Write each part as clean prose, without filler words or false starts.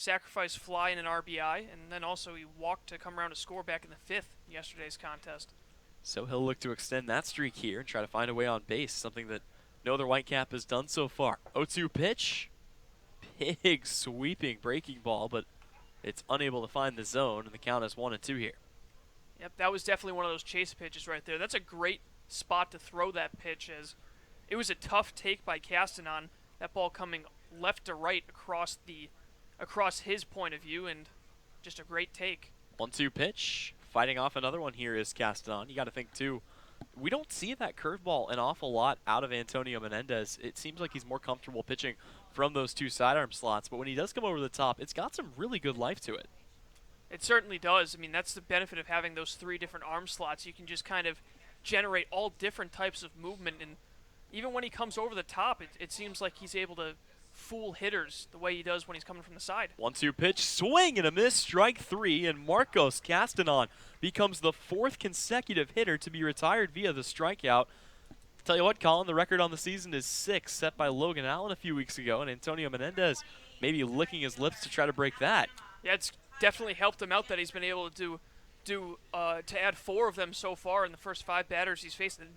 sacrifice fly and an RBI, and then also he walked to come around to score back in the fifth in yesterday's contest. So he'll look to extend that streak here and try to find a way on base, something that no other Whitecap has done so far. 0-2 pitch. Big sweeping breaking ball, but it's unable to find the zone, and the count is 1-2 here. Yep, that was definitely one of those chase pitches right there. That's a great spot to throw that pitch, as it was a tough take by Castanon. That ball coming left to right across his point of view, and just a great take. 1-2 pitch. Fighting off another one here is Castanon. You got to think, too, we don't see that curveball an awful lot out of Antonio Menendez. It seems like he's more comfortable pitching from those two sidearm slots, but when he does come over the top, it's got some really good life to it. It certainly does. I mean, that's the benefit of having those three different arm slots. You can just kind of generate all different types of movement, and even when he comes over the top, it seems like he's able to fool hitters the way he does when he's coming from the side. 1-2 pitch, swing and a miss, strike three, and Marcos Castanon becomes the fourth consecutive hitter to be retired via the strikeout. Tell you what, Colin, the record on the season is 6, set by Logan Allen a few weeks ago, and Antonio Menendez maybe licking his lips to try to break that. Yeah, it's definitely helped him out that he's been able to to add 4 of them so far in the first 5 batters he's faced. And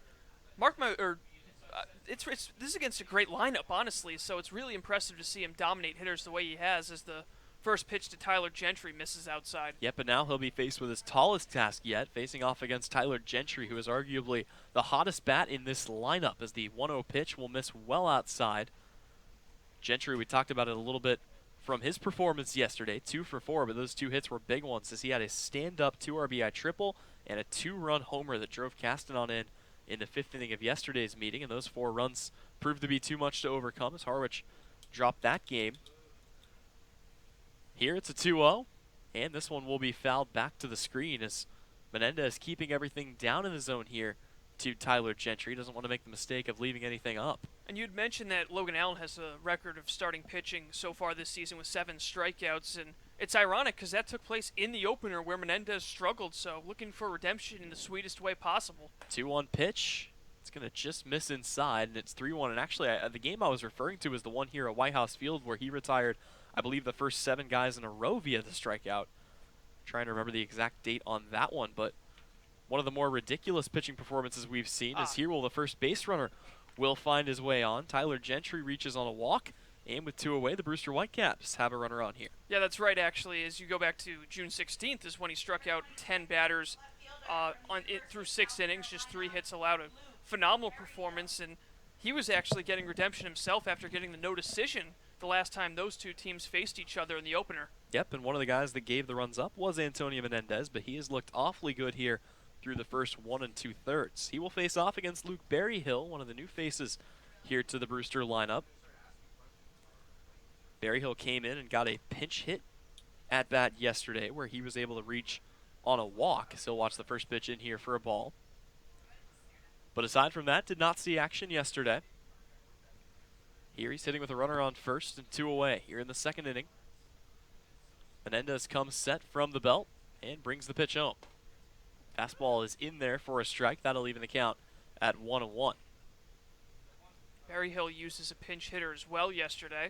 this is against a great lineup, honestly. So it's really impressive to see him dominate hitters the way he has, as the first pitch to Tyler Gentry misses outside. Yep, but now he'll be faced with his tallest task yet, facing off against Tyler Gentry, who is arguably the hottest bat in this lineup, as the 1-0 pitch will miss well outside. Gentry, we talked about it a little bit from his performance yesterday, 2 for 4, but those 2 hits were big ones, as he had a stand-up 2 RBI triple and a 2-run homer that drove Castanon in the 5th inning of yesterday's meeting, and those 4 runs proved to be too much to overcome as Harwich dropped that game. Here it's a 2-0, and this one will be fouled back to the screen, as Menendez keeping everything down in the zone here to Tyler Gentry. Doesn't want to make the mistake of leaving anything up. And you'd mentioned that Logan Allen has a record of starting pitching so far this season with 7 strikeouts, and it's ironic because that took place in the opener where Menendez struggled, so looking for redemption in the sweetest way possible. 2-1 pitch. It's going to just miss inside, and it's 3-1. And actually, the game I was referring to is the one here at White House Field where he retired, I believe, the first 7 guys in a row via the strikeout. I'm trying to remember the exact date on that one, but one of the more ridiculous pitching performances we've seen is here will the first base runner will find his way on. Tyler Gentry reaches on a walk, and with 2 away, the Brewster Whitecaps have a runner on here. Yeah, that's right, actually. As you go back to June 16th is when he struck out 10 batters through 6 innings, just 3 hits allowed. A phenomenal performance, and he was actually getting redemption himself after getting the no decision the last time those 2 teams faced each other in the opener. Yep, and one of the guys that gave the runs up was Antonio Menendez, but he has looked awfully good here through the first 1 2/3. He will face off against Luke Berryhill, one of the new faces here to the Brewster lineup. Berryhill came in and got a pinch hit at bat yesterday where he was able to reach on a walk. So he'll watch the first pitch in here for a ball. But aside from that, did not see action yesterday. Here he's hitting with a runner on first and 2 away here in the 2nd inning. Menendez comes set from the belt and brings the pitch home. Fastball is in there for a strike. That'll even the count at 1-1. Berryhill uses a pinch hitter as well yesterday.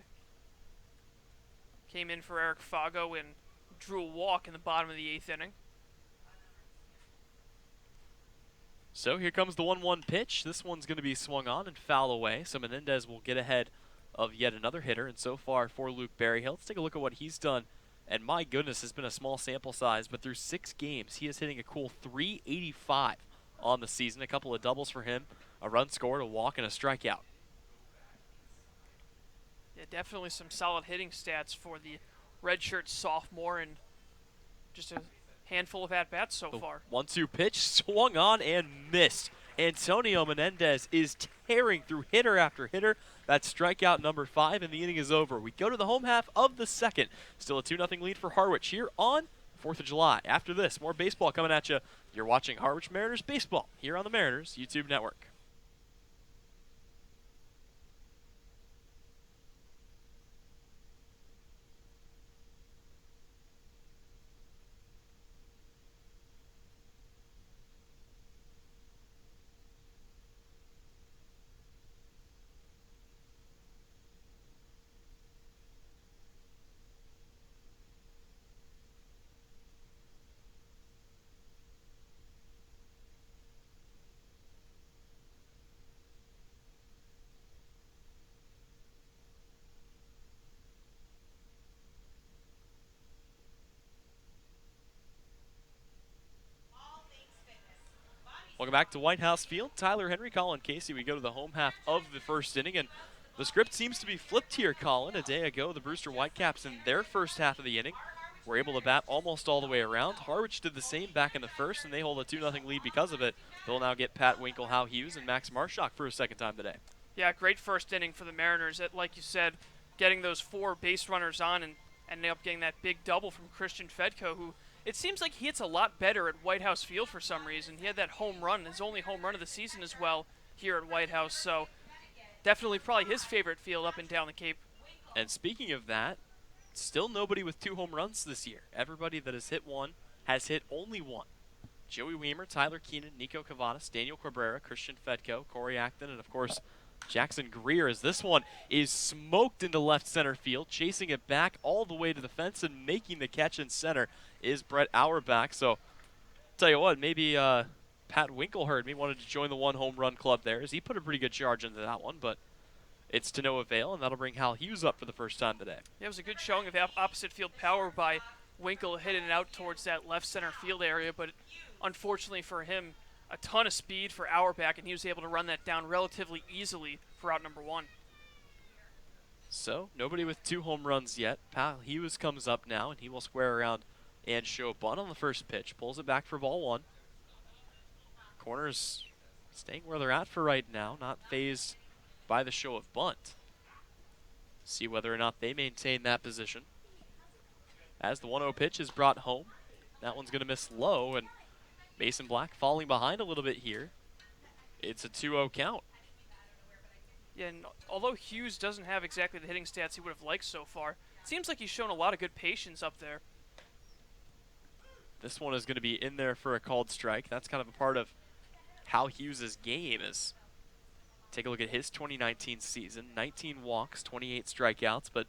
Came in for Eric Fago and drew a walk in the bottom of the 8th inning. So here comes the 1-1 pitch. This one's going to be swung on and foul away. So Menendez will get ahead of yet another hitter. And so far for Luke Berryhill, let's take a look at what he's done. And my goodness, has been a small sample size, but through 6 games, he is hitting a cool .385 on the season. A couple of doubles for him, a run scored, a walk, and a strikeout. Yeah, definitely some solid hitting stats for the redshirt sophomore, and just a handful of at-bats so far. 1-2 pitch, swung on and missed. Antonio Menendez is tearing through hitter after hitter. That's strikeout number 5, and the inning is over. We go to the home half of the 2nd. Still a 2-0 lead for Harwich here on 4th of July. After this, more baseball coming at you. You're watching Harwich Mariners Baseball here on the Mariners YouTube Network. Welcome back to White House Field. Tyler Henry, Colin Casey. We go to the home half of the first inning, and the script seems to be flipped here, Colin. A day ago, the Brewster Whitecaps in their first half of the inning were able to bat almost all the way around. Harwich did the same back in the first, and they hold a 2-0 lead because of it. They'll now get Pat Winkle, Hal Hughes, and Max Marshak for a second time today. Yeah, great first inning for the Mariners. Like you said, getting those 4 base runners on and ending up getting that big double from John Fedko, who it seems like he hits a lot better at White House Field for some reason. He had that home run, his only home run of the season as well here at White House. So definitely probably his favorite field up and down the Cape. And speaking of that, still nobody with 2 home runs this year. Everybody that has hit one has hit only one. Joey Weimer, Tyler Keenan, Nico Cavadas, Daniel Cabrera, John Fedko, Corey Acton, and of course Jackson Greer, as this one is smoked into left center field. Chasing it back all the way to the fence and making the catch in center is Brett Auerbach. So, tell you what, maybe Pat Winkle heard me, wanted to join the 1 home run club there, as he put a pretty good charge into that one, but it's to no avail, and that'll bring Hal Hughes up for the first time today. Yeah, it was a good showing of opposite field power by Winkle, hitting it out towards that left center field area, but unfortunately for him, a ton of speed for Auerbach, and he was able to run that down relatively easily for out number 1. So, nobody with 2 home runs yet. Pat Hughes comes up now, and he will square around and show bunt on the first pitch. Pulls it back for ball 1. Corners staying where they're at for right now, not phased by the show of bunt. See whether or not they maintain that position. As the 1-0 pitch is brought home, that one's going to miss low, and Mason Black falling behind a little bit here. It's a 2-0 count. Yeah, and although Hughes doesn't have exactly the hitting stats he would have liked so far, it seems like he's shown a lot of good patience up there. This one is going to be in there for a called strike. That's kind of a part of Hal Hughes' game. Is take a look at his 2019 season. 19 walks, 28 strikeouts, but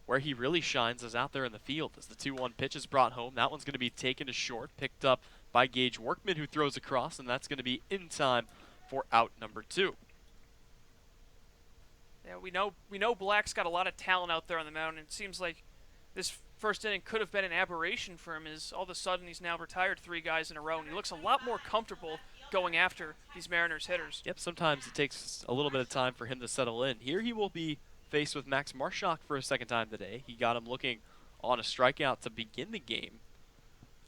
where he really shines is out there in the field. As the 2-1 pitch is brought home, that one's going to be taken to short, picked up by Gage Workman, who throws across, and that's going to be in time for out number 2. Yeah, we know Black's got a lot of talent out there on the mound, and it seems like this first inning could have been an aberration for him, as all of a sudden he's now retired 3 guys in a row, and he looks a lot more comfortable going after these Mariners hitters. Yep, sometimes it takes a little bit of time for him to settle in. Here he will be faced with Max Marshak for a second time today. He got him looking on a strikeout to begin the game.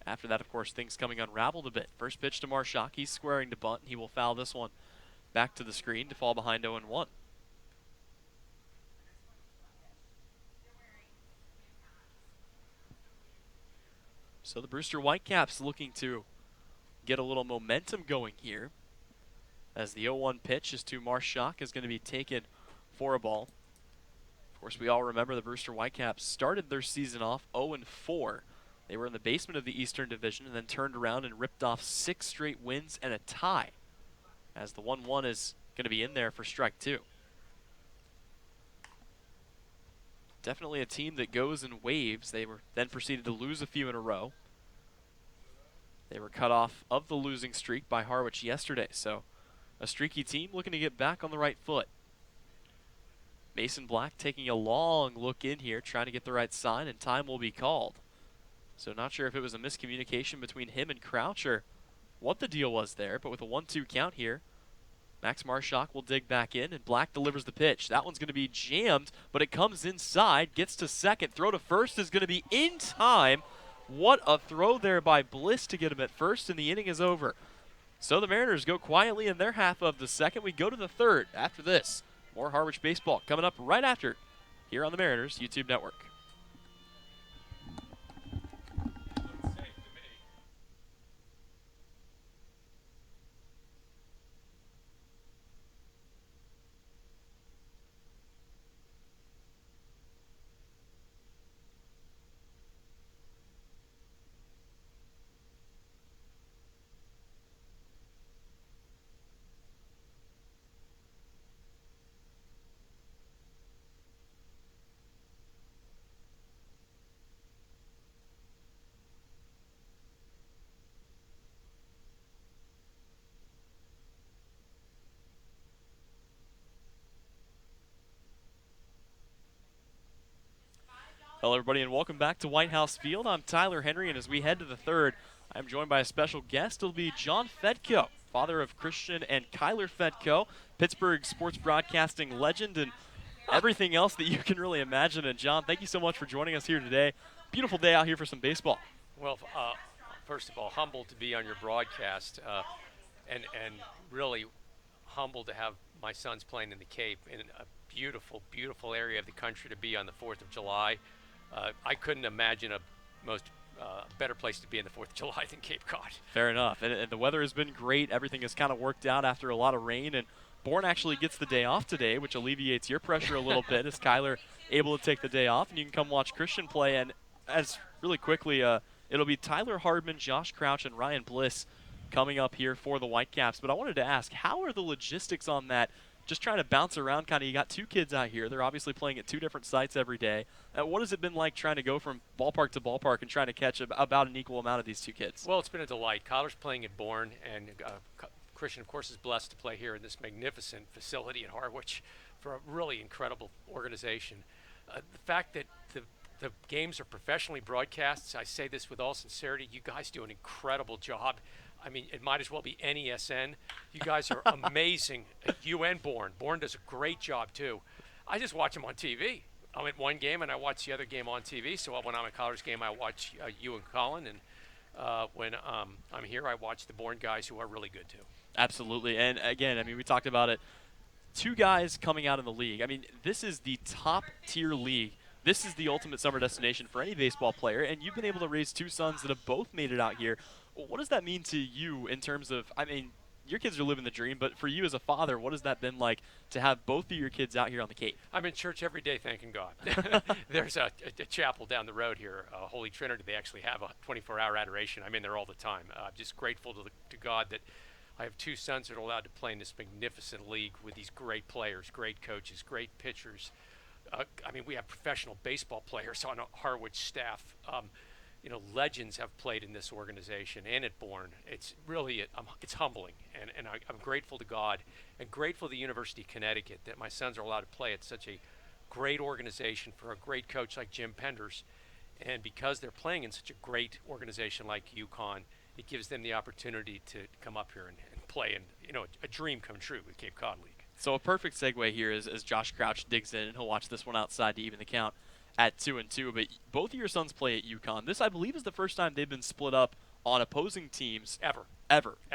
After that, of course, things coming unraveled a bit. First pitch to Marshak. He's squaring to bunt. He will foul this one back to the screen to fall behind 0-1. So the Brewster Whitecaps looking to get a little momentum going here, as the 0-1 pitch is to Marshak is going to be taken for a ball. Of course, we all remember the Brewster Whitecaps started their season off 0-4. They were in the basement of the Eastern Division and then turned around and ripped off 6 straight wins and a tie, as the 1-1 is going to be in there for strike 2. Definitely a team that goes in waves. They were then proceeded to lose a few in a row. They were cut off of the losing streak by Harwich yesterday, so a streaky team looking to get back on the right foot. Mason Black taking a long look in here, trying to get the right sign, and time will be called. So not sure if it was a miscommunication between him and Crouch or what the deal was there, but with a 1-2 count here, Max Marshak will dig back in, and Black delivers the pitch. That one's going to be jammed, but it comes inside, gets to second. Throw to first is going to be in time. What a throw there by Bliss to get him at first, and the inning is over. So the Mariners go quietly in their half of the second. We go to the third after this. More Harwich baseball coming up right after here on the Mariners YouTube Network. Hello, everybody, and welcome back to White House Field. I'm Tyler Henry, and as we head to the third, I'm joined by a special guest. It'll be John Fedko. father of Christian and Kyler Fedko, Pittsburgh sports broadcasting legend, and everything else that you can really imagine. And John, thank you so much for joining us here today. Beautiful day out here for some baseball. Well, first of all, humbled to be on your broadcast, and really humbled to have my sons playing in the Cape, in a beautiful, beautiful area of the country to be on the 4th of July. I couldn't imagine a better place to be in the 4th of July than Cape Cod. Fair enough. And the weather has been great. Everything has kind of worked out after a lot of rain. And Bourne actually gets the day off today, which alleviates your pressure a little bit as Kyler able to take the day off. And you can come watch Christian play. And as really quickly, it'll be Tyler Hardman, Josh Crouch, and Ryan Bliss coming up here for the Whitecaps. But I wanted to ask, how are the logistics on that? Just trying to bounce around, kind of, you got two kids out here. They're obviously playing at two different sites every day. What has it been like trying to go from ballpark to ballpark and trying to catch about an equal amount of these two kids? Well, it's been a delight. Kyler's playing at Bourne, and Christian, of course, is blessed to play here in this magnificent facility in Harwich for a really incredible organization. The fact that the games are professionally broadcast, I say this with all sincerity, you guys do an incredible job. I mean, it might as well be NESN. You guys are amazing. You and Bourne. Bourne does a great job, too. I just watch them on TV. I'm at one game, and I watch the other game on TV. So when I'm at Colliers game, I watch you and Colin. And when I'm here, I watch the Bourne guys who are really good, too. Absolutely. And, again, I mean, we talked about it. Two guys coming out of the league. I mean, this is the top-tier league. This is the ultimate summer destination for any baseball player. And you've been able to raise two sons that have both made it out here. What does that mean to you in terms of, I mean, your kids are living the dream, but for you as a father, what has that been like to have both of your kids out here on the Cape? I'm in church every day, thanking God. There's a chapel down the road here, Holy Trinity. They actually have a 24-hour adoration. I'm in there all the time. I'm just grateful to God that I have two sons that are allowed to play in this magnificent league with these great players, great coaches, great pitchers. I mean, we have professional baseball players on a Harwich staff. Legends have played in this organization and at Bourne. It's really, it's humbling, and I'm grateful to God and grateful to the University of Connecticut that my sons are allowed to play at such a great organization for a great coach like Jim Penders. And because they're playing in such a great organization like UConn, it gives them the opportunity to come up here and play in, a dream come true with Cape Cod League. So a perfect segue here is as Josh Crouch digs in, and he'll watch this one outside to even the count at 2-2. But both of your sons play at UConn. This, I believe, is the first time they've been split up on opposing teams ever.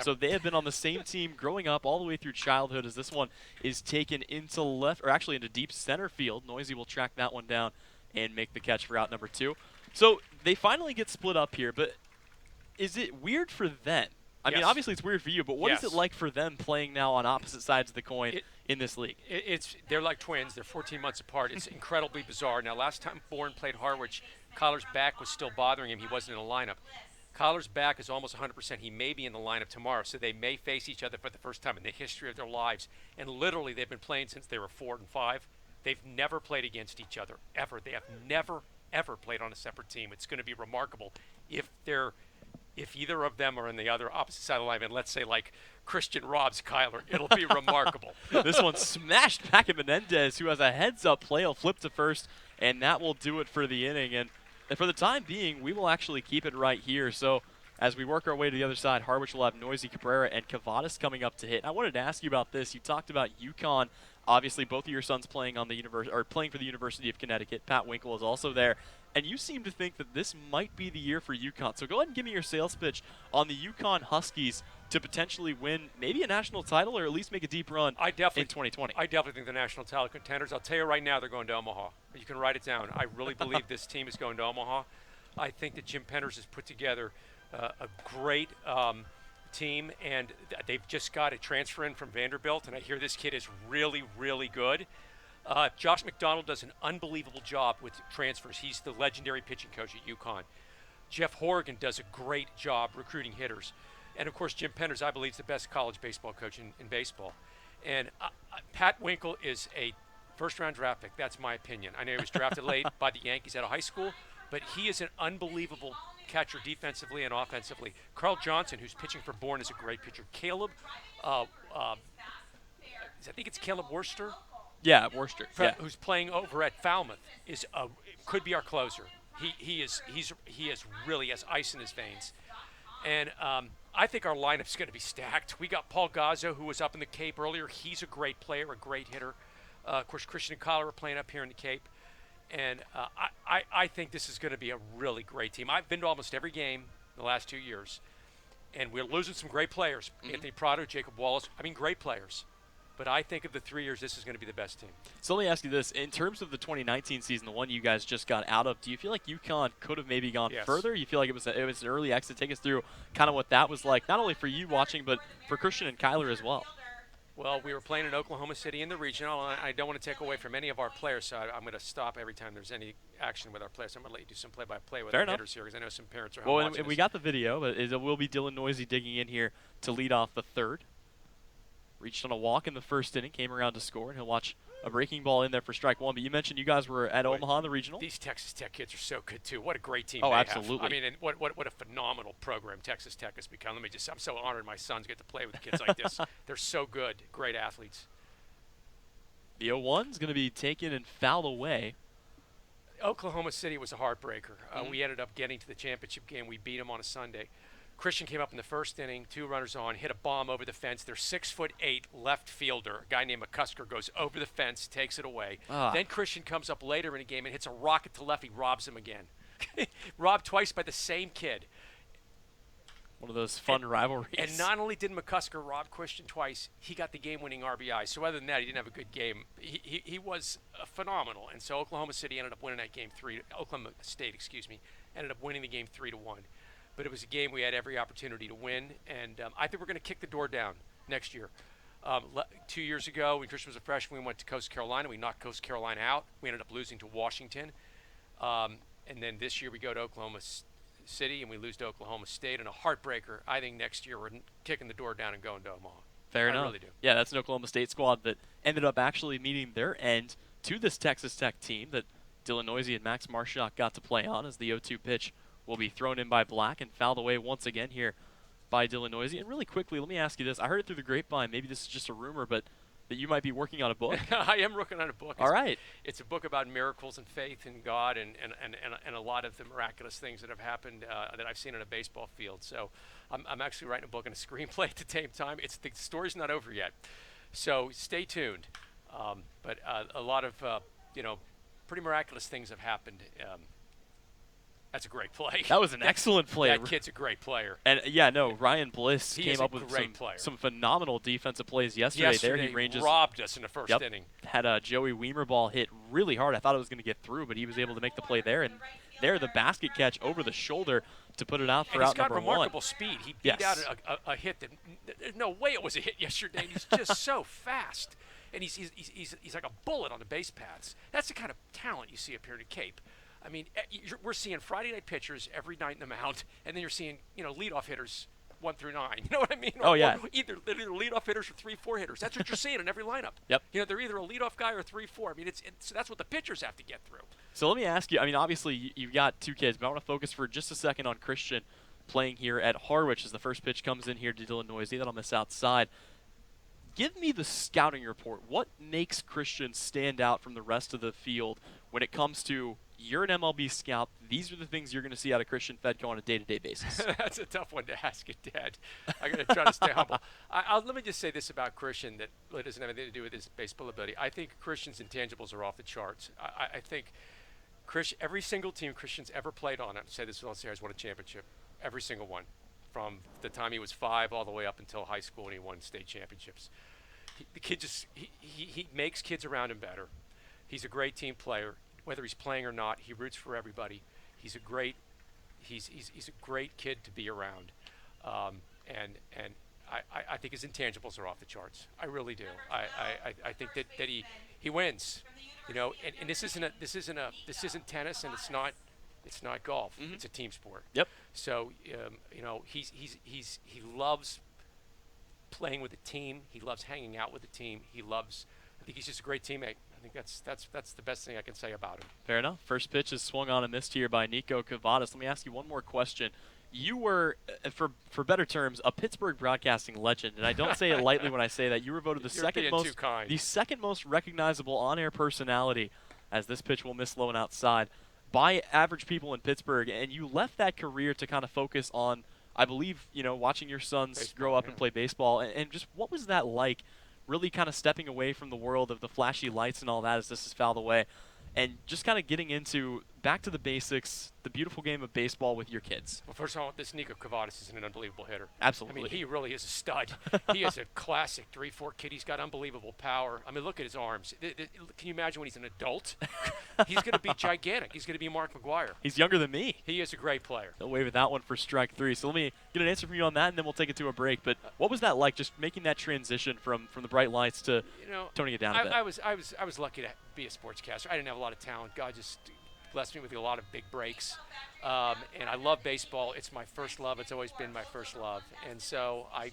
So they have been on the same team growing up all the way through childhood, as this one is taken into left, or actually into deep center field. Noisy will track that one down and make the catch for out number 2. So they finally get split up here, but is it weird for them? I mean, obviously it's weird for you, but what is it like for them playing now on opposite sides of the coin in this league? They're like twins. They're 14 months apart. It's incredibly bizarre. Now, last time Bourne played Harwich, Collar's back was still bothering him. He wasn't in the lineup. Collar's back is almost 100%. He may be in the lineup tomorrow, so they may face each other for the first time in the history of their lives. And literally, they've been playing since they were 4 and 5. They've never played against each other, ever. They have never, ever played on a separate team. It's going to be remarkable if either of them are in the other opposite side of the line, and let's say like Christian robs Kyler, it'll be remarkable. This one smashed back at Menendez, who has a heads-up play. He'll flip to first, and that will do it for the inning. And for the time being, we will actually keep it right here. So as we work our way to the other side, Harwich will have Noisy, Cabrera, and Cavadas coming up to hit. I wanted to ask you about this. You talked about UConn. Obviously, both of your sons playing on the playing for the University of Connecticut. Pat Winkle is also there. And you seem to think that this might be the year for UConn. So go ahead and give me your sales pitch on the UConn Huskies to potentially win maybe a national title or at least make a deep run in 2020. I definitely think the national title contenders. I'll tell you right now, they're going to Omaha. You can write it down. I really believe this team is going to Omaha. I think that Jim Penders has put together a great team, and they've just got a transfer in from Vanderbilt, and I hear this kid is really, really good. Josh McDonald does an unbelievable job with transfers. He's the legendary pitching coach at UConn. Jeff Horrigan does a great job recruiting hitters. And, of course, Jim Penders, I believe, is the best college baseball coach in baseball. And Pat Winkle is a first-round draft pick. That's my opinion. I know he was drafted late by the Yankees out of high school, but he is an unbelievable catcher defensively and offensively. Carl Johnson, who's pitching for Bourne, is a great pitcher. Caleb, I think it's Caleb Worcester. Yeah, Worcester. Who's playing over at Falmouth could be our closer. He is really has ice in his veins, And I think our lineup's going to be stacked. We got Paul Gazzo, who was up in the Cape earlier. He's a great player, a great hitter. Of course, Christian and Collar are playing up here in the Cape. And I think this is going to be a really great team. I've been to almost every game in the last 2 years, and we're losing some great players. Anthony Prado, Jacob Wallace. I mean, great players. But I think of the 3 years, this is going to be the best team. So let me ask you this. In terms of the 2019 season, the one you guys just got out of, do you feel like UConn could have maybe gone further? You feel like it was an early exit? Take us through kind of what that was like, not only for you watching, but for Christian and Kyler as well. Well, we were playing in Oklahoma City in the regional, and I don't want to take away from any of our players, so I'm going to stop every time there's any action with our players. I'm going to let you do some play-by-play with our hitters here, because I know some parents are home watching and we this. got the video, but it will be Dylan Noisy digging in here to lead off the third. Reached on a walk in the first inning, came around to score, and he'll watch a breaking ball in there for strike one. But you mentioned you guys were at Omaha in the regional. These Texas Tech kids are so good, too. What a great team they have. Absolutely. I mean, and what a phenomenal program Texas Tech has become. I'm so honored my sons get to play with kids like this. They're so good, great athletes. The 0-1's going to be taken and fouled away. Oklahoma City was a heartbreaker. We ended up getting to the championship game. We beat them on a Sunday. Christian came up in the first inning, 2 runners on, hit a bomb over the fence. Their 6'8" left fielder, a guy named McCusker, goes over the fence, takes it away. Then Christian comes up later in the game and hits a rocket to left. He robs him again. Robbed twice by the same kid. One of those fun rivalries. And not only did McCusker rob Christian twice, he got the game-winning RBI. So other than that, he didn't have a good game. He was phenomenal. And so Oklahoma City ended up winning that game Oklahoma State, ended up winning the game 3-1. But it was a game we had every opportunity to win, and I think we're going to kick the door down next year. 2 years ago, when Christian was a freshman, we went to Coastal Carolina. We knocked Coastal Carolina out. We ended up losing to Washington. And then this year we go to Oklahoma City, and we lose to Oklahoma State. And a heartbreaker, I think next year we're kicking the door down and going to Omaha. Fair enough. I really do. Yeah, that's an Oklahoma State squad that ended up actually meeting their end to this Texas Tech team that Dylan Noisy and Max Marshak got to play on, as the 0-2 pitch will be thrown in by Black and fouled away once again here by Dylan Noisy. And really quickly, let me ask you this. I heard it through the grapevine. Maybe this is just a rumor, but that you might be working on a book. I am working on a book. All right. It's a book about miracles and faith in God and a lot of the miraculous things that have happened that I've seen on a baseball field. So I'm actually writing a book and a screenplay at the same time. The story's not over yet. So stay tuned. But a lot of, pretty miraculous things have happened. That's a great play. That was an excellent play. That kid's a great player. And Ryan Bliss came up with some phenomenal defensive plays yesterday. There he robbed us in the first inning. Had a Joey Weimer ball hit really hard. I thought it was going to get through, but he was able to make the play there. And there, the basket catch over the shoulder to put it out for out number one. He's got remarkable speed. He beat out a hit that there's no way it was a hit yesterday. He's just so fast. And he's like a bullet on the base paths. That's the kind of talent you see up here in the Cape. I mean, we're seeing Friday night pitchers every night in the mound, and then you're seeing, leadoff hitters 1 through 9. You know what I mean? Yeah. Either leadoff hitters or 3-4 hitters. That's what you're seeing in every lineup. Yep. They're either a leadoff guy or 3-4. I mean, so that's what the pitchers have to get through. So let me ask you. I mean, obviously you've got 2 kids, but I want to focus for just a second on Christian playing here at Harwich as the first pitch comes in here to Dylan Noisy. That'll miss outside. Give me the scouting report. What makes Christian stand out from the rest of the field when it comes to you're an MLB scout, these are the things you're going to see out of Christian Fedko on a day-to-day basis? That's a tough one to ask it, Dad. I'm going to try to stay humble. Let me just say this about Christian that really doesn't have anything to do with his baseball ability. I think Christian's intangibles are off the charts. I think every single team Christian's ever played on, I'll say this with all serious, won a championship. Every single one. From the time he was 5 all the way up until high school, and he won state championships. The kid he makes kids around him better. He's a great team player. Whether he's playing or not, he roots for everybody. He's a great kid to be around, and I think his intangibles are off the charts. I really do. I think that he wins, and this isn't tennis, and it's not golf. Mm-hmm. It's a team sport. Yep. So he loves playing with the team. He loves hanging out with the team. I think he's just a great teammate. I think that's the best thing I can say about him. Fair enough. First pitch is swung on and missed here by Nico Cavadas. Let me ask you one more question. You were, for better terms, a Pittsburgh broadcasting legend, and I don't say it lightly when I say that. You were voted the second most recognizable on-air personality, as this pitch will miss low and outside, by average people in Pittsburgh, and you left that career to kind of focus on I believe, watching your sons Baseball, grow up yeah. and play baseball, and just what was that like, really kind of stepping away from the world of the flashy lights and all that as this is fouled away, and just kind of getting into back to the basics, the beautiful game of baseball with your kids? Well, first of all, this Nico Cavadas is an unbelievable hitter. Absolutely. I mean, he really is a stud. He is a classic 3-4 kid. He's got unbelievable power. I mean, look at his arms. Can you imagine when he's an adult? He's going to be gigantic. He's going to be Mark McGuire. He's younger than me. He is a great player. Away with that one for strike 3. So let me get an answer from you on that, and then we'll take it to a break. But what was that like, just making that transition from the bright lights to toning it down a bit? I was lucky to be a sportscaster. I didn't have a lot of talent. God just blessed me with a lot of big breaks. And I love baseball. It's my first love. It's always been my first love. And so I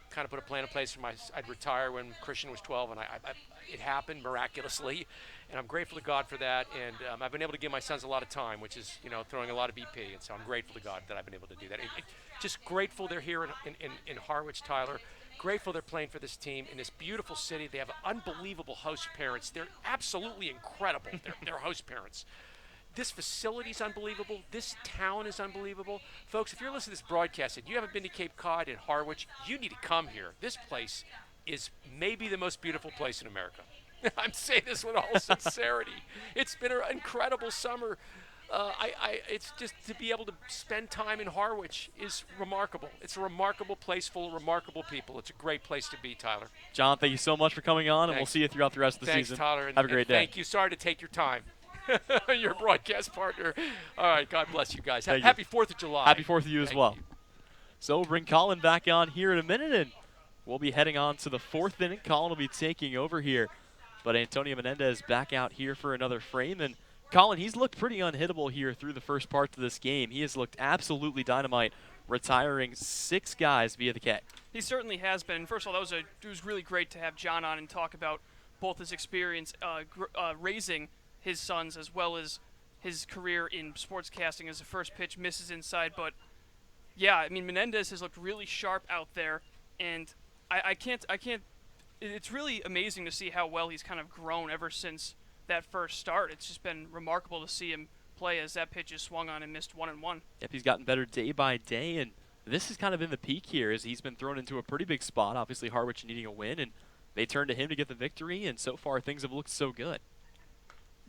kind of put a plan in place for I'd retire when Christian was 12, and it happened miraculously. And I'm grateful to God for that. And I've been able to give my sons a lot of time, which is, throwing a lot of BP. And so I'm grateful to God that I've been able to do that. Just grateful they're here in Harwich, Tyler. Grateful they're playing for this team in this beautiful city. They have unbelievable host parents. They're absolutely incredible, they're host parents. This facility is unbelievable. This town is unbelievable. Folks, if you're listening to this broadcast and you haven't been to Cape Cod and Harwich, you need to come here. This place is maybe the most beautiful place in America. I'm saying this with all sincerity. It's been an incredible summer. It's just to be able to spend time in Harwich is remarkable. It's a remarkable place full of remarkable people. It's a great place to be, Tyler. John, thank you so much for coming on, and we'll see you throughout the rest of the Thanks, season. Tyler. Have a great day. Thank you. Sorry to take your time. Your broadcast partner. All right, God bless you guys. Thank you. Happy 4th of July. Happy 4th to you as Thank well. you. So we'll bring Colin back on here in a minute, and we'll be heading on to the 4th inning. Colin will be taking over here. But Antonio Menendez back out here for another frame. And Colin, he's looked pretty unhittable here through the first part of this game. He has looked absolutely dynamite, retiring 6 guys via the K. He certainly has been. First of all, it was really great to have John on and talk about both his experience raising his sons as well as his career in sportscasting as the first pitch misses inside. But, yeah, I mean, Menendez has looked really sharp out there, and I can't it's really amazing to see how well he's kind of grown ever since that first start. It's just been remarkable to see him play as that pitch is swung on and missed 1-1. Yep, he's gotten better day by day, and this has kind of been the peak here as he's been thrown into a pretty big spot. Obviously, Harwich needing a win, and they turned to him to get the victory, and so far things have looked so good.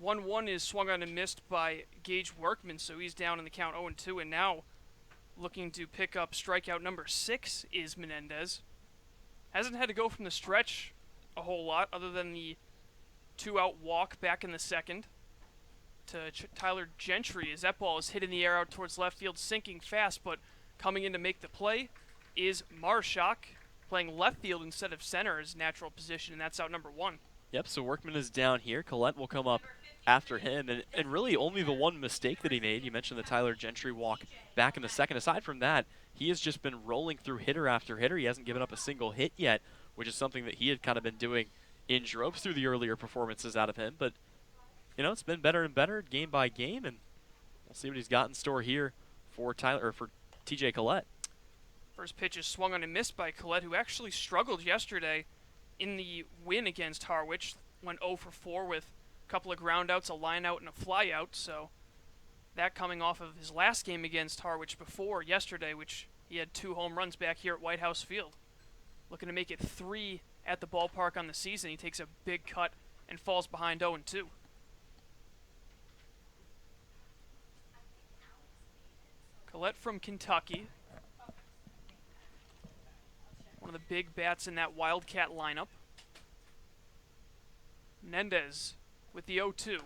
1-1 is swung on and missed by Gage Workman, so he's down in the count 0-2, and now looking to pick up strikeout number 6 is Menendez. Hasn't had to go from the stretch a whole lot other than the 2-out walk back in the second to Tyler Gentry as that ball is hit in the air out towards left field, sinking fast, but coming in to make the play is Marshak, playing left field instead of center, his natural position, and that's out number 1. Yep, so Workman is down here. Collette will come up after him, and really only the one mistake that he made. You mentioned the Tyler Gentry walk back in the second. Aside from that, he has just been rolling through hitter after hitter. He hasn't given up a single hit yet, which is something that he had kind of been doing in droves through the earlier performances out of him. But, it's been better and better game by game, and we'll see what he's got in store here for TJ Collette. First pitch is swung on and missed by Collette, who actually struggled yesterday in the win against Harwich. Went 0 for 4 with a couple of groundouts, a line out, and a fly out. So that coming off of his last game against Harwich before yesterday, which he had 2 home runs back here at White House Field. Looking to make it 3 at the ballpark on the season. He takes a big cut and falls behind 0-2. Collette from Kentucky. One of the big bats in that Wildcat lineup. Menendez with the 0-2.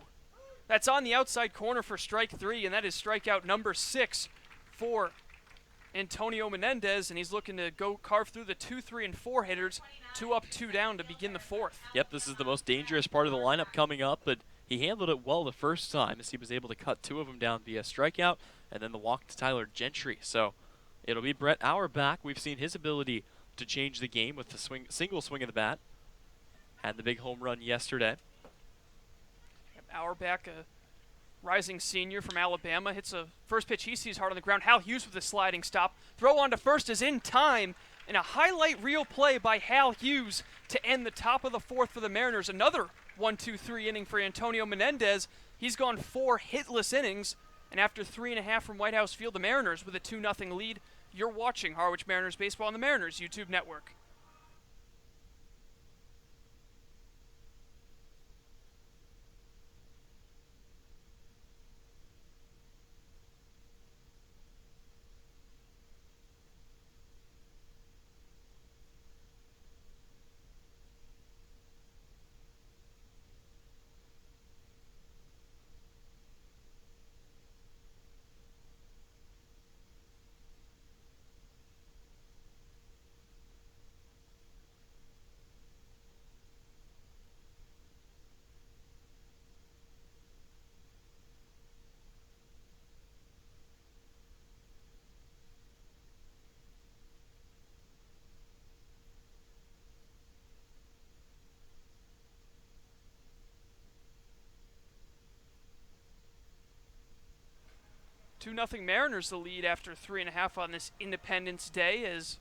That's on the outside corner for strike 3, and that is strikeout number 6 for Antonio Menendez, and he's looking to go carve through the 2, 3, and 4 hitters, 2 up, 2 down to begin the 4th. Yep, this is the most dangerous part of the lineup coming up, but he handled it well the first time as he was able to cut 2 of them down via strikeout, and then the walk to Tyler Gentry. So it'll be Brett Auerbach. We've seen his ability to change the game with the single swing of the bat. Had the big home run yesterday. Auerbach, a rising senior from Alabama, hits a first pitch he sees hard on the ground. Hal Hughes with a sliding stop. Throw on to first is in time, and a highlight reel play by Hal Hughes to end the top of the 4th for the Mariners. Another 1-2-3 inning for Antonio Menendez. He's gone 4 hitless innings, and after 3.5 from White House Field, the Mariners with a 2-0 lead You're watching Harwich Mariners Baseball on the Mariners YouTube network. Two nothing Mariners the lead after 3.5 on this Independence Day, as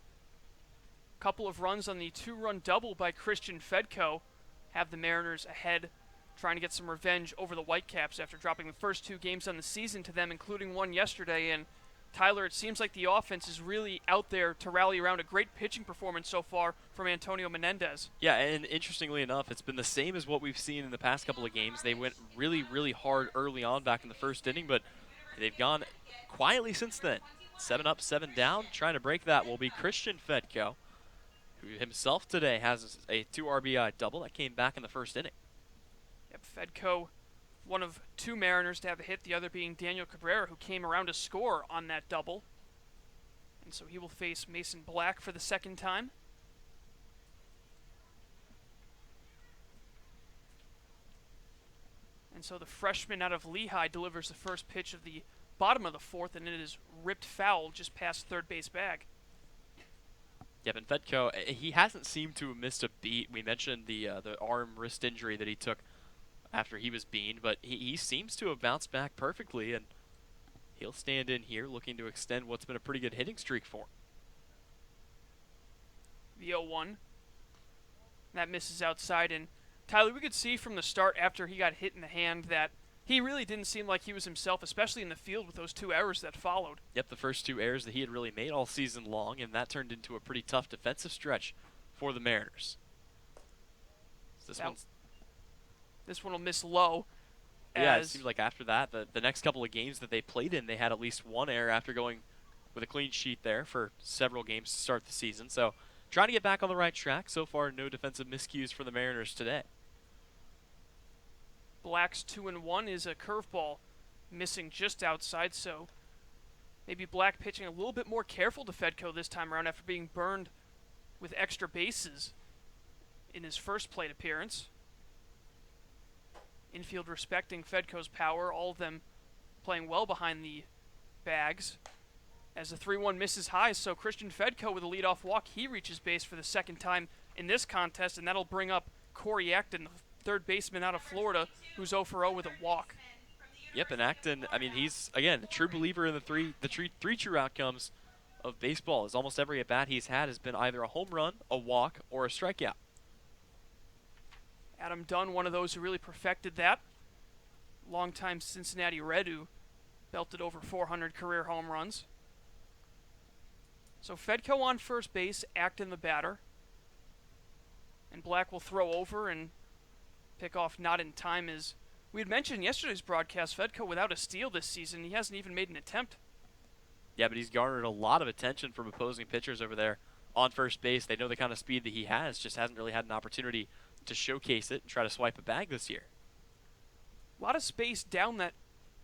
a couple of runs on the 2-run double by Christian Fedko have the Mariners ahead, trying to get some revenge over the Whitecaps after dropping the first 2 games on the season to them, including one yesterday. And Tyler, it seems like the offense is really out there to rally around a great pitching performance so far from Antonio Menendez. Yeah, and interestingly enough, it's been the same as what we've seen in the past couple of games. They went really, really hard early on back in the first inning, but they've gone quietly since then. 7 up, 7 down. Trying to break that will be Christian Fedko, who himself today has a 2 RBI double that came back in the first inning. Yep, Fedko, one of 2 Mariners to have a hit, the other being Daniel Cabrera, who came around to score on that double. And so he will face Mason Black for the second time. And so the freshman out of Lehigh delivers the first pitch of the bottom of the 4th, and it is ripped foul just past third base bag. Yep, and Fedko, he hasn't seemed to have missed a beat. We mentioned the arm wrist injury that he took after he was beaned, but he seems to have bounced back perfectly, and he'll stand in here looking to extend what's been a pretty good hitting streak for him. The 0-1. That misses outside, and Tyler, we could see from the start after he got hit in the hand that he really didn't seem like he was himself, especially in the field with those 2 errors that followed. Yep, the first 2 errors that he had really made all season long, and that turned into a pretty tough defensive stretch for the Mariners. So this one will miss low. Yeah, it seemed like after that, the next couple of games that they played in, they had at least 1 error after going with a clean sheet there for several games to start the season. So trying to get back on the right track. So far, no defensive miscues for the Mariners today. Black's 2-1 is a curveball missing just outside, so maybe Black pitching a little bit more careful to Fedko this time around after being burned with extra bases in his first plate appearance. Infield respecting Fedko's power, all of them playing well behind the bags. As the 3-1 misses high, so Christian Fedko with a leadoff walk, he reaches base for the second time in this contest, and that'll bring up Corey Acton, the third baseman out of Florida, who's 0 for 0 with a walk. Yep, and Acton, I mean, he's, again, a true believer in the three true outcomes of baseball. As almost every at-bat he's had has been either a home run, a walk, or a strikeout. Adam Dunn, one of those who really perfected that. Longtime Cincinnati Red who belted over 400 career home runs. So Fedko on first base, Acton the batter. And Black will throw over and pick off not in time. As we had mentioned in yesterday's broadcast, Fedko without a steal this season. He hasn't even made an attempt. Yeah, but he's garnered a lot of attention from opposing pitchers over there on first base. They know the kind of speed that he has, just hasn't really had an opportunity to showcase it and try to swipe a bag this year. A lot of space down that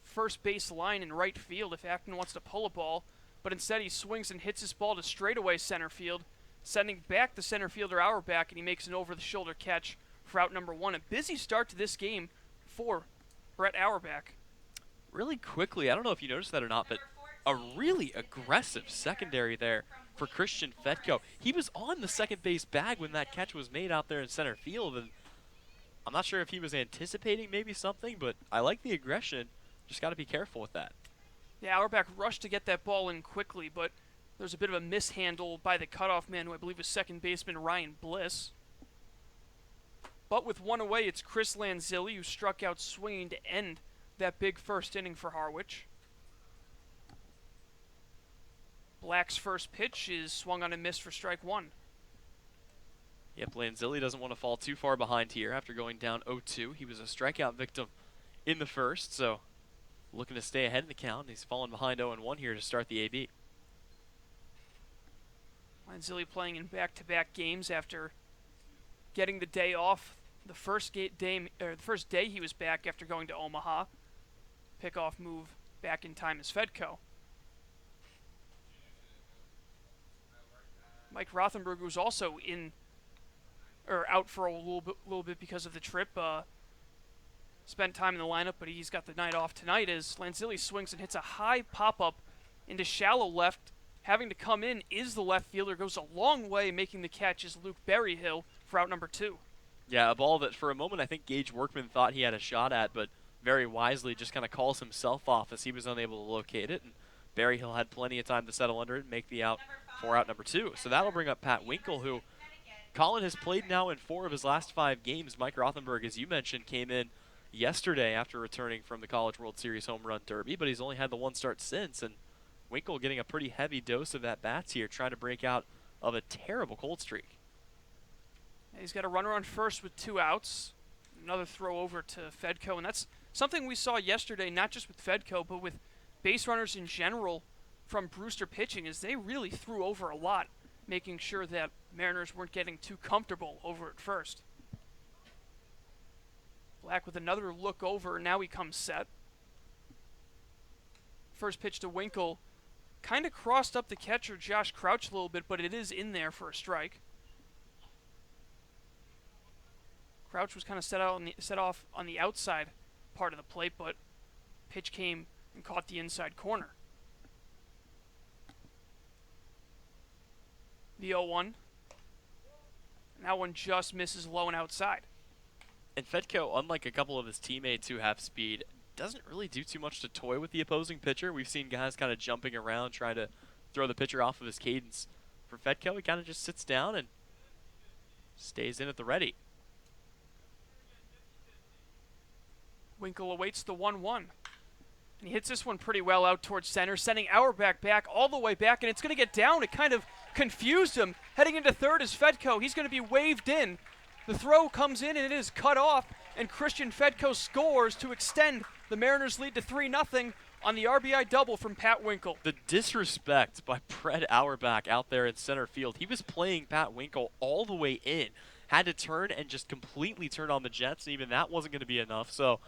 first base line in right field if Acton wants to pull a ball, but instead he swings and hits his ball to straightaway center field, sending back the center fielder Auerbach, and he makes an over-the-shoulder catch for out number 1. A busy start to this game for Brett Auerbach. Really quickly, I don't know if you noticed that or not, but a really aggressive secondary there for Christian Fedko. He was on the second base bag when that catch was made out there in center field, and I'm not sure if he was anticipating maybe something, but I like the aggression. Just got to be careful with that. Yeah, Auerbach rushed to get that ball in quickly, but there's a bit of a mishandle by the cutoff man, who I believe was second baseman Ryan Bliss. But with 1 away, it's Chris Lanzilli, who struck out swinging to end that big first inning for Harwich. Black's first pitch is swung on and missed for strike one. Yep, Lanzilli doesn't want to fall too far behind here after going down 0-2. He was a strikeout victim in the first, so looking to stay ahead in the count. He's fallen behind 0-1 here to start the AB. Lanzilli playing in back-to-back games after getting the day off. The first day he was back after going to Omaha. Pickoff move back in time as Fedko. Mike Rothenberg was also out for a little bit because of the trip. Spent time in the lineup, but he's got the night off tonight as Lanzilli swings and hits a high pop-up into shallow left. Having to come in is the left fielder. Goes a long way making the catch is Luke Berryhill for out number 2. Yeah, a ball that for a moment I think Gage Workman thought he had a shot at, but very wisely just kind of calls himself off as he was unable to locate it. And Berryhill had plenty of time to settle under it and make the out for out number 2. So that'll bring up Pat Winkle, who Colin has played now in 4 of his last 5 games. Mike Rothenberg, as you mentioned, came in yesterday after returning from the College World Series Home Run Derby, but he's only had the 1 start since. And Winkle getting a pretty heavy dose of at bats here, trying to break out of a terrible cold streak. He's got a runner on first with 2 outs. Another throw over to Fedko, and that's something we saw yesterday, not just with Fedko, but with base runners in general from Brewster pitching, is they really threw over a lot, making sure that Mariners weren't getting too comfortable over at first. Black with another look over, now he comes set. First pitch to Winkle, kind of crossed up the catcher Josh Crouch a little bit, but it is in there for a strike. Crouch was kind of set off on the outside part of the plate, but pitch came and caught the inside corner. The 0-1. And that one just misses low and outside. And Fedko, unlike a couple of his teammates who have speed, doesn't really do too much to toy with the opposing pitcher. We've seen guys kind of jumping around, trying to throw the pitcher off of his cadence. For Fedko, he kind of just sits down and stays in at the ready. Winkle awaits the 1-1. And he hits this one pretty well out towards center, sending Auerbach back all the way back, and it's going to get down. It kind of confused him. Heading into third is Fedko. He's going to be waved in. The throw comes in, and it is cut off, and Christian Fedko scores to extend the Mariners' lead to 3-0 on the RBI double from Pat Winkle. The disrespect by Fred Auerbach out there in center field. He was playing Pat Winkle all the way in. Had to turn and just completely turn on the Jets, and even that wasn't going to be enough. So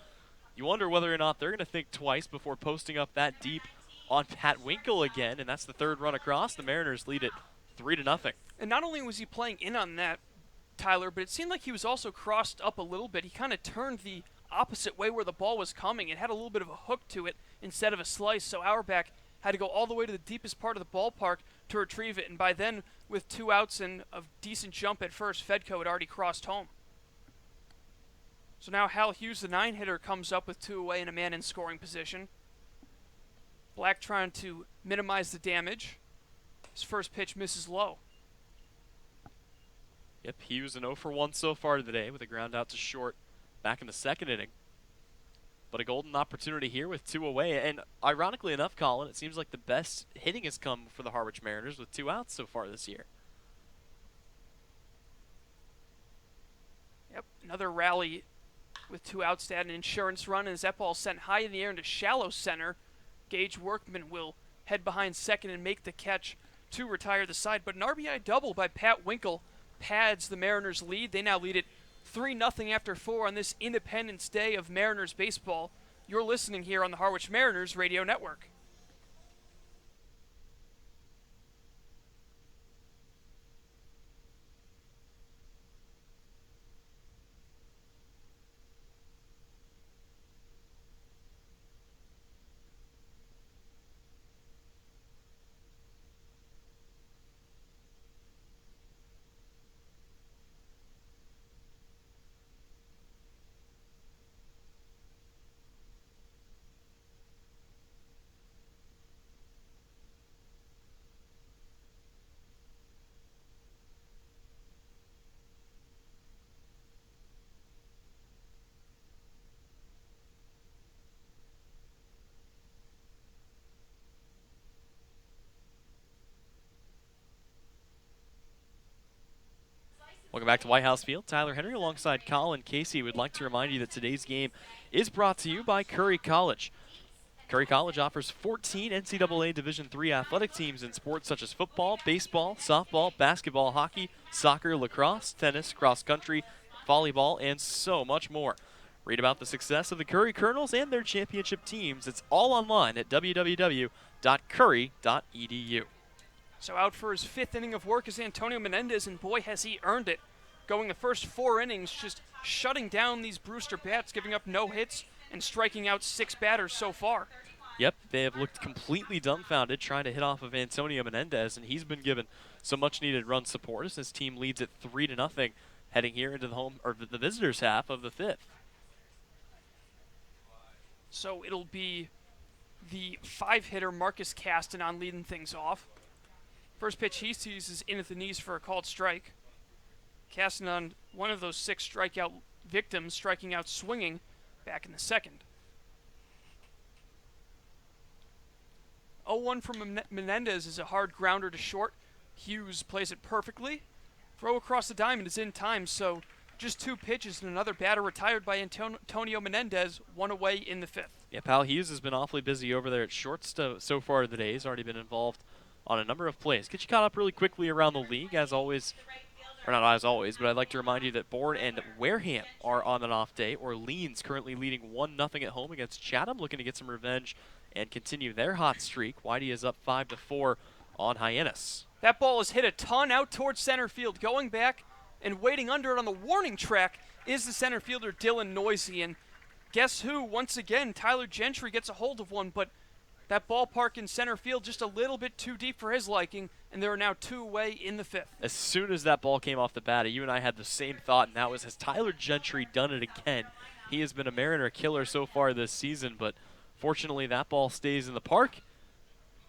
you wonder whether or not they're going to think twice before posting up that deep on Pat Winkle again, and that's the 3rd run across. The Mariners lead it 3-0. And not only was he playing in on that, Tyler, but it seemed like he was also crossed up a little bit. He kind of turned the opposite way where the ball was coming. It had a little bit of a hook to it instead of a slice, so Auerbach had to go all the way to the deepest part of the ballpark to retrieve it, and by then, with 2 outs and a decent jump at first, Fedko had already crossed home. So now Hal Hughes, the 9-hitter, comes up with 2 away and a man in scoring position. Black trying to minimize the damage. His first pitch misses low. Yep, Hughes an 0-for-1 so far today with a ground out to short back in the 2nd inning. But a golden opportunity here with 2 away. And ironically enough, Colin, it seems like the best hitting has come for the Harwich Mariners with 2 outs so far this year. Yep, another rally with 2 outs to add an insurance run, and as that ball sent high in the air into shallow center, Gage Workman will head behind second and make the catch to retire the side. But an RBI double by Pat Winkle pads the Mariners' lead. They now lead it 3-0 after 4 on this Independence Day of Mariners baseball. You're listening here on the Harwich Mariners Radio Network. Welcome back to White House Field. Tyler Henry alongside Colin Casey would like to remind you that today's game is brought to you by Curry College. Curry College offers 14 NCAA Division III athletic teams in sports such as football, baseball, softball, basketball, hockey, soccer, lacrosse, tennis, cross country, volleyball, and so much more. Read about the success of the Curry Colonels and their championship teams. It's all online at www.curry.edu. So out for his 5th inning of work is Antonio Menendez, and boy has he earned it. Going the first 4 innings, just shutting down these Brewster bats, giving up no hits and striking out 6 batters so far. Yep, they have looked completely dumbfounded trying to hit off of Antonio Menendez, and he's been given some much-needed run support as his team leads it 3-0, heading here into the home or the visitors' half of the 5th. So it'll be the 5-hitter Marcus Castanon leading things off. First pitch he sees is in at the knees for a called strike. Castanon, one of those 6 strikeout victims, striking out swinging back in the 2nd. 0-1 from Menendez is a hard grounder to short. Hughes plays it perfectly. Throw across the diamond is in time, so just 2 pitches and another batter retired by Antonio Menendez, 1 away in the 5th. Yeah, Pal Hughes has been awfully busy over there at short so far today. He's already been involved on a number of plays. Get you caught up really quickly around the league, as always. Or not as always, but I'd like to remind you that Bourne and Wareham are on an off day. Orleans currently leading 1-0 at home against Chatham, looking to get some revenge and continue their hot streak. Whitey is up 5-4 on Hyannis. That ball is hit a ton out towards center field. Going back and waiting under it on the warning track is the center fielder Dylan Noisy. And guess who? Once again, Tyler Gentry gets a hold of one, but that ballpark in center field just a little bit too deep for his liking, and there are now 2 away in the 5th. As soon as that ball came off the bat, you and I had the same thought, and that was, has Tyler Gentry done it again? He has been a Mariner killer so far this season, but fortunately that ball stays in the park.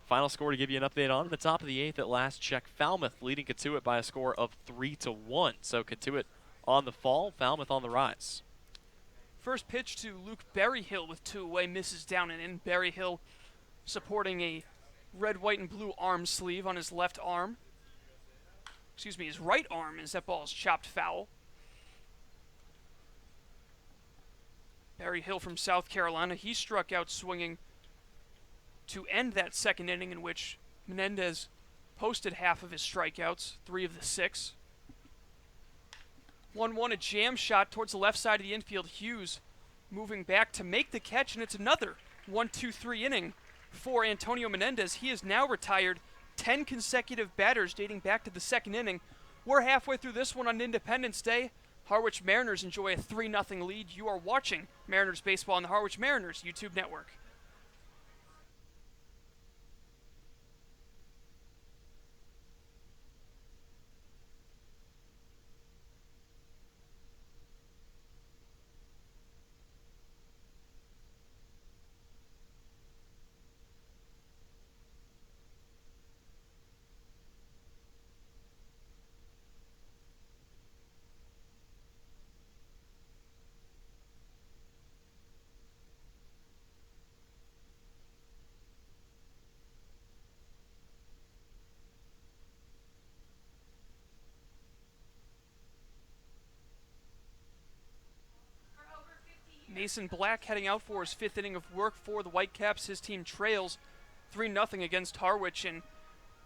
Final score to give you an update on the top of the 8th at last check. Falmouth leading Katuitt by a score of 3-1. So Katuitt on the fall, Falmouth on the rise. First pitch to Luke Berryhill with 2 away, misses down and in. Berryhill supporting a red, white, and blue arm sleeve on his left arm. Excuse me, his right arm, as that ball is chopped foul. Berryhill from South Carolina, he struck out swinging to end that 2nd inning, in which Menendez posted half of his strikeouts, 3 of the 6. 1-1, a jam shot towards the left side of the infield. Hughes moving back to make the catch, and it's another 1-2-3 inning for Antonio Menendez. He has now retired 10 consecutive batters dating back to the 2nd inning. We're halfway through this one on Independence Day. Harwich Mariners enjoy a 3-0 lead. You are watching Mariners baseball on the Harwich Mariners YouTube network. Mason Black heading out for his 5th inning of work for the Whitecaps. His team trails 3-0 against Harwich, and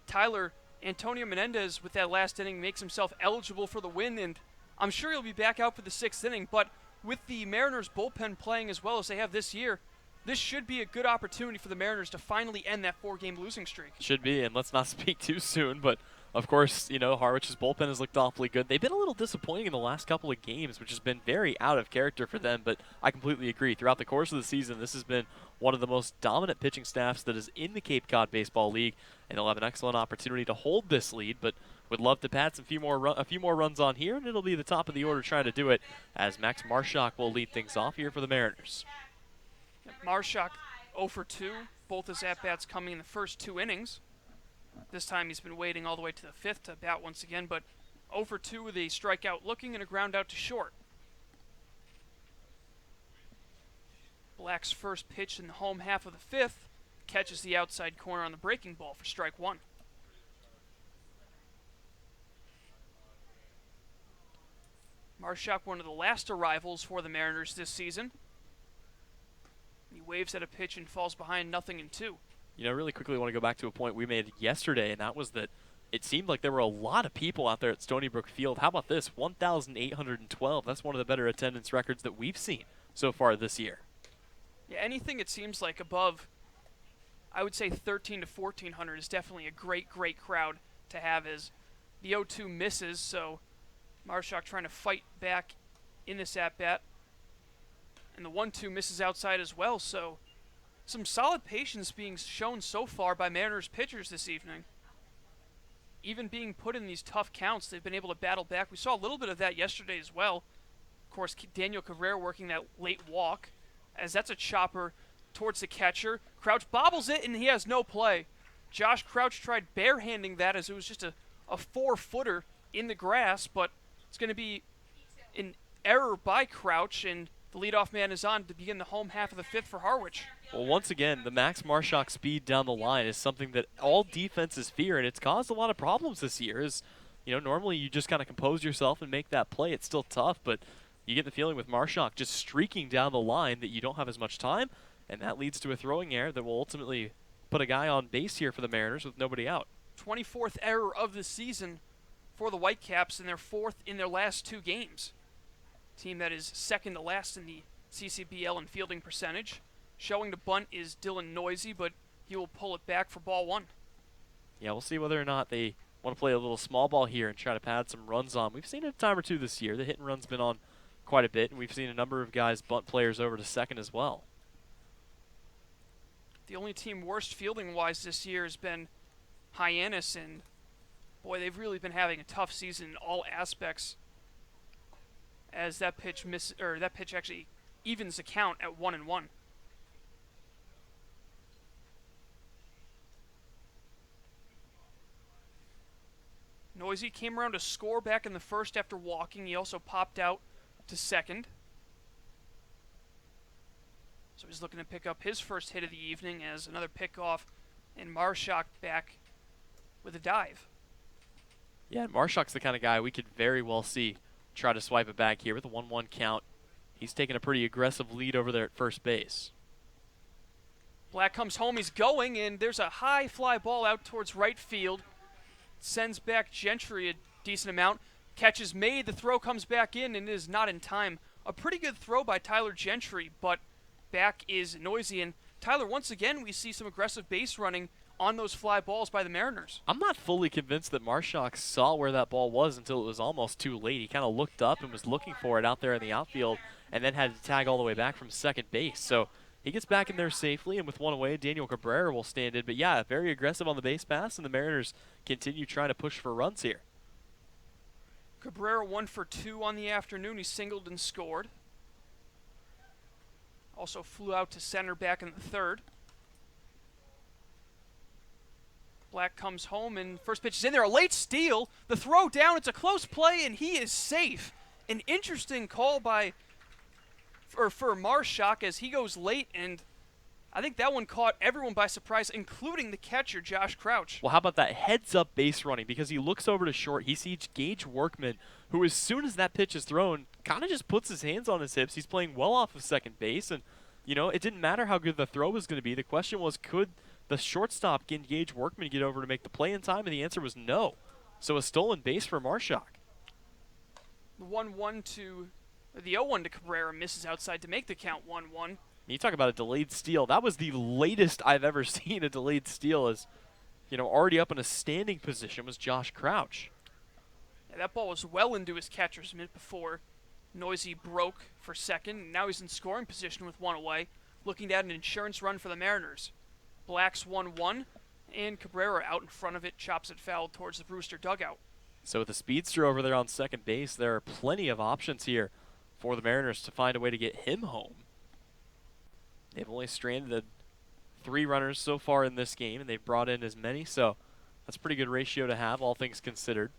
Tyler, Antonio Menendez with that last inning makes himself eligible for the win, and I'm sure he'll be back out for the 6th inning, but with the Mariners bullpen playing as well as they have this year, this should be a good opportunity for the Mariners to finally end that 4-game losing streak. Should be, and let's not speak too soon, but of course, you know, Harwich's bullpen has looked awfully good. They've been a little disappointing in the last couple of games, which has been very out of character for them, but I completely agree. Throughout the course of the season, this has been one of the most dominant pitching staffs that is in the Cape Cod Baseball League, and they'll have an excellent opportunity to hold this lead, but would love to pad a few more runs on here, and it'll be the top of the order trying to do it, as Max Marshak will lead things off here for the Mariners. Marshak 0 for 2, both his at-bats coming in the first 2 innings. This time he's been waiting all the way to the 5th to bat once again, but 0 for 2 with a strikeout looking and a ground out to short. Black's first pitch in the home half of the 5th catches the outside corner on the breaking ball for strike 1. Marshak, one of the last arrivals for the Mariners this season. He waves at a pitch and falls behind 0-2. Really quickly, I want to go back to a point we made yesterday, and that was that it seemed like there were a lot of people out there at Stony Brook Field. How about this? 1,812. That's one of the better attendance records that we've seen so far this year. Yeah, anything it seems like above, I would say 1,300 to 1,400 is definitely a great, great crowd to have, as the 0-2 misses, so Marshak trying to fight back in this at-bat. And the 1-2 misses outside as well, so some solid patience being shown so far by Mariners pitchers this evening. Even being put in these tough counts, they've been able to battle back. We saw a little bit of that yesterday as well. Of course, Daniel Cabrera working that late walk, as that's a chopper towards the catcher. Crouch bobbles it, and he has no play. Josh Crouch tried barehanding that as it was just a 4-footer in the grass, but it's going to be an error by Crouch, and the leadoff man is on to begin the home half of the fifth for Harwich. Well, once again, the Max Marshak speed down the line is something that all defenses fear, and it's caused a lot of problems this year. Normally you just kind of compose yourself and make that play. It's still tough, but you get the feeling with Marshak just streaking down the line that you don't have as much time, and that leads to a throwing error that will ultimately put a guy on base here for the Mariners with nobody out. 24th error of the season for the Whitecaps, and their 4th in their last 2 games. Team that is second to last in the CCBL in fielding percentage. Showing to bunt is Dylan Noisy, but he will pull it back for ball 1. Yeah, we'll see whether or not they want to play a little small ball here and try to pad some runs on. We've seen it a time or two this year. The hit and run's been on quite a bit, and we've seen a number of guys bunt players over to second as well. The only team worst fielding-wise this year has been Hyannis, and boy, they've really been having a tough season in all aspects, as that pitch actually evens the count at 1-1. Noisy came around to score back in the first after walking. He also popped out to second. So he's looking to pick up his first hit of the evening as another pickoff, and Marshak back with a dive. Yeah, Marshak's the kind of guy we could very well see try to swipe it back here with a 1-1 count. He's taking a pretty aggressive lead over there at first base. Black comes home, he's going, and there's a high fly ball out towards right field. Sends back Gentry a decent amount. Catch is made, the throw comes back in, and it is not in time. A pretty good throw by Tyler Gentry, but back is Noisy. And Tyler, once again, we see some aggressive base running on those fly balls by the Mariners. I'm not fully convinced that Marshak saw where that ball was until it was almost too late. He kind of looked up and was looking for it out there in the outfield, and then had to tag all the way back from second base. So he gets back in there safely, and with one away, Daniel Cabrera will stand in. But yeah, very aggressive on the base pass, and the Mariners continue trying to push for runs here. Cabrera 1 for 2 on the afternoon. He singled and scored. Also flew out to center back in the third. Black comes home, and first pitch is in there. A late steal. The throw down. It's a close play, and he is safe. An interesting call for Marshak as he goes late, and I think that one caught everyone by surprise, including the catcher, Josh Crouch. Well, how about that heads-up base running? Because he looks over to short. He sees Gage Workman, who as soon as that pitch is thrown, kind of just puts his hands on his hips. He's playing well off of second base, and, it didn't matter how good the throw was going to be. The question was, could the shortstop, Gage Workman, get over to make the play in time? And the answer was no. So a stolen base for Marshak. The 1-1 to the 0-1 to Cabrera misses outside to make the count 1-1. You talk about a delayed steal. That was the latest I've ever seen a delayed steal. As already up in a standing position was Josh Crouch. Yeah, that ball was well into his catcher's mitt before Noisy broke for second. Now he's in scoring position with one away, looking to add an insurance run for the Mariners. Black's 1-1, and Cabrera out in front of it, chops it foul towards the Brewster dugout. So with the speedster over there on second base, there are plenty of options here for the Mariners to find a way to get him home. They've only stranded 3 runners so far in this game, and they've brought in as many, so that's a pretty good ratio to have, all things considered.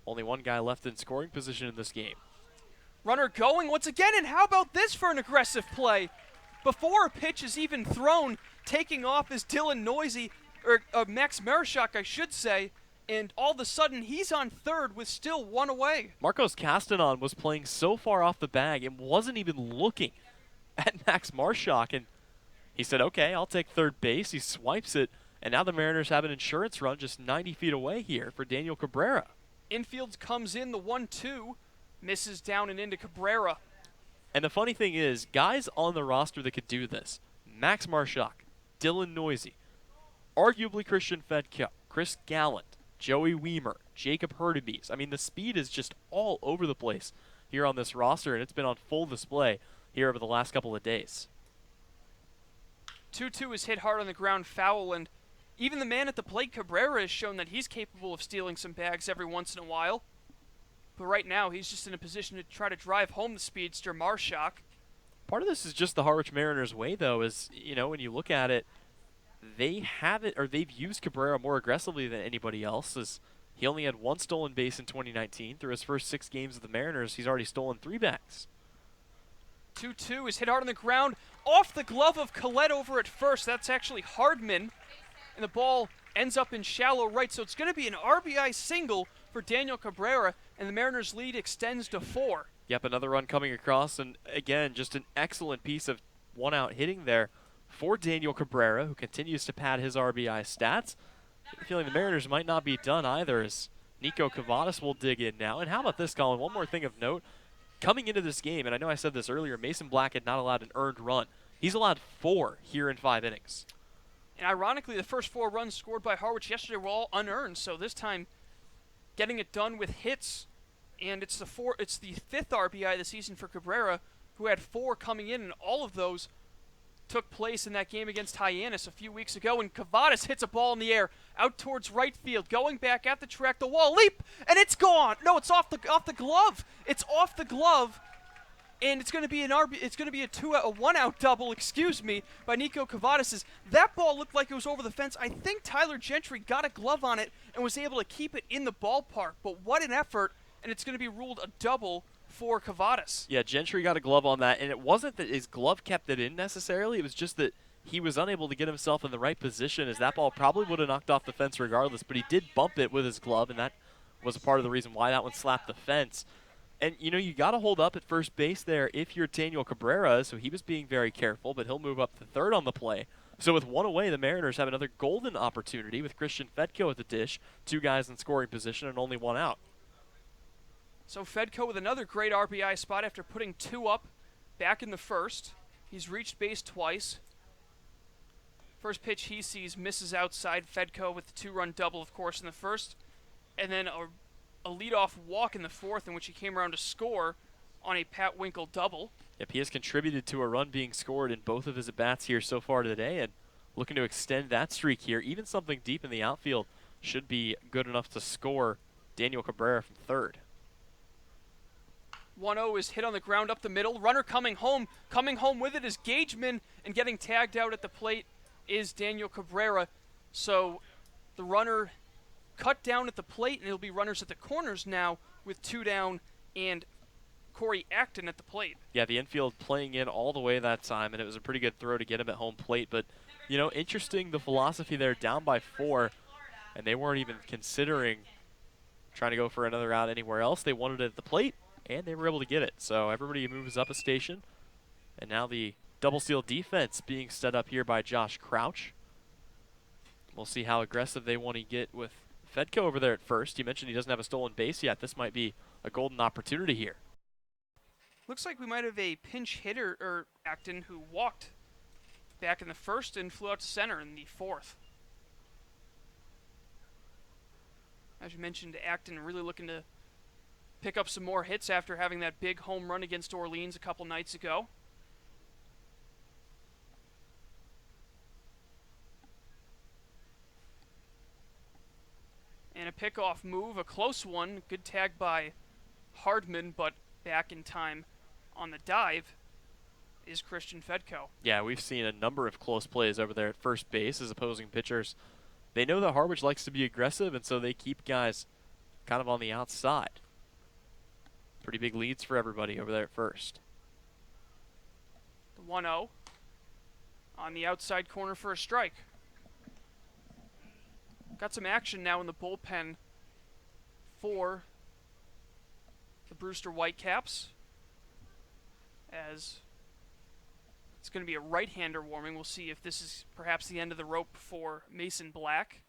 Only one guy left in scoring position in this game. Runner going once again, and how about this for an aggressive play? Before a pitch is even thrown, taking off is Dylan Noisy, or Max Marshak, I should say, and all of a sudden he's on third with still one away. Marcos Castanon was playing so far off the bag and wasn't even looking at Max Marshak, and he said, okay, I'll take third base. He swipes it, and now the Mariners have an insurance run just 90 feet away here for Daniel Cabrera. Infield comes in, the 1-2, misses down and into Cabrera. And the funny thing is, guys on the roster that could do this, Max Marshak, Dylan Noisy, arguably Christian Fedko, Chris Gallant, Joey Weimer, Jacob Hurtubise. I mean, the speed is just all over the place here on this roster, and it's been on full display here over the last couple of days. 2-2 is hit hard on the ground, foul, and even the man at the plate, Cabrera, has shown that he's capable of stealing some bags every once in a while. But right now, he's just in a position to try to drive home the speedster, Marshak. Part of this is just the Harwich Mariners' way, though, is, you know, when you look at it, they've used Cabrera more aggressively than anybody else, as he only had one stolen base in 2019. Through his first 6 games of the Mariners, he's already stolen 3 bags. 2-2 is hit hard on the ground, off the glove of Collette over at first. That's actually Hardman, and the ball ends up in shallow right, so it's going to be an RBI single for Daniel Cabrera, and the Mariners' lead extends to 4. Yep, another run coming across, and again, just an excellent piece of one-out hitting there for Daniel Cabrera, who continues to pad his RBI stats. I have a feeling the Mariners might not be done either, as Nico Cavadas will dig in now. And how about this, Colin? One more thing of note. Coming into this game, and I know I said this earlier, Mason Black had not allowed an earned run. He's allowed 4 here in 5 innings. And ironically, the first 4 runs scored by Harwich yesterday were all unearned, so this time getting it done with hits, and it's the 5th RBI of the season for Cabrera, who had 4 coming in, and all of those took place in that game against Hyannis a few weeks ago, and Cavadas hits a ball in the air out towards right field, going back at the track, the wall, leap, and it's gone. No, it's off the glove. It's off the glove, and it's going to be a 1 out double, by Nico Cavadas. That ball looked like it was over the fence. I think Tyler Gentry got a glove on it and was able to keep it in the ballpark, but what an effort, and it's going to be ruled a double for Cavadas. Yeah, Gentry got a glove on that, and it wasn't that his glove kept it in necessarily. It was just that he was unable to get himself in the right position, as that ball probably would have knocked off the fence regardless, but he did bump it with his glove, and that was a part of the reason why that one slapped the fence. And, you know, you got to hold up at first base there if you're Daniel Cabrera, so he was being very careful, but he'll move up to third on the play. So with 1 away, the Mariners have another golden opportunity with Christian Fedko at the dish, 2 guys in scoring position, and only 1 out. So Fedko with another great RBI spot after putting 2 up back in the first. He's reached base twice. First pitch he sees misses outside. Fedko with the 2-run double, of course, in the first. And then a leadoff walk in the fourth, in which he came around to score on a Pat Winkle double. Yep, he has contributed to a run being scored in both of his at-bats here so far today, and looking to extend that streak here. Even something deep in the outfield should be good enough to score Daniel Cabrera from third. 1-0 is hit on the ground up the middle. Runner coming home. Coming home with it is Gageman, and getting tagged out at the plate is Daniel Cabrera. So the runner cut down at the plate, and it'll be runners at the corners now with 2 down and Corey Acton at the plate. Yeah, the infield playing in all the way that time, and it was a pretty good throw to get him at home plate. But, you know, interesting the philosophy there, down by 4, and they weren't even considering trying to go for another out anywhere else. They wanted it at the plate, and they were able to get it. So everybody moves up a station, and now the double steal defense being set up here by Josh Crouch. We'll see how aggressive they want to get with Fedko over there at first. You mentioned he doesn't have a stolen base yet. This might be a golden opportunity here. Looks like we might have a pinch hitter, or Acton, who walked back in the first and flew out to center in the fourth. As you mentioned, Acton really looking to pick up some more hits after having that big home run against Orleans a couple nights ago. And a pickoff move, a close one. Good tag by Hardman, but back in time on the dive is Christian Fedko. Yeah, we've seen a number of close plays over there at first base as opposing pitchers. They know that Harwich likes to be aggressive, and so they keep guys kind of on the outside. Pretty big leads for everybody over there at first. The 1-0 on the outside corner for a strike. Got some action now in the bullpen for the Brewster Whitecaps, as it's going to be a right-hander warming. We'll see if this is perhaps the end of the rope for Mason Black.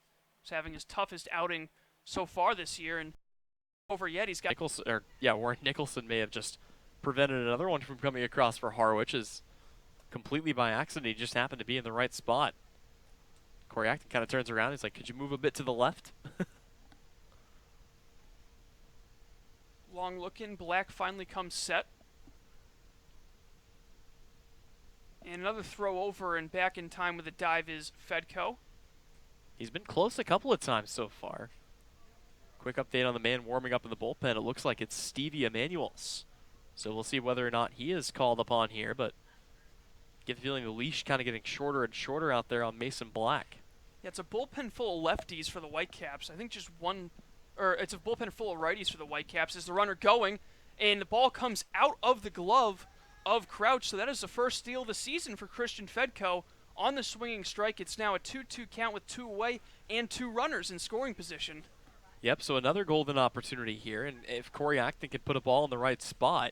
He's having his toughest outing so far this year, and over yet he's got Warren Nicholson may have just prevented another one from coming across for Harwich, is completely by accident. He just happened to be in the right spot. Corey Acton kind of turns around. He's like, could you move a bit to the left? long looking. Black finally comes set. And another throw over and back in time with a dive is Fedko. He's been close a couple of times so far. Quick update on the man warming up in the bullpen. It looks like it's Stevie Emanuels. So we'll see whether or not he is called upon here, but get the feeling the leash kind of getting shorter and shorter out there on Mason Black. Yeah, it's a bullpen full of lefties for the Whitecaps. I think just one, or it's a bullpen full of righties for the Whitecaps. Is the runner going, and the ball comes out of the glove of Crouch. So that is the first steal of the season for Christian Fedko on the swinging strike. It's now a 2-2 count with 2 away and 2 runners in scoring position. Yep, so another golden opportunity here, and if Corey Acton can put a ball in the right spot,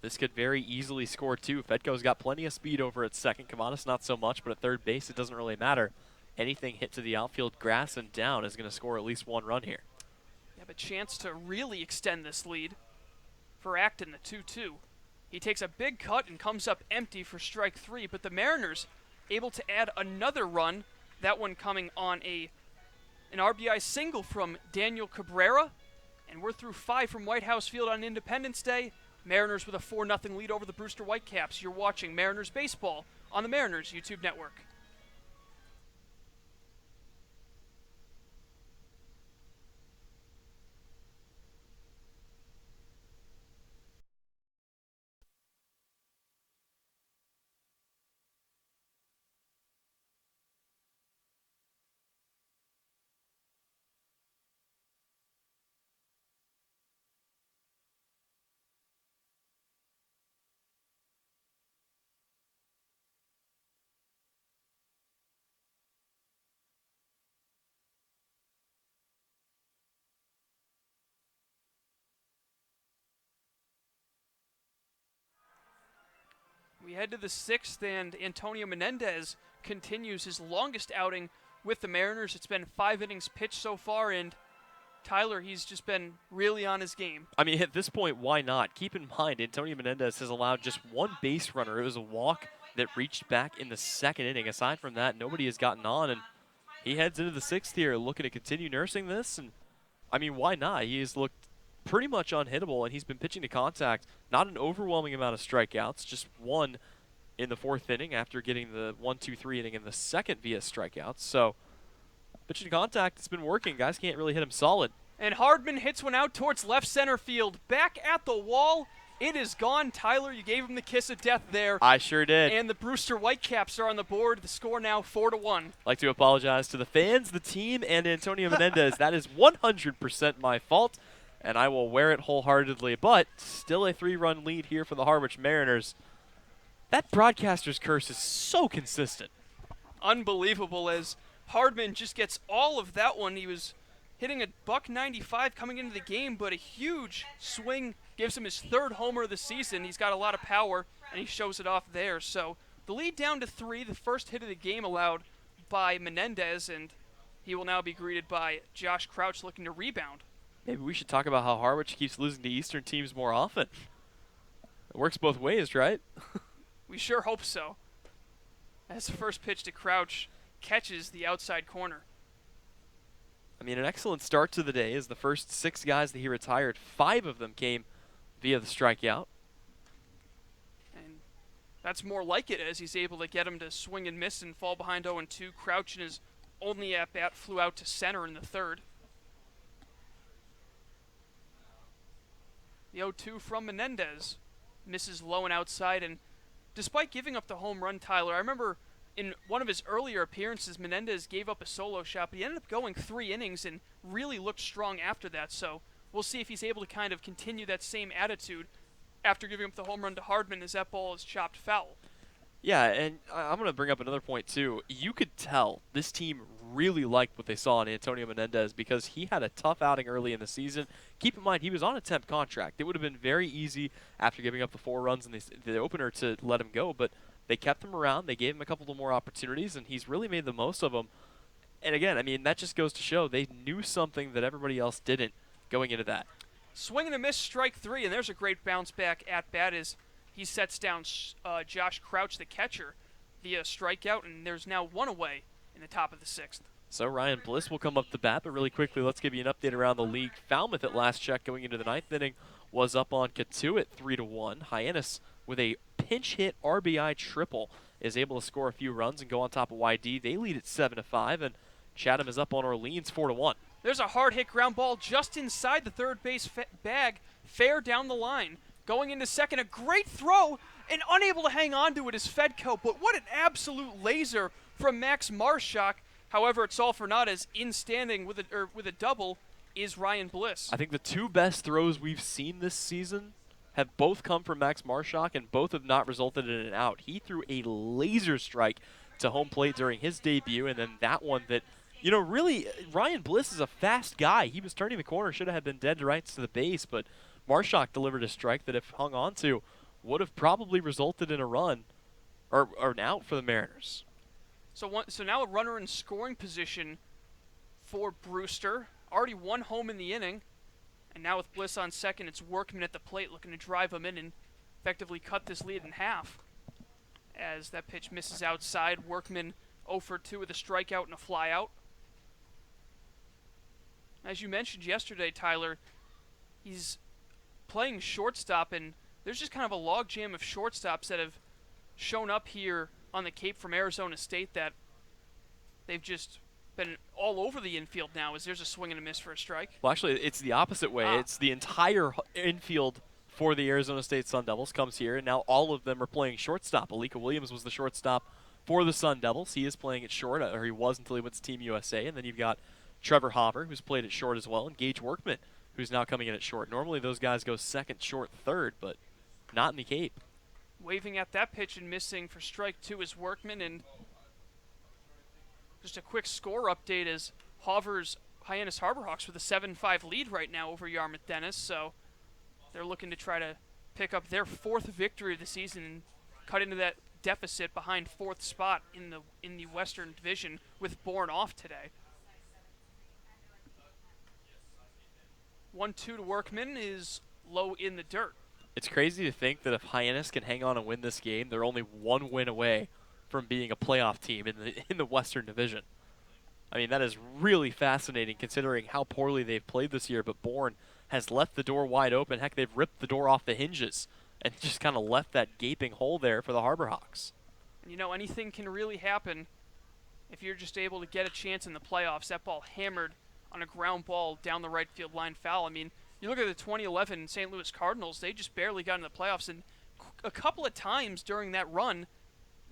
this could very easily score 2. Fedko's got plenty of speed over at second. Kavanis not so much, but at third base it doesn't really matter. Anything hit to the outfield grass and down is going to score at least 1 run here. You have a chance to really extend this lead for Acton, the 2-2. He takes a big cut and comes up empty for strike 3, but the Mariners able to add another run, that one coming on an RBI single from Daniel Cabrera, and we're through 5 from White House Field on Independence Day. Mariners with a 4-0 lead over the Brewster Whitecaps. You're watching Mariners Baseball on the Mariners YouTube network. We head to the 6th, and Antonio Menendez continues his longest outing with the Mariners. It's been 5 innings pitched so far, and Tyler, he's just been really on his game. I mean, at this point, why not? Keep in mind, Antonio Menendez has allowed just 1 base runner. It was a walk that reached back in the 2nd inning. Aside from that, nobody has gotten on, and he heads into the 6th here looking to continue nursing this. And I mean, why not? He has looked pretty much unhittable, and he's been pitching to contact. Not an overwhelming amount of strikeouts, just 1 in the 4th inning after getting the 1-2-3 inning in the 2nd via strikeouts. So pitching to contact, it's been working. Guys can't really hit him solid. And Hardman hits one out towards left center field. Back at the wall. It is gone. Tyler, you gave him the kiss of death there. I sure did. And the Brewster Whitecaps are on the board. The score now 4-1. I'd like to apologize to the fans, the team, and Antonio Menendez. That is 100% my fault, and I will wear it wholeheartedly. But still a 3-run lead here for the Harwich Mariners. That broadcaster's curse is so consistent. Unbelievable, as Hardman just gets all of that one. He was hitting a $195 coming into the game, but a huge swing gives him his 3rd homer of the season. He's got a lot of power, and he shows it off there. So the lead down to 3, the first hit of the game allowed by Menendez, and he will now be greeted by Josh Crouch looking to rebound. Maybe we should talk about how Harwich keeps losing to Eastern teams more often. It works both ways, right? We sure hope so. As the first pitch to Crouch catches the outside corner. I mean, an excellent start to the day as the first 6 guys that he retired, 5 of them came via the strikeout. And that's more like it, as he's able to get him to swing and miss and fall behind 0-2. Crouch in his only at-bat flew out to center in the 3rd. The 0-2 from Menendez misses low and outside, and despite giving up the home run, Tyler, I remember in one of his earlier appearances, Menendez gave up a solo shot, but he ended up going 3 innings and really looked strong after that. So we'll see if he's able to kind of continue that same attitude after giving up the home run to Hardman, as that ball is chopped foul. Yeah, and I'm going to bring up another point, too. You could tell this team really liked what they saw in Antonio Menendez because he had a tough outing early in the season. Keep in mind, he was on a temp contract. It would have been very easy after giving up the 4 runs in the opener to let him go, but they kept him around. They gave him a couple of more opportunities, and he's really made the most of them. And again, I mean, that just goes to show they knew something that everybody else didn't going into that. Swing and a miss, strike 3, and there's a great bounce back at bat as he sets down Josh Crouch, the catcher, via strikeout, and there's now 1 away in the top of the 6th. So Ryan Bliss will come up the bat, but really quickly, let's give you an update around the league. Falmouth at last check going into the 9th inning was up on Katuitt 3-1. Hyannis with a pinch hit RBI triple is able to score a few runs and go on top of YD. They lead at 7-5, and Chatham is up on Orleans 4-1. There's a hard hit ground ball just inside the third base bag, fair down the line. Going into second, a great throw, and unable to hang on to it is Fedko, but what an absolute laser from Max Marshak. However, it's all for naught as in standing with a double is Ryan Bliss. I think the 2 best throws we've seen this season have both come from Max Marshak, and both have not resulted in an out. He threw a laser strike to home plate during his debut, and then that one that, you know, really, Ryan Bliss is a fast guy. He was turning the corner, should have been dead to rights to the base, but Marshak delivered a strike that, if hung on to, would have probably resulted in a run or an out for the Mariners. So now a runner in scoring position for Brewster. Already 1 home in the inning. And now with Bliss on second, it's Workman at the plate looking to drive him in and effectively cut this lead in half. As that pitch misses outside, Workman 0 for 2 with a strikeout and a flyout. As you mentioned yesterday, Tyler, he's playing shortstop, and there's just kind of a logjam of shortstops that have shown up here on the Cape from Arizona State that they've just been all over the infield now as there's a swing and a miss for a strike. Well, actually, it's the opposite way. It's the entire infield for the Arizona State Sun Devils comes here, and now all of them are playing shortstop. Alika Williams was the shortstop for the Sun Devils. He is playing at short, or he was until he went to Team USA. And then you've got Trevor Hopper, who's played at short as well, and Gage Workman, who's now coming in at short. Normally those guys go second, short, third, but not in the Cape. Waving at that pitch and missing for strike 2 is Workman, and just a quick score update as Hyannis Harborhawks with a 7-5 lead right now over Yarmouth Dennis, so they're looking to try to pick up their 4th victory of the season and cut into that deficit behind 4th spot in the Western Division with Bourne off today. 1-2 to Workman is low in the dirt. It's crazy to think that if Hyannis can hang on and win this game, they're only 1 win away from being a playoff team in the Western Division. I mean, that is really fascinating considering how poorly they've played this year, but Bourne has left the door wide open. Heck, they've ripped the door off the hinges and just kind of left that gaping hole there for the Harborhawks. And you know, anything can really happen if you're just able to get a chance in the playoffs. That ball hammered on a ground ball down the right field line foul. I mean, you look at the 2011 St. Louis Cardinals, they just barely got in the playoffs, and a couple of times during that run,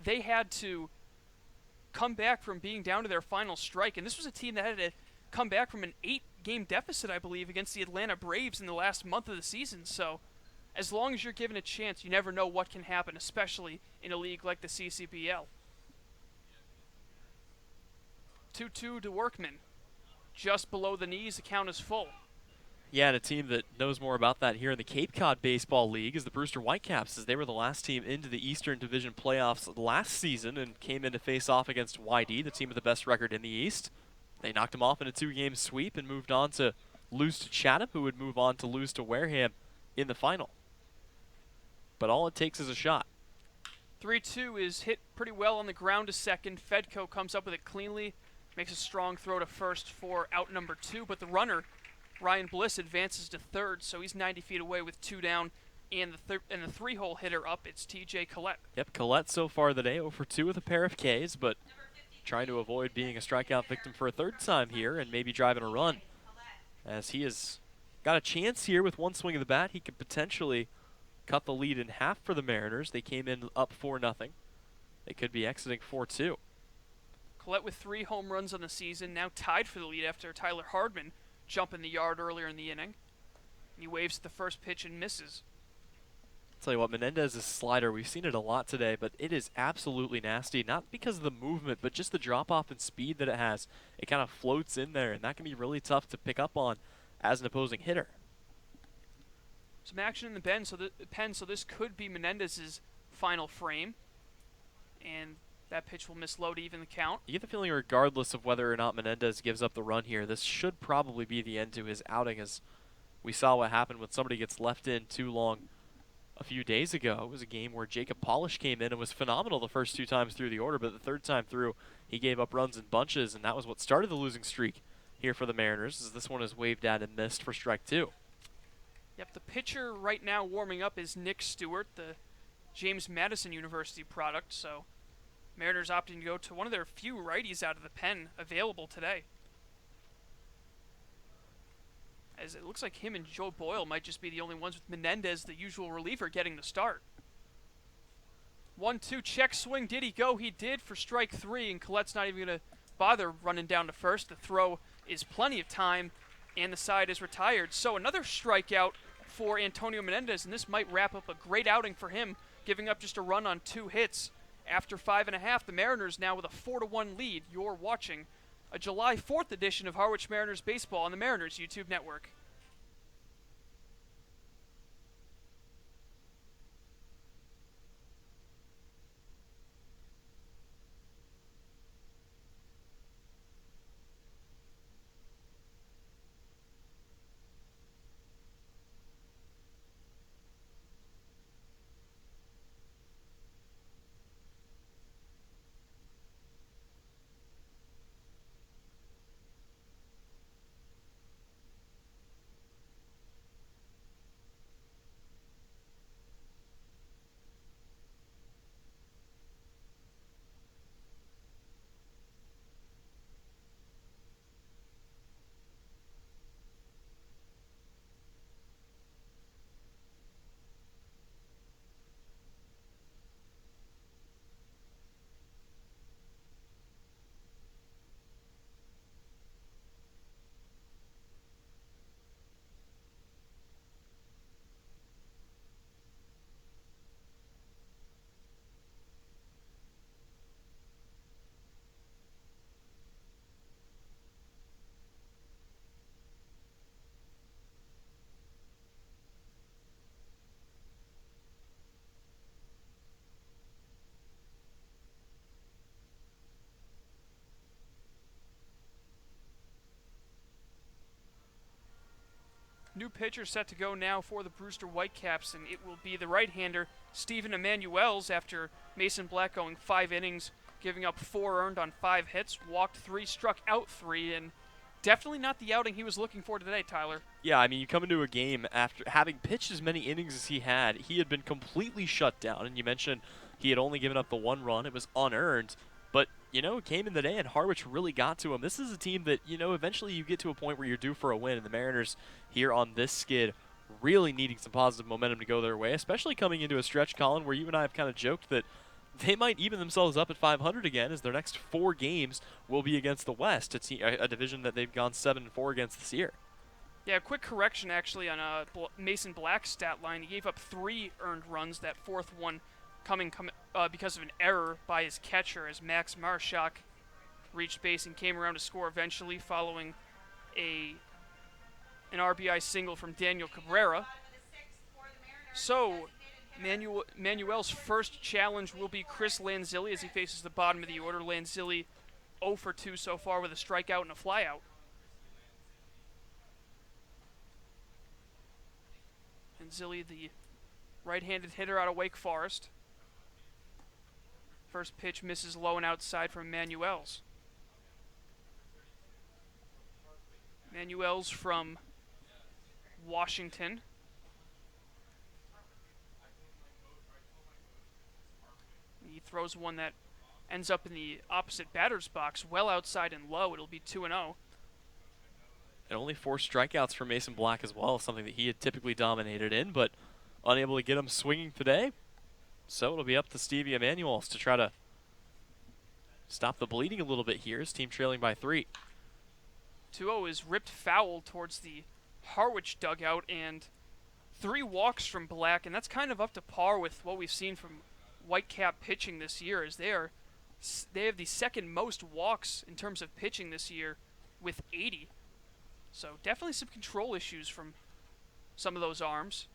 they had to come back from being down to their final strike. And this was a team that had to come back from an 8-game deficit, I believe, against the Atlanta Braves in the last month of the season. So as long as you're given a chance, you never know what can happen, especially in a league like the CCBL. 2-2 to Workman. Just below the knees, the count is full. Yeah, and a team that knows more about that here in the Cape Cod Baseball League is the Brewster Whitecaps, as they were the last team into the Eastern Division playoffs last season and came in to face off against YD, the team with the best record in the East. They knocked them off in a 2-game sweep and moved on to lose to Chatham, who would move on to lose to Wareham in the final. But all it takes is a shot. 3-2 is hit pretty well on the ground to second. Fedko comes up with it cleanly, makes a strong throw to first for out number 2, but the runner, Ryan Bliss, advances to third, so he's 90 feet away with 2 down, and the 3-hole hitter up, it's TJ Collette. Yep, Collette so far today 0 for 2 with a pair of Ks, but trying to avoid being a strikeout victim for a 3rd time here and maybe driving a run. As he has got a chance here with 1 swing of the bat, he could potentially cut the lead in half for the Mariners. They came in up 4-0. They could be exiting 4-2. Collette with 3 home runs on the season, now tied for the lead after Tyler Hardman jumped in the yard earlier in the inning. He waves at the first pitch and misses. Tell you what, Menendez's slider, we've seen it a lot today, but it is absolutely nasty. Not because of the movement, but just the drop-off and speed that it has. It kind of floats in there, and that can be really tough to pick up on as an opposing hitter. Some action in the pen, so this could be Menendez's final frame. And that pitch will miss low to even the count. You get the feeling regardless of whether or not Menendez gives up the run here, this should probably be the end to his outing, as we saw what happened when somebody gets left in too long a few days ago. It was a game where Jacob Polish came in and was phenomenal the first 2 times through the order, but the 3rd time through, he gave up runs in bunches, and that was what started the losing streak here for the Mariners, as this one is waved at and missed for strike 2. Yep, the pitcher right now warming up is Nick Stewart, the James Madison University product, so Mariners opting to go to one of their few righties out of the pen available today. As it looks like him and Joe Boyle might just be the only ones with Menendez, the usual reliever, getting the start. 1-2 check swing. Did he go? He did for strike 3, and Collette's not even going to bother running down to first. The throw is plenty of time, and the side is retired. So another strikeout for Antonio Menendez, and this might wrap up a great outing for him, giving up just a run on 2 hits. After 5.5, the Mariners now with a 4-1 lead. You're watching a July 4th edition of Harwich Mariners Baseball on the Mariners YouTube network. New pitcher set to go now for the Brewster Whitecaps, and it will be the right-hander Stephen Emanuels after Mason Black going 5 innings, giving up 4 earned on 5 hits, walked 3, struck out 3, and definitely not the outing he was looking for today, Tyler. Yeah, I mean, you come into a game after having pitched as many innings as he had been completely shut down, and you mentioned he had only given up the 1 run. It was unearned, but, you know, it came in the day, and Harwich really got to him. This is a team that, you know, eventually you get to a point where you're due for a win, and the Mariners here on this skid really needing some positive momentum to go their way, especially coming into a stretch, Colin, where you and I have kind of joked that they might even themselves up at 500 again, as their next 4 games will be against the West, a division that they've gone 7-4 against this year. Yeah, quick correction actually on Mason Black's stat line. He gave up 3 earned runs, that 4th one coming because of an error by his catcher as Max Marshak reached base and came around to score eventually following an RBI single from Daniel Cabrera. So Manuel's first challenge will be Chris Lanzilli as he faces the bottom of the order. Lanzilli 0 for 2 so far with a strikeout and a flyout. Lanzilli, the right-handed hitter out of Wake Forest. First pitch misses low and outside from Manuels. Manuels from Washington. He throws one that ends up in the opposite batter's box, well outside and low. It'll be 2-0. And only 4 strikeouts for Mason Black as well, something that he had typically dominated in, but unable to get him swinging today. So it'll be up to Stevie Emanuels to try to stop the bleeding a little bit here. His team trailing by 3. 2-0 is ripped foul towards the Harwich dugout, and 3 walks from Black, and that's kind of up to par with what we've seen from Whitecap pitching this year, as they have the second most walks in terms of pitching this year with 80. So definitely some control issues from some of those arms.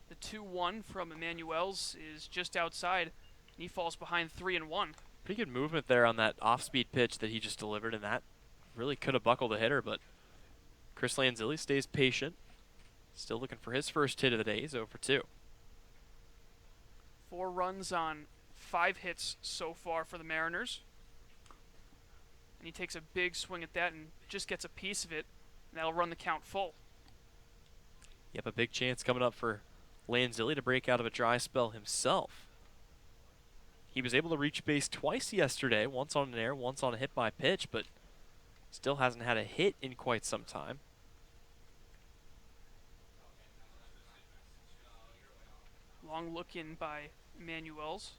The 2-1 from Emmanuel's is just outside, and he falls behind 3-1. Pretty good movement there on that off-speed pitch that he just delivered, and that really could have buckled a hitter, but Chris Lanzilli stays patient. Still looking for his first hit of the day. He's 0 for 2. 4 runs on 5 hits so far for the Mariners. And he takes a big swing at that and just gets a piece of it, and that'll run the count full. Yep, a big chance coming up for Lanzilli to break out of a dry spell himself. He was able to reach base twice yesterday, once on an error, once on a hit by pitch, but still hasn't had a hit in quite some time. Long look in by Emmanuel's.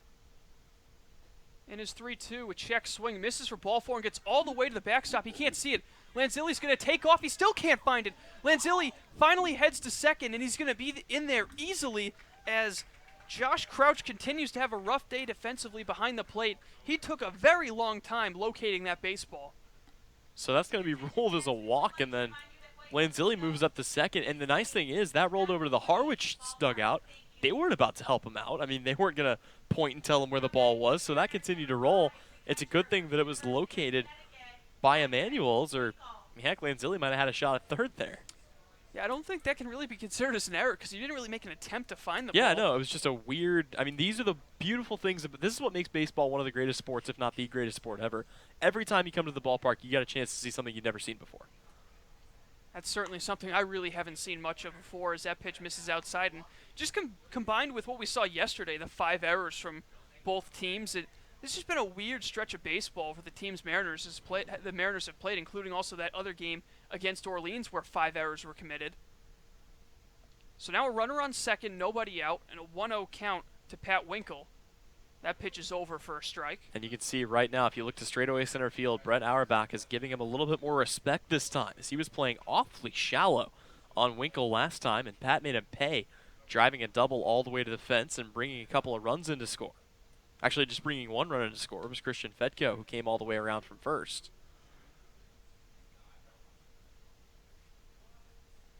And his 3-2, a check swing, misses for ball 4 and gets all the way to the backstop. He can't see it. Lanzilli's going to take off. He still can't find it. Lanzilli finally heads to second, and he's going to be in there easily as Josh Crouch continues to have a rough day defensively behind the plate. He took a very long time locating that baseball. So that's going to be ruled as a walk, and then Lanzilli moves up to second. And the nice thing is that rolled over to the Harwich dugout. They weren't about to help him out. I mean, they weren't going to point and tell him where the ball was, so that continued to roll. It's a good thing that it was located by Emmanuel's, or heck, Lanzilli might have had a shot at third there. Yeah, I don't think that can really be considered as an error because he didn't really make an attempt to find the ball. Yeah, no, it was just a weird. I mean, these are the beautiful things. This is what makes baseball one of the greatest sports, if not the greatest sport ever. Every time you come to the ballpark, you got a chance to see something you've never seen before. That's certainly something I really haven't seen much of before, as that pitch misses outside. And just combined with what we saw yesterday, the 5 errors from both teams, this has been a weird stretch of baseball for the teams the Mariners have played, including also that other game against Orleans where 5 errors were committed. So now a runner on second, nobody out, and a 1-0 count to Pat Winkle. That pitch is over for a strike. And you can see right now, if you look to straightaway center field, Brett Auerbach is giving him a little bit more respect this time, as he was playing awfully shallow on Winkle last time, and Pat made him pay, driving a double all the way to the fence and bringing a couple of runs in to score. Actually, just bringing 1 run in to score was Christian Fedko, who came all the way around from first.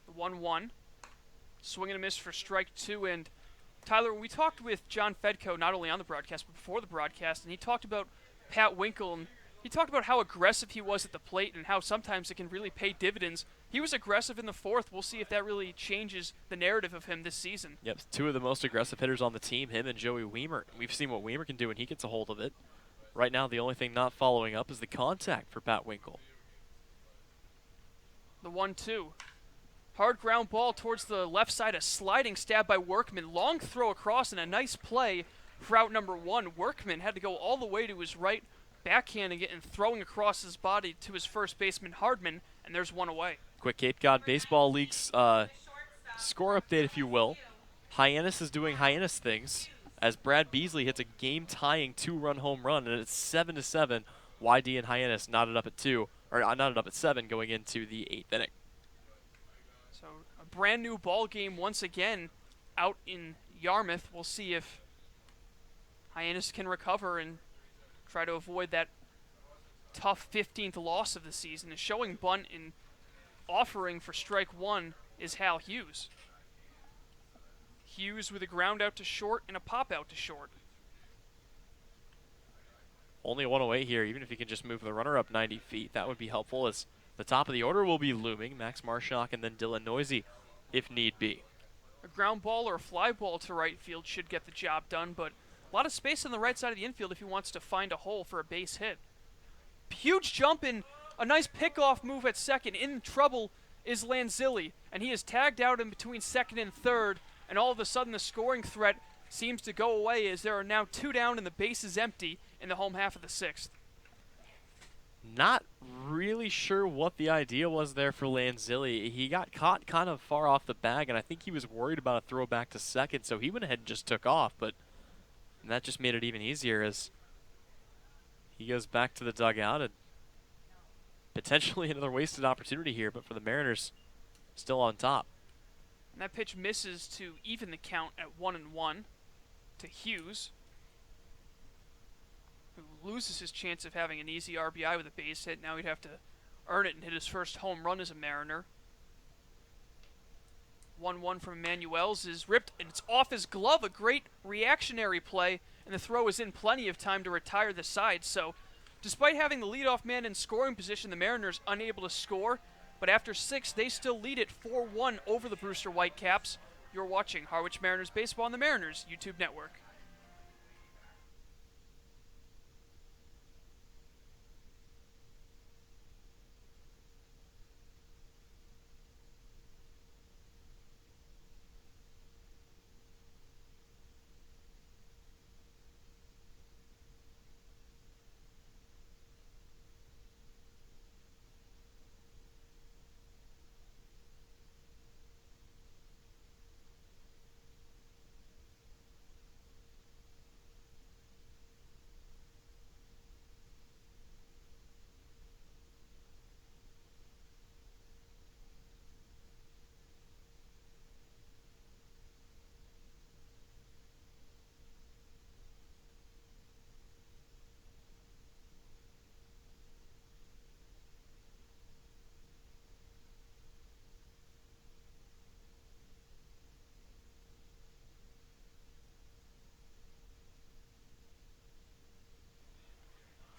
The 1-1. Swing and a miss for strike 2, and Tyler, we talked with John Fedko not only on the broadcast but before the broadcast, and he talked about Pat Winkle, and he talked about how aggressive he was at the plate and how sometimes it can really pay dividends. He was aggressive in the 4th. We'll see if that really changes the narrative of him this season. Yep, 2 of the most aggressive hitters on the team, him and Joey Weimer. We've seen what Weimer can do when he gets a hold of it. Right now, the only thing not following up is the contact for Pat Winkle. The 1-2. Hard ground ball towards the left side, a sliding stab by Workman. Long throw across and a nice play for out number 1. Workman had to go all the way to his right, backhanding it and throwing across his body to his first baseman, Hardman, and there's 1 away. Quick Cape Cod Baseball League's score update, if you will. Hyannis is doing Hyannis things as Brad Beasley hits a game-tying 2-run home run, and it's 7-7. YD and Hyannis knotted up at 7 going into the 8th inning. So a brand new ball game once again out in Yarmouth. We'll see if Hyannis can recover and try to avoid that tough 15th loss of the season. A showing bunt in offering for strike 1 is Hal Hughes. Hughes with a ground out to short and a pop out to short. Only a 1 away here. Even if he can just move the runner up 90 feet, that would be helpful, as the top of the order will be looming. Max Marshock and then Dylan Noisy, if need be. A ground ball or a fly ball to right field should get the job done, but a lot of space on the right side of the infield if he wants to find a hole for a base hit. Huge jump in, a nice pickoff move at second. In trouble is Lanzilli, and he is tagged out in between second and third, and all of a sudden the scoring threat seems to go away as there are now 2 down and the base is empty in the home half of the 6th. Not really sure what the idea was there for Lanzilli. He got caught kind of far off the bag, and I think he was worried about a throw back to second, so he went ahead and just took off, but that just made it even easier as he goes back to the dugout, and potentially another wasted opportunity here, but for the Mariners, still on top. And that pitch misses to even the count at 1-1 to Hughes, who loses his chance of having an easy RBI with a base hit. Now he'd have to earn it and hit his first home run as a Mariner. 1-1 from Manuel's is ripped, and it's off his glove. A great reactionary play, and the throw is in plenty of time to retire the side. So, despite having the leadoff man in scoring position, the Mariners unable to score. But after 6, they still lead it 4-1 over the Brewster Whitecaps. You're watching Harwich Mariners Baseball on the Mariners YouTube network.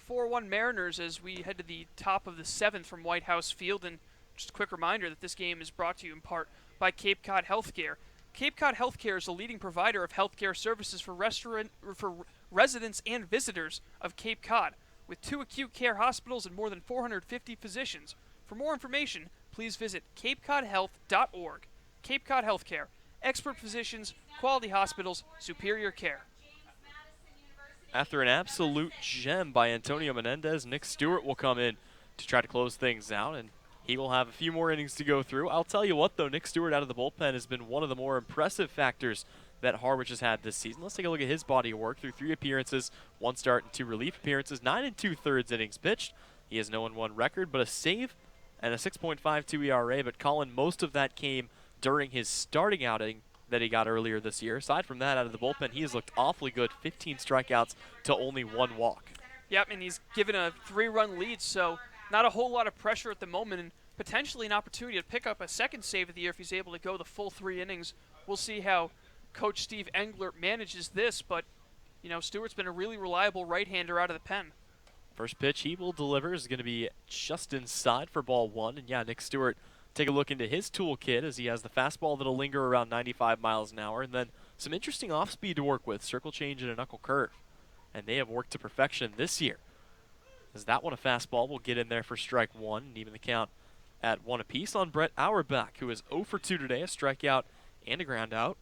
(4-1) Mariners as we head to the top of the 7th from White House Field. And just a quick reminder that this game is brought to you in part by Cape Cod Healthcare. Cape Cod Healthcare is a leading provider of healthcare services for residents and visitors of Cape Cod, with 2 acute care hospitals and more than 450 physicians. For more information, please visit capecodhealth.org. Cape Cod Healthcare, expert physicians, quality hospitals, superior care. After an absolute gem by Antonio Menendez, Nick Stewart will come in to try to close things out, and he will have a few more innings to go through. I'll tell you what, though, Nick Stewart out of the bullpen has been one of the more impressive factors that Harwich has had this season. Let's take a look at his body of work through 3 appearances, 1 start and 2 relief appearances, 9 2/3 innings pitched. He has no 0-1 record, but a save and a 6.52 ERA, but Colin, most of that came during his starting outing that he got earlier this year. Aside from that, out of the bullpen, he has looked awfully good. 15 strikeouts to only 1 walk. Yep, and he's given a 3-run lead, so not a whole lot of pressure at the moment, and potentially an opportunity to pick up a second save of the year if he's able to go the full 3 innings. We'll see how Coach Steve Englert manages this, but, you know, Stewart's been a really reliable right-hander out of the pen. First pitch he will deliver is going to be just inside for ball 1, and yeah, Nick Stewart, take a look into his toolkit as he has the fastball that'll linger around 95 miles an hour, and then some interesting off-speed to work with, circle change and a knuckle curve. And they have worked to perfection this year. As that one, a fastball, will get in there for strike 1, and even the count at 1 apiece on Brett Auerbach, who is 0 for 2 today, a strikeout and a ground out.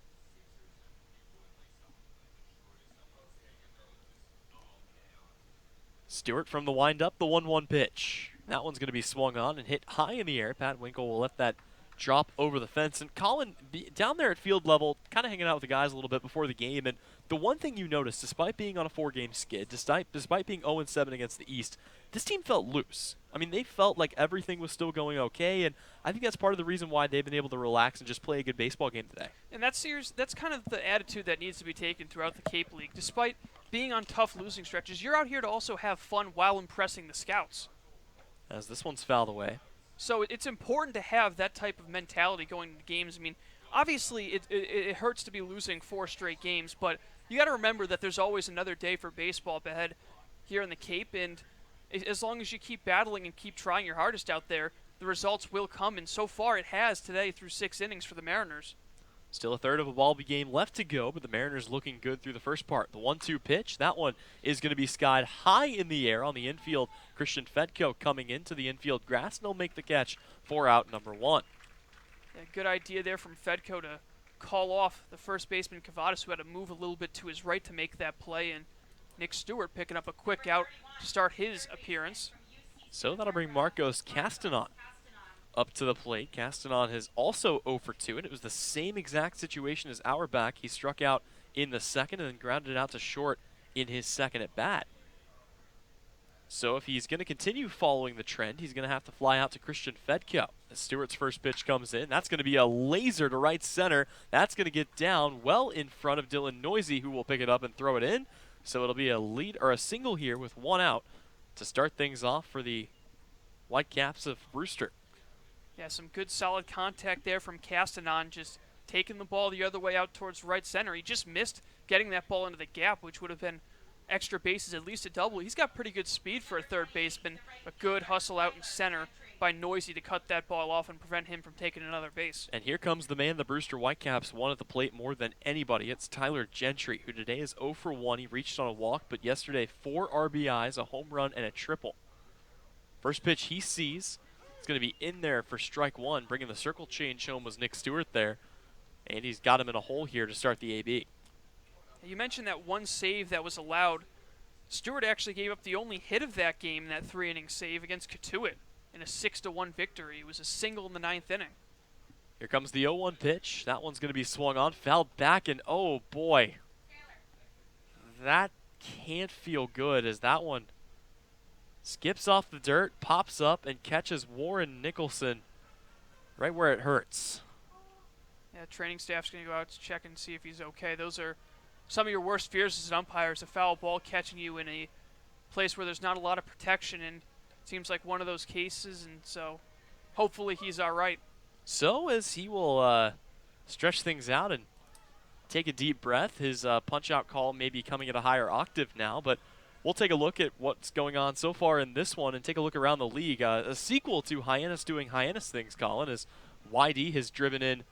Stewart from the windup, the 1-1 pitch. That one's going to be swung on and hit high in the air. Pat Winkle will let that drop over the fence. And Colin, down there at field level, kind of hanging out with the guys a little bit before the game. And the one thing you noticed, despite being on a 4-game skid, despite being 0-7 against the East, this team felt loose. I mean, they felt like everything was still going okay, and I think that's part of the reason why they've been able to relax and just play a good baseball game today. And that's kind of the attitude that needs to be taken throughout the Cape League. Despite being on tough losing stretches, you're out here to also have fun while impressing the scouts. As this one's fouled away. So it's important to have that type of mentality going into games. I mean, obviously it hurts to be losing 4 straight games, but you got to remember that there's always another day for baseball ahead here in the Cape, and as long as you keep battling and keep trying your hardest out there, the results will come, and so far it has today through 6 innings for the Mariners. Still a third of a ball game left to go, but the Mariners looking good through the first part. The 1-2 pitch, that one is going to be skied high in the air on the infield. Christian Fedko coming into the infield grass, and he'll make the catch for out number 1. Yeah, good idea there from Fedko to call off the first baseman Cavadas, who had to move a little bit to his right to make that play, and Nick Stewart picking up a quick out to start his appearance. So that'll bring Marcos Castanon up to the plate. Castanon has also 0 for 2, and it was the same exact situation as Auerbach. He struck out in the second and then grounded it out to short in his second at bat. So if he's going to continue following the trend, he's going to have to fly out to Christian Fedko. As Stewart's first pitch comes in, that's going to be a laser to right center. That's going to get down well in front of Dylan Noisy, who will pick it up and throw it in. So it'll be a lead or a single here with one out to start things off for the Whitecaps of Brewster. Yeah, some good solid contact there from Castanon, just taking the ball the other way out towards right center. He just missed getting that ball into the gap, which would have been extra bases, at least a double. He's got pretty good speed for a third baseman. A good hustle out in center by Noisy to cut that ball off and prevent him from taking another base. And here comes the man the Brewster Whitecaps won at the plate more than anybody. It's Tyler Gentry, who today is 0 for 1. He reached on a walk, but yesterday 4 RBIs, a home run, and a triple. First pitch he sees, it's going to be in there for strike one. Bringing the circle change home was Nick Stewart there, and he's got him in a hole here to start the AB. You mentioned that one save that was allowed. Stewart actually gave up the only hit of that game in that 3-inning save against Katuitt in a 6-1 victory. It was a single in the 9th inning. Here comes the 0-1 pitch. That one's going to be swung on, fouled back, and oh boy. That can't feel good as that one skips off the dirt, pops up, and catches Warren Nicholson right where it hurts. Yeah, training staff's going to go out to check and see if he's okay. Those are some of your worst fears as an umpire, is a foul ball catching you in a place where there's not a lot of protection, and it seems like one of those cases, and so hopefully he's all right. So as he will stretch things out and take a deep breath, his punch-out call may be coming at a higher octave now, but we'll take a look at what's going on so far in this one and take a look around the league. A sequel to Hyannis doing Hyannis things, Colin, as YD has driven in.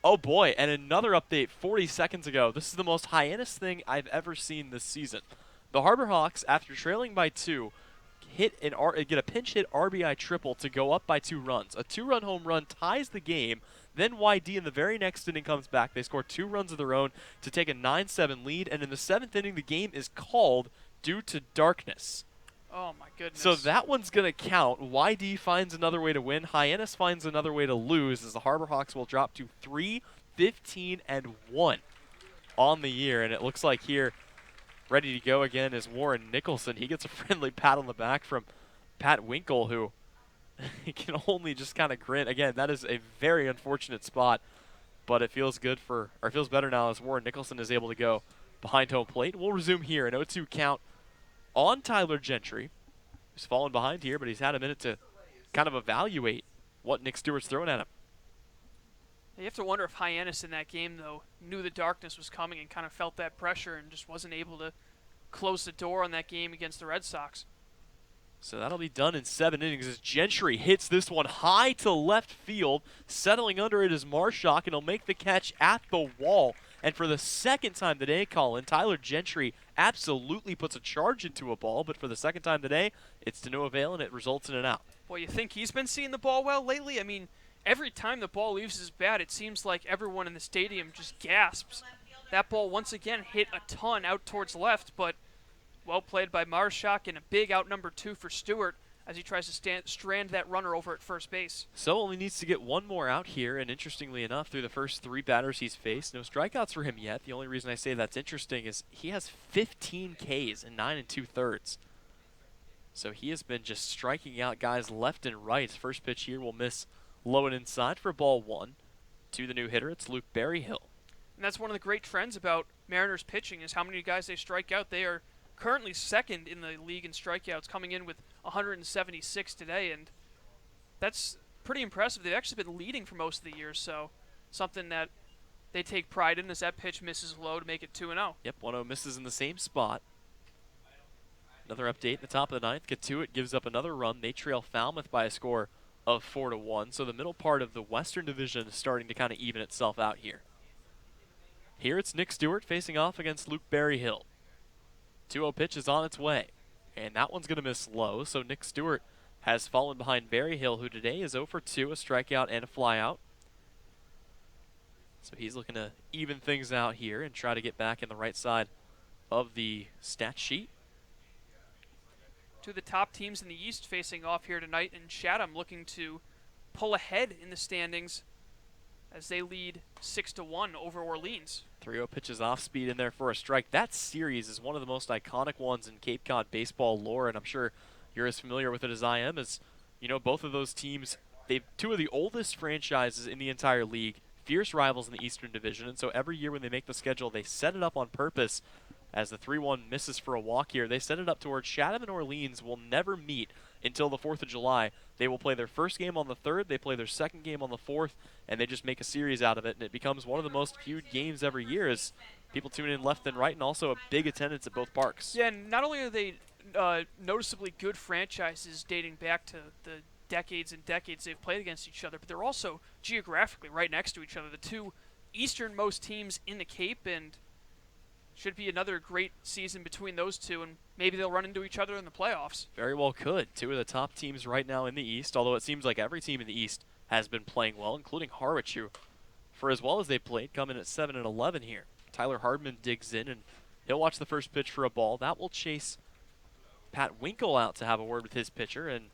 Oh boy, and another update 40 seconds ago. This is the most Hyannis thing I've ever seen this season. The Harbor Hawks, after trailing by 2, get a pinch hit RBI triple to go up by 2 runs. A 2-run home run ties the game. Then YD in the very next inning comes back. They score 2 runs of their own to take a 9-7 lead, and in the 7th inning the game is called due to darkness. Oh my goodness. So that one's going to count. YD finds another way to win. Hyannis finds another way to lose, as the Harbor Hawks will drop to 3-15-1 on the year. And it looks like here, ready to go again is Warren Nicholson. He gets a friendly pat on the back from Pat Winkle, who he can only just kind of grin. Again, that is a very unfortunate spot, but it feels good it feels better now as Warren Nicholson is able to go behind home plate. We'll resume here, an 0-2 count on Tyler Gentry, who's fallen behind here, but he's had a minute to kind of evaluate what Nick Stewart's throwing at him. You have to wonder if Hyannis in that game, though, knew the darkness was coming and kind of felt that pressure and just wasn't able to close the door on that game against the Red Sox. So that'll be done in 7 innings as Gentry hits this one high to left field. Settling under it is Marshak, and he'll make the catch at the wall. And for the second time today, Colin, Tyler Gentry absolutely puts a charge into a ball, but for the second time today, it's to no avail, and it results in an out. Well, you think he's been seeing the ball well lately? I mean, every time the ball leaves his bat, it seems like everyone in the stadium just gasps. That ball once again hit a ton out towards left, but well played by Marshak, and a big out number 2 for Stewart as he tries to strand that runner over at first base. So only needs to get one more out here, and interestingly enough, through the first 3 batters he's faced, no strikeouts for him yet. The only reason I say that's interesting is he has 15 Ks in 9 2/3. So he has been just striking out guys left and right. His first pitch here will miss low and inside for ball 1. To the new hitter, it's Luke Berryhill. And that's one of the great trends about Mariners pitching is how many guys they strike out. They are currently second in the league in strikeouts, coming in with 176 today, and that's pretty impressive. They've actually been leading for most of the year, so something that they take pride in as that pitch misses low to make it 2-0. Yep, 1-0 misses in the same spot. Another update in the top of the 9th. Katuitt gives up another run. They trail Falmouth by a score of 4-1, so the middle part of the Western Division is starting to kind of even itself out here. Here it's Nick Stewart facing off against Luke Berryhill. 2-0 pitch is on its way, and that one's going to miss low, so Nick Stewart has fallen behind Berryhill, who today is 0 for 2, a strikeout and a flyout. So he's looking to even things out here and try to get back in the right side of the stat sheet. 2 of the top teams in the East facing off here tonight, and Chatham looking to pull ahead in the standings as they lead 6-1 over Orleans. 3-0 pitches off speed in there for a strike. That series is one of the most iconic ones in Cape Cod baseball lore, and I'm sure you're as familiar with it as I am. As you know, both of those teams, they've two of the oldest franchises in the entire league, fierce rivals in the Eastern Division, and so every year when they make the schedule, they set it up on purpose. As the 3-1 misses for a walk here, they set it up to where Chatham and Orleans will never meet until the 4th of July. They will play their first game on the 3rd, they play their second game on the 4th, and they just make a series out of it, and it becomes one of the most viewed games every year as people tune in left and right, and also a big attendance at both parks. Yeah, and not only are they noticeably good franchises dating back to the decades and decades they've played against each other, but they're also geographically right next to each other. The two easternmost teams in the Cape, and should be another great season between those two, and maybe they'll run into each other in the playoffs. Very well could. Two of the top teams right now in the East, although it seems like every team in the East has been playing well, including Harwich, who, for as well as they played, come in at 7-11 here. Tyler Hardman digs in, and he'll watch the first pitch for a ball. That will chase Pat Winkle out to have a word with his pitcher, and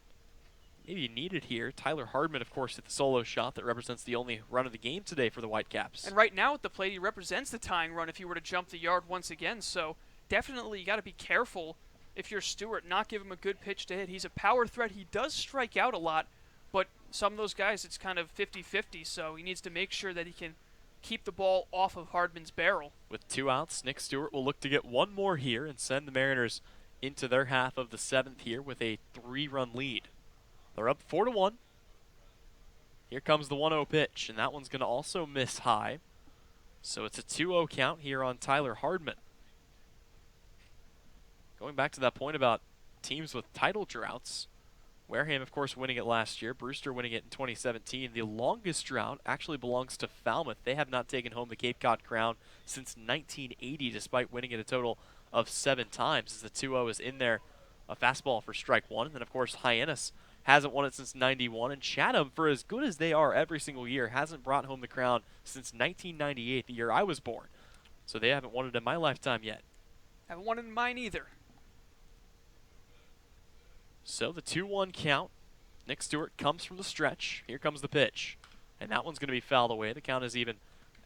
maybe needed here. Tyler Hardman, of course, hit the solo shot that represents the only run of the game today for the Whitecaps. And right now at the plate, he represents the tying run if he were to jump the yard once again. So definitely you got to be careful if you're Stewart, not give him a good pitch to hit. He's a power threat. He does strike out a lot, but some of those guys, it's kind of 50-50, so he needs to make sure that he can keep the ball off of Hardman's barrel. With 2 outs, Nick Stewart will look to get one more here and send the Mariners into their half of the 7th here with a 3-run lead. They're up 4-1. Here comes the 1-0 pitch, and that one's going to also miss high. So it's a 2-0 count here on Tyler Hardman. Going back to that point about teams with title droughts, Wareham, of course, winning it last year. Brewster winning it in 2017. The longest drought actually belongs to Falmouth. They have not taken home the Cape Cod crown since 1980, despite winning it a total of 7 times. As the 2-0 is in there, a fastball for strike one. And then, of course, Hyannis hasn't won it since 91. And Chatham, for as good as they are every single year, hasn't brought home the crown since 1998, the year I was born. So they haven't won it in my lifetime yet. Haven't won it in mine either. So the 2-1 count. Nick Stewart comes from the stretch. Here comes the pitch. And that one's going to be fouled away. The count is even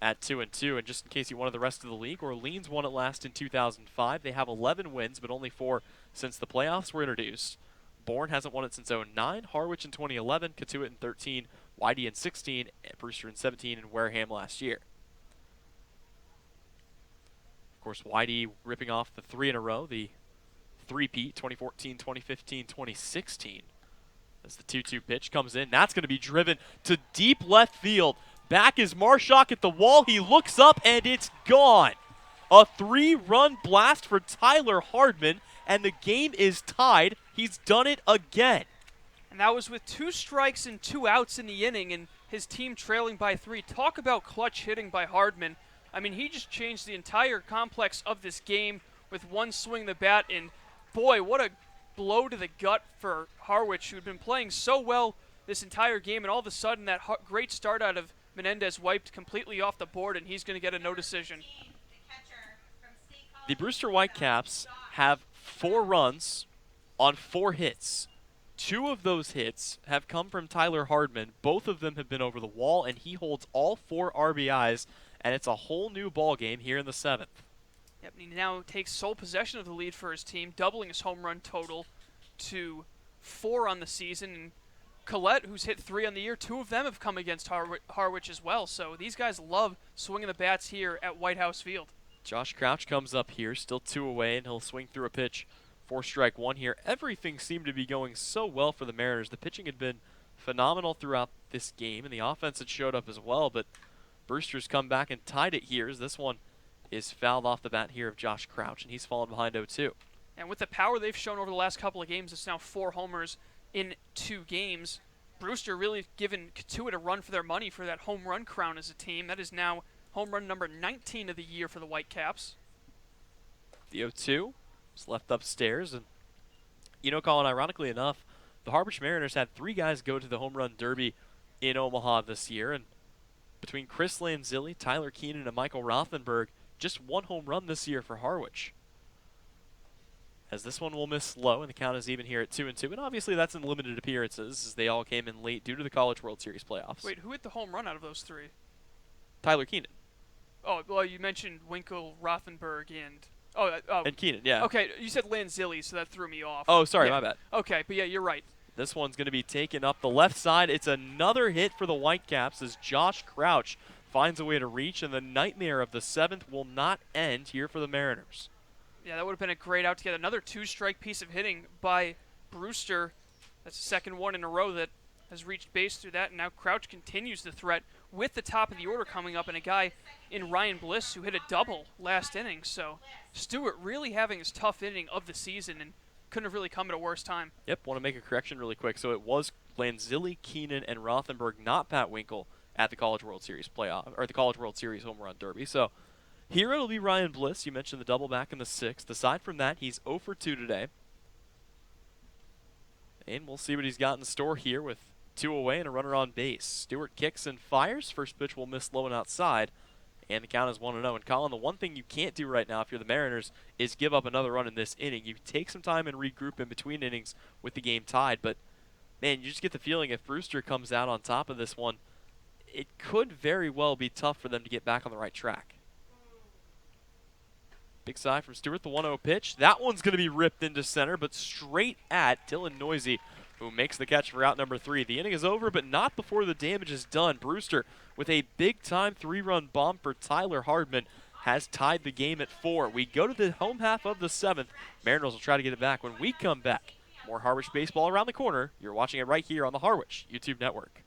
at 2-2. And just in case you wanted the rest of the league, Orleans won it last in 2005. They have 11 wins, but only 4 since the playoffs were introduced. Bourne hasn't won it since 2009. Harwich in 2011. Catuit in 13. Whitey in 16. Brewster in 17. And Wareham last year. Of course, Whitey ripping off the 3 in a row. The three-peat, 2014, 2015, 2016. As the 2-2 pitch comes in, that's going to be driven to deep left field. Back is Marshak at the wall. He looks up, and it's gone. A 3-run blast for Tyler Hardman, and the game is tied. He's done it again. And that was with 2 strikes and 2 outs in the inning, and his team trailing by 3. Talk about clutch hitting by Hardman. I mean, he just changed the entire complex of this game with one swing of the bat, and boy, what a blow to the gut for Harwich, who had been playing so well this entire game, and all of a sudden that great start out of Menendez wiped completely off the board, and he's going to get a no decision. The Brewster Whitecaps have 4 runs on 4 hits. 2 of those hits have come from Tyler Hardman. Both of them have been over the wall, and he holds all 4 RBIs, and it's a whole new ball game here in the 7th. Yep, and he now takes sole possession of the lead for his team, doubling his home run total to 4 on the season. And Collette, who's hit 3 on the year, 2 of them have come against Harwich as well. So these guys love swinging the bats here at White House Field. Josh Crouch comes up here, still 2 away, and he'll swing through a pitch for strike 1 here. Everything seemed to be going so well for the Mariners. The pitching had been phenomenal throughout this game, and the offense had showed up as well. But Brewster's come back and tied it here as this one is fouled off the bat here of Josh Crouch, and he's fallen behind 0-2. And with the power they've shown over the last couple of games, it's now 4 homers in 2 games. Brewster really given Catuit a run for their money for that home run crown as a team. That is now home run number 19 of the year for the Whitecaps. The 0-2 is left upstairs, and you know, Colin, ironically enough, the Harwich Mariners had 3 guys go to the home run derby in Omaha this year, and between Chris Lanzilli, Tyler Keenan, and Michael Rothenberg, just 1 home run this year for Harwich. As this one will miss low, and the count is even here at 2-2. And obviously that's in limited appearances, as they all came in late due to the College World Series playoffs. Wait, who hit the home run out of those 3? Tyler Keenan. Oh, well, you mentioned Winkle, Rothenberg, and And Keenan, yeah. okay, you said Lanzilli, so that threw me off. Oh, sorry, Yeah. my bad. Okay, but yeah, you're right. This one's going to be taken up the left side. It's another hit for the Whitecaps as Josh Crouch finds a way to reach, and the nightmare of the 7th will not end here for the Mariners. Yeah, that would have been a great out to get another two-strike piece of hitting by Brewster. That's the second one in a row that has reached base through that, and now Crouch continues the threat with the top of the order coming up, and a guy in Ryan Bliss who hit a double last inning. So Stewart really having his tough inning of the season and couldn't have really come at a worse time. Yep, want to make a correction really quick. So it was Lanzilli, Keenan, and Rothenberg, not Pat Winkle, at the College World Series playoff, or the College World Series home run derby. So here it'll be Ryan Bliss. You mentioned the double back in the 6th. Aside from that, he's 0 for 2 today. And we'll see what he's got in store here with 2 away and a runner on base. Stewart kicks and fires. First pitch will miss low and outside. And the count is 1-0. And Colin, the one thing you can't do right now if you're the Mariners is give up another run in this inning. You take some time and regroup in between innings with the game tied. But, man, you just get the feeling if Brewster comes out on top of this one, it could very well be tough for them to get back on the right track. Big side from Stewart, the 1-0 pitch. That one's going to be ripped into center, but straight at Dylan Noisy, who makes the catch for out number 3. The inning is over, but not before the damage is done. Brewster, with a big-time 3-run bomb for Tyler Hardman, has tied the game at 4. We go to the home half of the 7th. Mariners will try to get it back when we come back. More Harwich baseball around the corner. You're watching it right here on the Harwich YouTube network.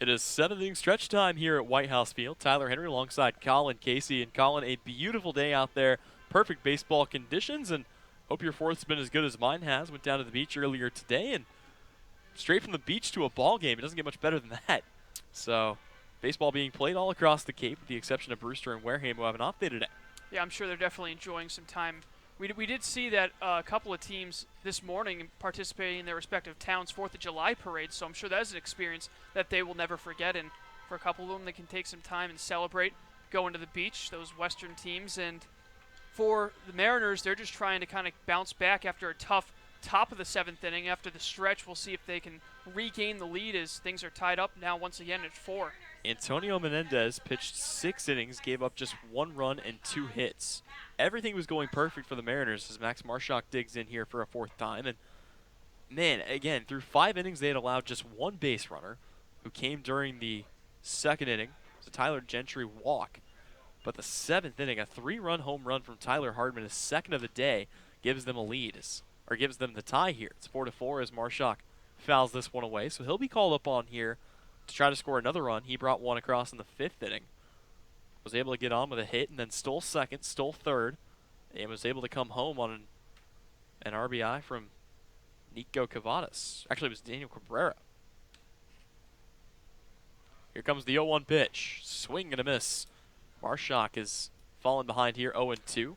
It is 7th inning stretch time here at White House Field. Tyler Henry alongside Colin Casey. And Colin, a beautiful day out there. Perfect baseball conditions. And hope your 4th's been as good as mine has. Went down to the beach earlier today. And straight from the beach to a ball game. It doesn't get much better than that. So baseball being played all across the Cape with the exception of Brewster and Wareham, who have an off day today. Yeah, I'm sure they're definitely enjoying some time. We did see that a couple of teams this morning participating in their respective towns' 4th of July parades, so I'm sure that's an experience that they will never forget. And for a couple of them, they can take some time and celebrate, going to the beach, those Western teams. And for the Mariners, they're just trying to kind of bounce back after a tough top of the 7th inning. After the stretch, we'll see if they can regain the lead as things are tied up now once again at 4. Antonio Menendez pitched 6 innings, gave up just 1 run and 2 hits. Everything was going perfect for the Mariners as Max Marshak digs in here for a 4th time. And, man, again, through 5 innings, they had allowed just 1 base runner who came during the 2nd inning. It was a Tyler Gentry walk. But the 7th inning, a 3-run home run from Tyler Hardman, his 2nd of the day, gives them a lead, or gives them the tie here. It's 4-4 as Marshak fouls this one away. So he'll be called up on here to try to score another run. He brought one across in the 5th inning. Was able to get on with a hit and then stole 2nd, stole 3rd, and was able to come home on an RBI from Nico Cavadas. Actually, it was Daniel Cabrera. Here comes the 0-1 pitch. Swing and a miss. Marshak is fallen behind here, 0-2.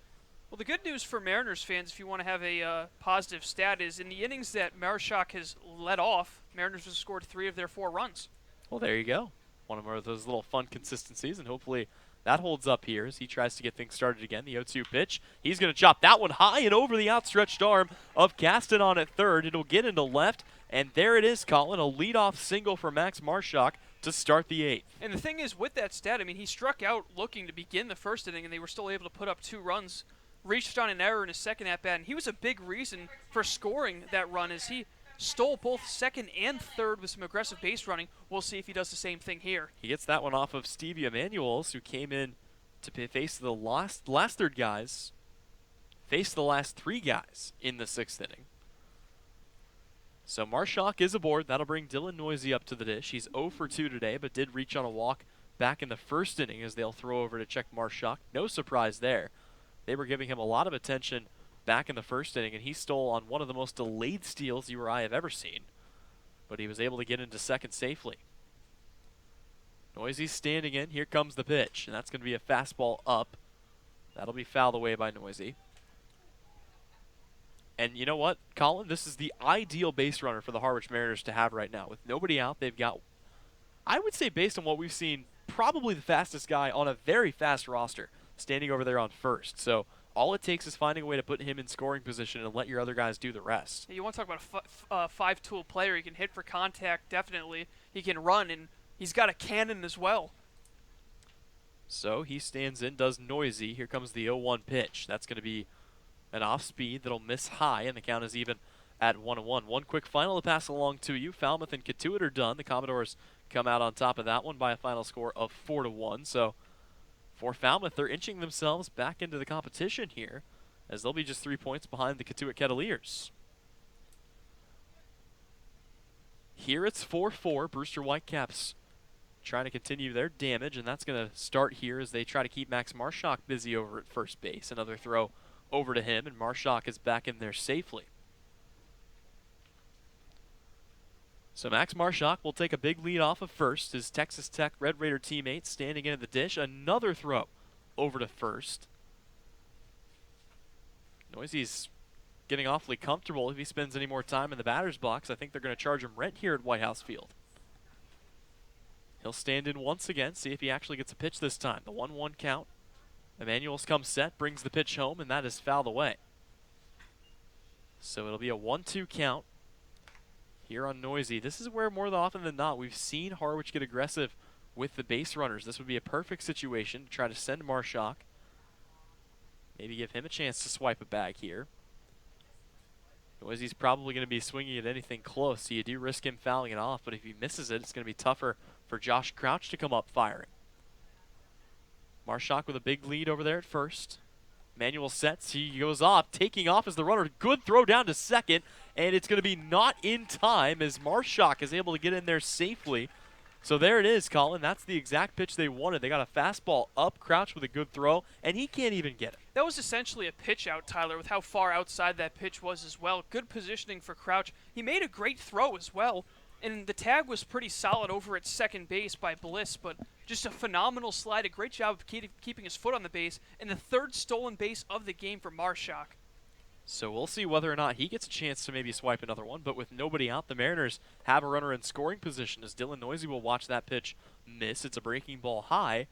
Well, the good news for Mariners fans, if you want to have a positive stat, is in the innings that Marshak has led off, Mariners have scored 3 of their 4 runs. Well, there you go. One of those little fun consistencies, and hopefully that holds up here as he tries to get things started again. The 0-2 pitch. He's going to chop that one high and over the outstretched arm of Castanon at 3rd. It'll get into left, and there it is, Colin. A leadoff single for Max Marshak to start the 8th. And the thing is, with that stat, I mean, he struck out looking to begin the 1st inning, and they were still able to put up 2 runs. Reached on an error in his 2nd at-bat, and he was a big reason for scoring that run as he stole both second and third with some aggressive base running. We'll see if he does the same thing here. He gets that one off of Stevie Emanuels, who came in to face the last third guys, face the last 3 guys in the 6th inning. So Marshak is aboard. That'll bring Dylan Noisy up to the dish. He's 0 for 2 today, but did reach on a walk back in the 1st inning as they'll throw over to check Marshak. No surprise there. They were giving him a lot of attention back in the 1st inning, and he stole on one of the most delayed steals you or I have ever seen. But he was able to get into second safely. Noisy's standing in. Here comes the pitch, and that's going to be a fastball up. That'll be fouled away by Noisy. And you know what, Colin? This is the ideal base runner for the Harwich Mariners to have right now. With nobody out, they've got, I would say based on what we've seen, probably the fastest guy on a very fast roster standing over there on first. So all it takes is finding a way to put him in scoring position and let your other guys do the rest. You want to talk about a five-tool player. He can hit for contact, definitely. He can run, and he's got a cannon as well. So he stands in, does Noisy. Here comes the 0-1 pitch. That's going to be an off-speed that'll miss high, and the count is even at 1-1. One quick final to pass along to you. Falmouth and Katuitt are done. The Commodores come out on top of that one by a final score of 4-1. So for Falmouth, they're inching themselves back into the competition here, as they'll be just 3 points behind the Katuitt Kettleers. Here it's 4-4. Brewster Whitecaps trying to continue their damage, and that's going to start here as they try to keep Max Marshak busy over at first base. Another throw over to him, and Marshak is back in there safely. So Max Marshak will take a big lead off of first. His Texas Tech Red Raider teammate standing in at the dish. Another throw over to first. Noisy's getting awfully comfortable. If he spends any more time in the batter's box, I think they're going to charge him rent here at White House Field. He'll stand in once again, see if he actually gets a pitch this time. The 1-1 count. Emanuels comes set, brings the pitch home, and that is fouled away. So it'll be a 1-2 count here on Noisy. This is where more often than not we've seen Harwich get aggressive with the base runners. This would be a perfect situation to try to send Marshak. Maybe give him a chance to swipe a bag here. Noisy's probably going to be swinging at anything close, so you do risk him fouling it off, but if he misses it, it's going to be tougher for Josh Crouch to come up firing. Marshak with a big lead over there at first. Manuel sets, he goes off, taking off as the runner. Good throw down to second, and it's going to be not in time as Marshak is able to get in there safely. So there it is, Colin. That's the exact pitch they wanted. They got a fastball up, Crouch with a good throw, and he can't even get it. That was essentially a pitch out, Tyler, with how far outside that pitch was as well. Good positioning for Crouch. He made a great throw as well. And the tag was pretty solid over at second base by Bliss, but just a phenomenal slide. A great job of keeping his foot on the base, and the third stolen base of the game for Marshak. So we'll see whether or not he gets a chance to maybe swipe another one, but with nobody out, the Mariners have a runner in scoring position as Dylan Noisy will watch that pitch miss. It's a breaking ball high,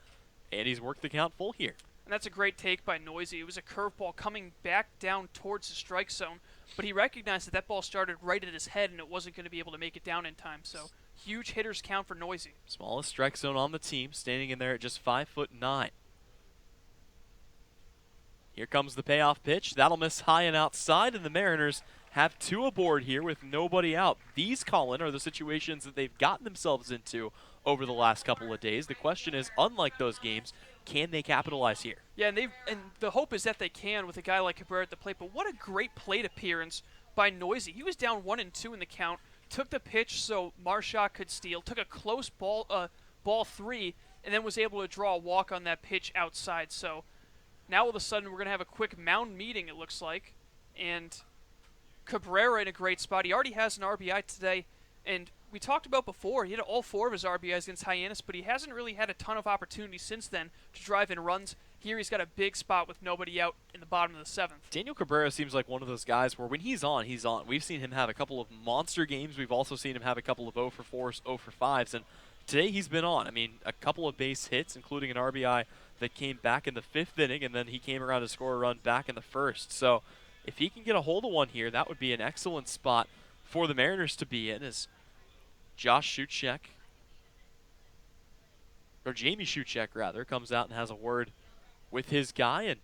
and he's worked the count full here. And that's a great take by Noisy. It was a curveball coming back down towards the strike zone, but he recognized that ball started right at his head and it wasn't going to be able to make it down in time. So huge hitter's count for Noisy. Smallest strike zone on the team, standing in there at just 5'9". Here comes the payoff pitch. That'll miss high and outside, and the Mariners have 2 aboard here with nobody out. These, Colin, are the situations that they've gotten themselves into over the last couple of days. The question is, unlike those games, can they capitalize here? Yeah, and the hope is that they can with a guy like Cabrera at the plate. But what a great plate appearance by Noisy. He was down 1-2 in the count, took the pitch so Marshak could steal, took a close ball 3, and then was able to draw a walk on that pitch outside. So now all of a sudden we're going to have a quick mound meeting, it looks like. And Cabrera in a great spot. He already has an RBI today. And we talked about before, he had all 4 of his RBIs against Hyannis, but he hasn't really had a ton of opportunities since then to drive in runs. Here he's got a big spot with nobody out in the bottom of the 7th. Daniel Cabrera seems like one of those guys where when he's on, he's on. We've seen him have a couple of monster games. We've also seen him have a couple of 0 for 4s, 0 for 5s, and today he's been on. I mean, a couple of base hits, including an RBI that came back in the 5th inning, and then he came around to score a run back in the 1st. So if he can get a hold of one here, that would be an excellent spot for the Mariners to be in, as Josh Shuchek, or Jamie Shuchek rather, comes out and has a word with his guy, and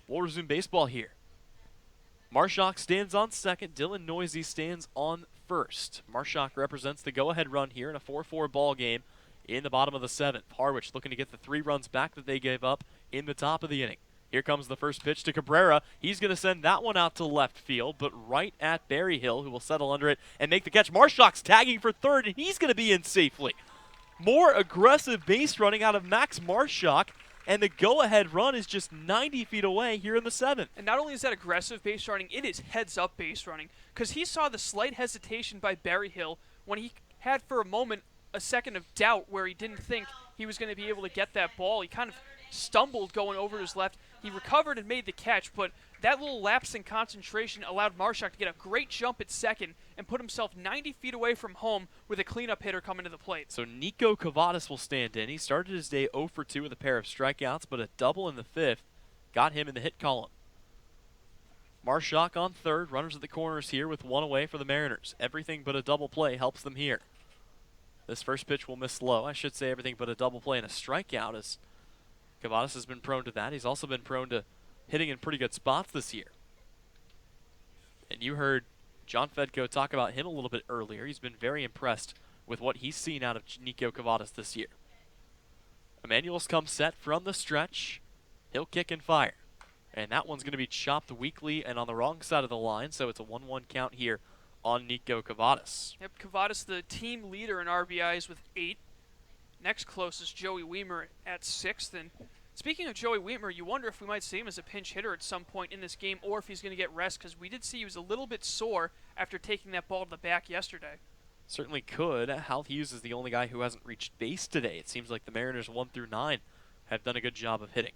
we'll resume baseball here. Marshak stands on second. Dylan Noisy stands on first. Marshak represents the go-ahead run here in a 4-4 ball game in the bottom of the 7th. Harwich looking to get the 3 runs back that they gave up in the top of the inning. Here comes the first pitch to Cabrera. He's going to send that one out to left field, but right at Berryhill, who will settle under it and make the catch. Marshak's tagging for third, and he's going to be in safely. More aggressive base running out of Max Marshak, and the go-ahead run is just 90 feet away here in the 7th. And not only is that aggressive base running, it is heads-up base running, because he saw the slight hesitation by Berryhill when he had for a moment a second of doubt where he didn't think he was going to be able to get that ball. He kind of stumbled going over his left. He recovered and made the catch, but that little lapse in concentration allowed Marshak to get a great jump at second and put himself 90 feet away from home with a cleanup hitter coming to the plate. So Nico Cavadas will stand in. He started his day 0 for 2 with a pair of strikeouts, but a double in the 5th got him in the hit column. Marshak on third. Runners at the corners here with 1 away for the Mariners. Everything but a double play helps them here. This first pitch will miss low. I should say everything but a double play and a strikeout, as Cavadas has been prone to that. He's also been prone to hitting in pretty good spots this year. And you heard John Fedko talk about him a little bit earlier. He's been very impressed with what he's seen out of Nico Cavadas this year. Emmanuel's come set from the stretch. He'll kick and fire. And that one's going to be chopped weakly and on the wrong side of the line, so it's a 1-1 count here on Nico Cavadas. Yep, Cavadas the team leader in RBIs with 8. Next closest, Joey Weimer at 6th. And speaking of Joey Weimer, you wonder if we might see him as a pinch hitter at some point in this game or if he's going to get rest, because we did see he was a little bit sore after taking that ball to the back yesterday. Certainly could. Hal Hughes is the only guy who hasn't reached base today. It seems like the Mariners 1 through 9 have done a good job of hitting.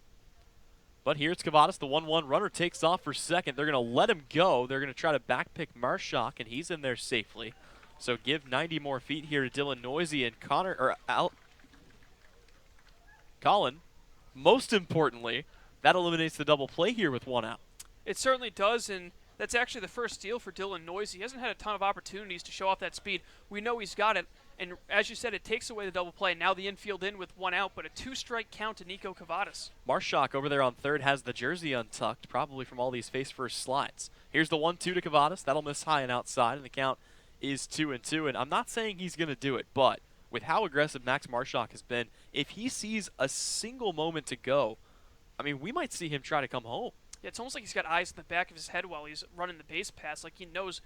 But here's Cavadas. The 1-1 runner takes off for second. They're going to let him go. They're going to try to backpick Marshak, and he's in there safely. So give 90 more feet here to Dylan Noisy and Colin. Most importantly, that eliminates the double play here with 1 out. It certainly does, and that's actually the first steal for Dylan Noisy. He hasn't had a ton of opportunities to show off that speed. We know he's got it, and as you said, it takes away the double play. Now the infield in with 1 out, but a 2-strike count to Nico Cavadas. Marshak over there on third has the jersey untucked, probably from all these face-first slides. Here's the 1-2 to Cavadas. That'll miss high and outside, and the count is 2-2. And I'm not saying he's going to do it, but with how aggressive Max Marshak has been, if he sees a single moment to go, I mean, we might see him try to come home. Yeah, it's almost like he's got eyes in the back of his head while he's running the base pass, like he knows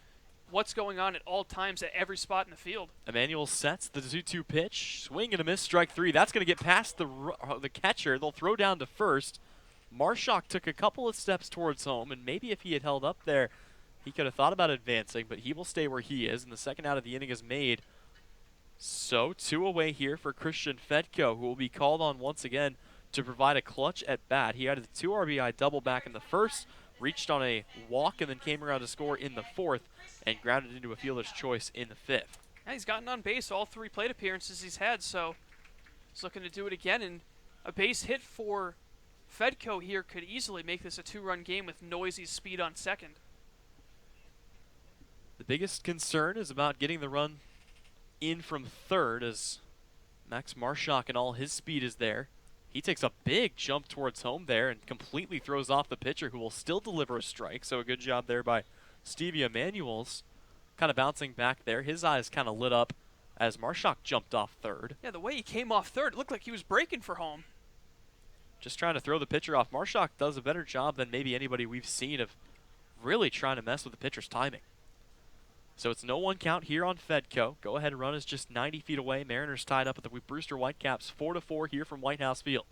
what's going on at all times at every spot in the field. Emmanuel sets the 2-2 pitch. Swing and a miss, strike 3. That's going to get past the catcher. They'll throw down to first. Marshak took a couple of steps towards home, and maybe if he had held up there, he could have thought about advancing, but he will stay where he is, and the second out of the inning is made. So 2 away here for Christian Fedko, who will be called on once again to provide a clutch at bat. He had a 2 RBI double back in the first, reached on a walk, and then came around to score in the 4th, and grounded into a fielder's choice in the 5th. Yeah, he's gotten on base all 3 plate appearances he's had, so he's looking to do it again. And a base hit for Fedko here could easily make this a 2-run game with Noisy's speed on second. The biggest concern is about getting the run in from third, as Max Marshak and all his speed is there. He takes a big jump towards home there and completely throws off the pitcher, who will still deliver a strike. So a good job there by Stevie Emanuels, kind of bouncing back there. His eyes kind of lit up as Marshak jumped off third. Yeah, the way he came off third, it looked like he was breaking for home. Just trying to throw the pitcher off. Marshak does a better job than maybe anybody we've seen of really trying to mess with the pitcher's timing. So it's no 1 count here on Fedko. Go ahead run is just 90 feet away. Mariners tied up at the Brewster Whitecaps 4-4 here from White House Field.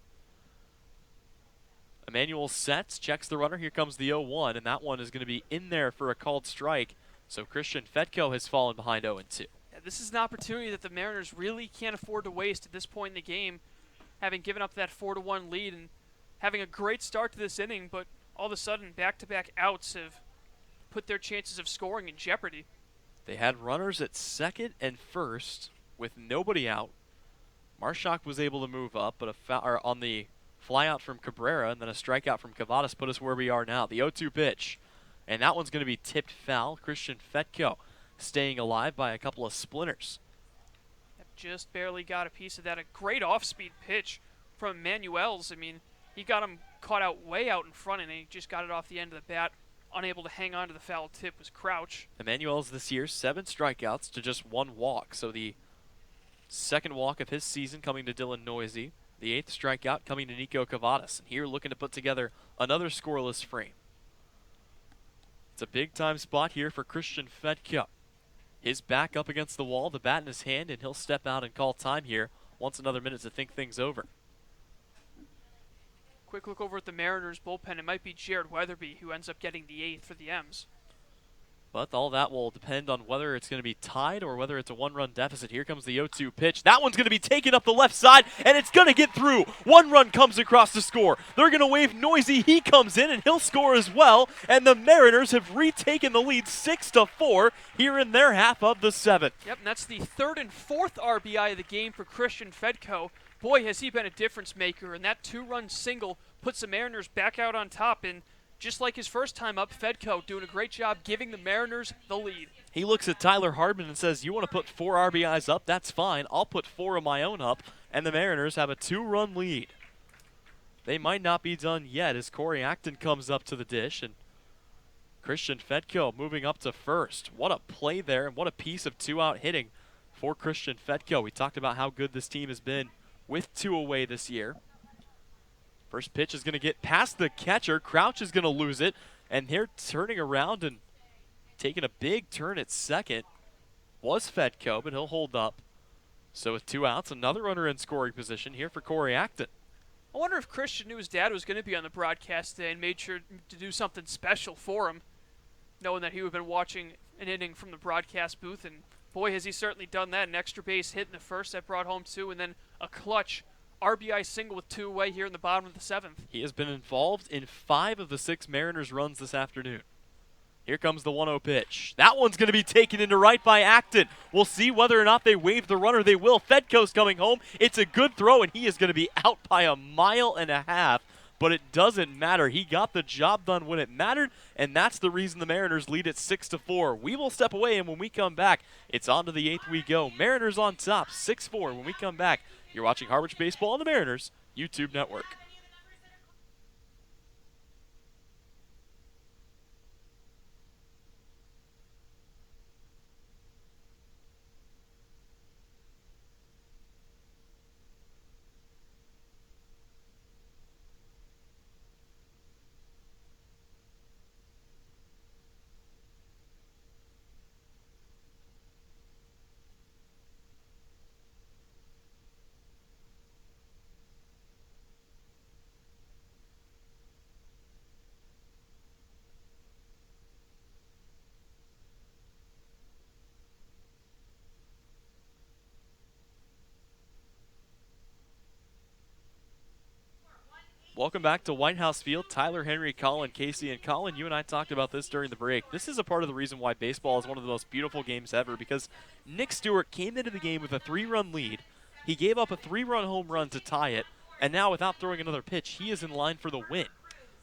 Emmanuel sets, checks the runner. Here comes the 0-1, and that one is going to be in there for a called strike. So Christian Fedko has fallen behind 0-2. Yeah, this is an opportunity that the Mariners really can't afford to waste at this point in the game, having given up that 4-1 lead and having a great start to this inning, but all of a sudden back-to-back outs have put their chances of scoring in jeopardy. They had runners at second and first with nobody out. Marshak was able to move up, but on the fly out from Cabrera and then a strikeout from Cavadas put us where we are now. The 0-2 pitch, and that one's going to be tipped foul. Christian Fedko staying alive by a couple of splinters. Just barely got a piece of that. A great off-speed pitch from Manuel's. I mean, he got him caught out way out in front, and he just got it off the end of the bat unable to hang on to the foul tip was Crouch. Emmanuel's this year 7 strikeouts to just 1 walk. So the second walk of his season coming to Dylan Noisy. The 8th strikeout coming to Nico Cavadas. And here looking to put together another scoreless frame. It's a big-time spot here for Christian Fedko. His back up against the wall, the bat in his hand, and he'll step out and call time here. Wants another minute to think things over. Quick look over at the Mariners bullpen. It might be Jared Weatherby who ends up getting the 8th for the M's. But all that will depend on whether it's going to be tied or whether it's a 1-run deficit. Here comes the 0-2 pitch. That one's going to be taken up the left side, and it's going to get through. 1 run comes across to score. They're going to wave Noisy. He comes in, and he'll score as well. And the Mariners have retaken the lead 6-4 here in their half of the 7th. Yep, and that's the 3rd and 4th RBI of the game for Christian Fedko. Boy, has he been a difference maker, and that 2-run single puts the Mariners back out on top. And just like his first time up, Fedko doing a great job giving the Mariners the lead. He looks at Tyler Hardman and says, you want to put 4 RBIs up? That's fine. I'll put 4 of my own up. And the Mariners have a 2-run lead. They might not be done yet as Corey Acton comes up to the dish. And Christian Fedko moving up to first. What a play there, and what a piece of 2-out hitting for Christian Fedko. We talked about how good this team has been with 2 away this year. First pitch is going to get past the catcher. Crouch is going to lose it. And they're turning around and taking a big turn at second. Was Fedko, but he'll hold up. So with 2 outs, another runner in scoring position here for Corey Acton. I wonder if Christian knew his dad was going to be on the broadcast today and made sure to do something special for him, knowing that he would have been watching an inning from the broadcast booth. And boy, has he certainly done that. An extra base hit in the first that brought home 2, and then a clutch RBI single with 2 away here in the bottom of the 7th. He has been involved in 5 of the 6 Mariners runs this afternoon. Here comes the 1-0 pitch. That one's going to be taken into right by Acton. We'll see whether or not they wave the runner. They will. Fedko's coming home. It's a good throw, and he is going to be out by 1.5 miles. But it doesn't matter. He got the job done when it mattered, and that's the reason the Mariners lead at 6-4. We will step away, and when we come back, it's on to the 8th we go. Mariners on top, 6-4. When we come back, you're watching Harwich Baseball on the Mariners YouTube network. Welcome back to White House Field. Tyler, Henry, Colin, Casey, and Colin, you and I talked about this during the break. This is a part of the reason why baseball is one of the most beautiful games ever, because Nick Stewart came into the game with a 3-run lead. He gave up a 3-run home run to tie it, and now without throwing another pitch, he is in line for the win.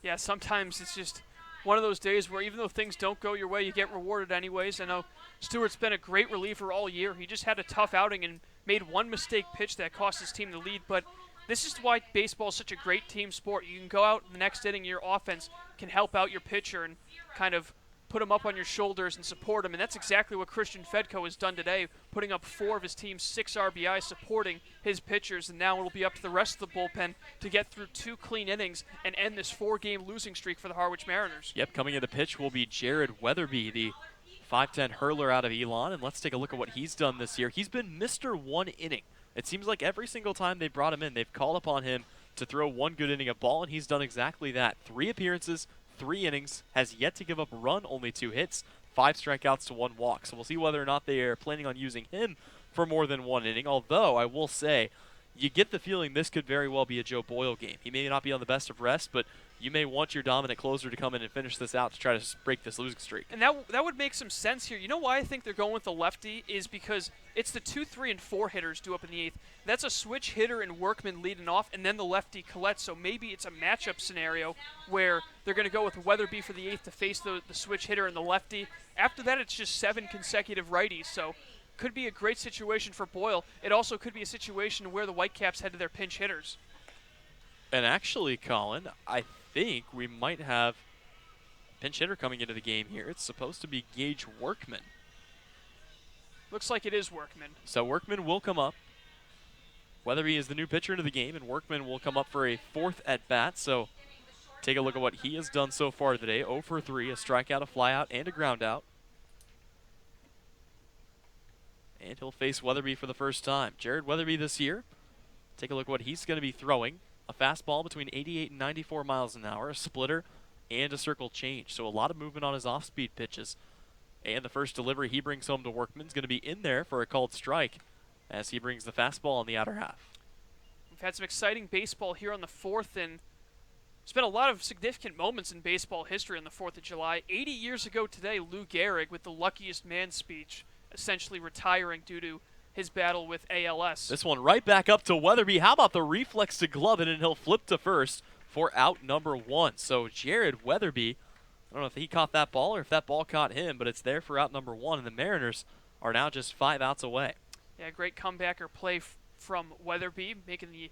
Yeah, sometimes it's just one of those days where even though things don't go your way, you get rewarded anyways. I know Stewart's been a great reliever all year. He just had a tough outing and made one mistake pitch that cost his team the lead, but this is why baseball is such a great team sport. You can go out in the next inning, your offense can help out your pitcher and kind of put him up on your shoulders and support him, and that's exactly what Christian Fedko has done today, putting up 4 of his team's 6 RBI, supporting his pitchers, and now it'll be up to the rest of the bullpen to get through 2 clean innings and end this 4-game losing streak for the Harwich Mariners. Yep, coming in the pitch will be Jared Weatherby, the 5'10 hurler out of Elon, and let's take a look at what he's done this year. He's been Mr. 1 inning. It seems like every single time they brought him in, they've called upon him to throw 1 good inning of ball, and he's done exactly that. 3 appearances, 3 innings, has yet to give up a run, only 2 hits, 5 strikeouts to 1 walk. So we'll see whether or not they are planning on using him for more than 1 inning, although I will say you get the feeling this could very well be a Joe Boyle game. He may not be on the best of rest, but you may want your dominant closer to come in and finish this out to try to break this losing streak. And that would make some sense here. You know why I think they're going with the lefty is because it's the 2, 3, and 4 hitters due up in the 8th. That's a switch hitter and Workman leading off, and then the lefty Collette. So maybe it's a matchup scenario where they're going to go with Weatherby for the 8th to face the switch hitter and the lefty. After that, it's just 7 consecutive righties. So could be a great situation for Boyle. It also could be a situation where the Whitecaps head to their pinch hitters. And actually, Colin, I think we might have pinch hitter coming into the game here. It's supposed to be Gage Workman. Looks like it is Workman. So Workman will come up. Weatherby is the new pitcher into the game, and Workman will come up for a 4th at-bat. So take a look at what he has done so far today. 0 for 3, a strikeout, a flyout, and a groundout. And he'll face Weatherby for the first time. Jared Weatherby this year. Take a look at what he's going to be throwing. A fastball between 88 and 94 miles an hour, a splitter, and a circle change. So a lot of movement on his off-speed pitches. And the first delivery he brings home to Workman is going to be in there for a called strike as he brings the fastball on the outer half. We've had some exciting baseball here on the 4th, and there's been a lot of significant moments in baseball history on the 4th of July. 80 years ago today, Lou Gehrig with the luckiest man speech, essentially retiring due to his battle with ALS. This one right back up to Weatherby. How about the reflex to glove it, and he'll flip to first for out number 1. So Jared Weatherby, I don't know if he caught that ball or if that ball caught him, but it's there for out number 1, and the Mariners are now just 5 outs away. Yeah, great comebacker play from Weatherby, making the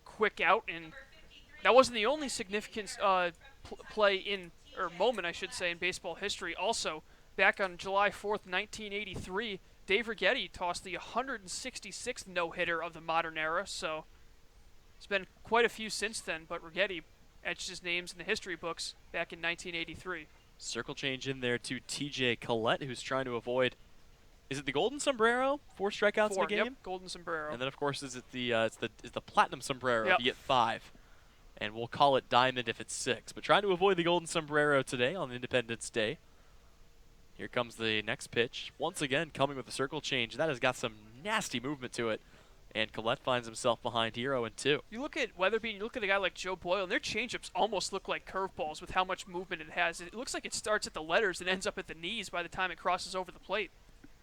quick out, and that wasn't the only significant play in, or moment, I should say, in baseball history. Also, back on July 4th, 1983, Dave Righetti tossed the 166th no-hitter of the modern era, so it's been quite a few since then, but Righetti etched his names in the history books back in 1983. Circle change in there to TJ Collette, who's trying to avoid, is it the golden sombrero? 4 strikeouts in the game? Yep, golden sombrero. And then, of course, is it the platinum sombrero Yep. if you get 5. And we'll call it diamond if it's 6. But trying to avoid the golden sombrero today on Independence Day. Here comes the next pitch. Once again, coming with a circle change. That has got some nasty movement to it. And Collette finds himself behind here 0-2. You look at Weatherby and you look at a guy like Joe Boyle, and their changeups almost look like curveballs with how much movement it has. It looks like it starts at the letters and ends up at the knees by the time it crosses over the plate.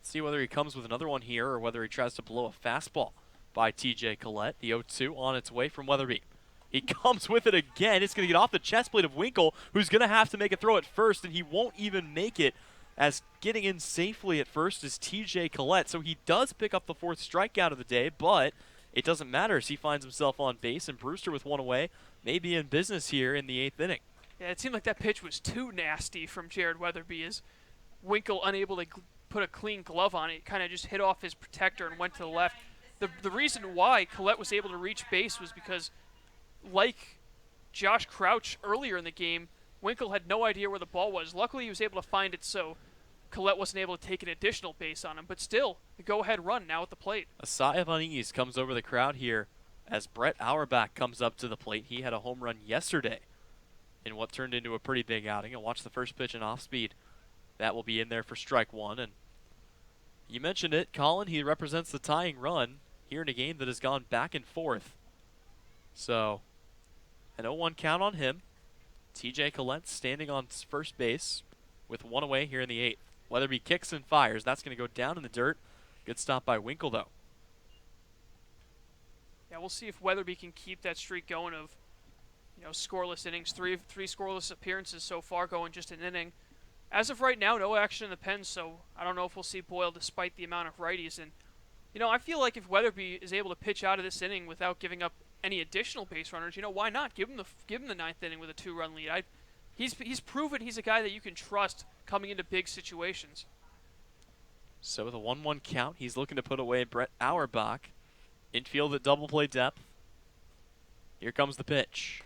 See whether he comes with another one here or whether he tries to blow a fastball by TJ Collette. The 0-2 on its way from Weatherby. He comes with it again. It's going to get off the chest plate of Winkle, who's going to have to make a throw at first, and he won't even make it, as getting in safely at first is TJ Collette. So he does pick up the 4th strikeout of the day, but it doesn't matter as he finds himself on base, and Brewster with one away may be in business here in the 8th inning. Yeah, it seemed like that pitch was too nasty from Jared Weatherby, as Winkle unable to put a clean glove on it, kind of just hit off his protector and went to the left. The reason why Collette was able to reach base was because, like Josh Crouch earlier in the game, Winkle had no idea where the ball was. Luckily, he was able to find it, so Collette wasn't able to take an additional base on him. But still, the go-ahead run now at the plate. A sigh of unease comes over the crowd here as Brett Auerbach comes up to the plate. He had a home run yesterday in what turned into a pretty big outing. And watch the first pitch in off-speed. That will be in there for strike 1. And you mentioned it, Colin. He represents the tying run here in a game that has gone back and forth. So, an 0-1 count on him. TJ Collette standing on first base with 1 away here in the 8th. Weatherby kicks and fires. That's going to go down in the dirt. Good stop by Winkle, though. Yeah, we'll see if Weatherby can keep that streak going of, scoreless innings. Three scoreless appearances so far, going just an inning. As of right now, no action in the pen, so I don't know if we'll see Boyle despite the amount of righties. And, I feel like if Weatherby is able to pitch out of this inning without giving up any additional base runners, why not? Give him the 9th inning with a 2-run lead. He's proven he's a guy that you can trust coming into big situations. So with a 1-1 count, he's looking to put away Brett Auerbach. Infield at double play depth. Here comes the pitch.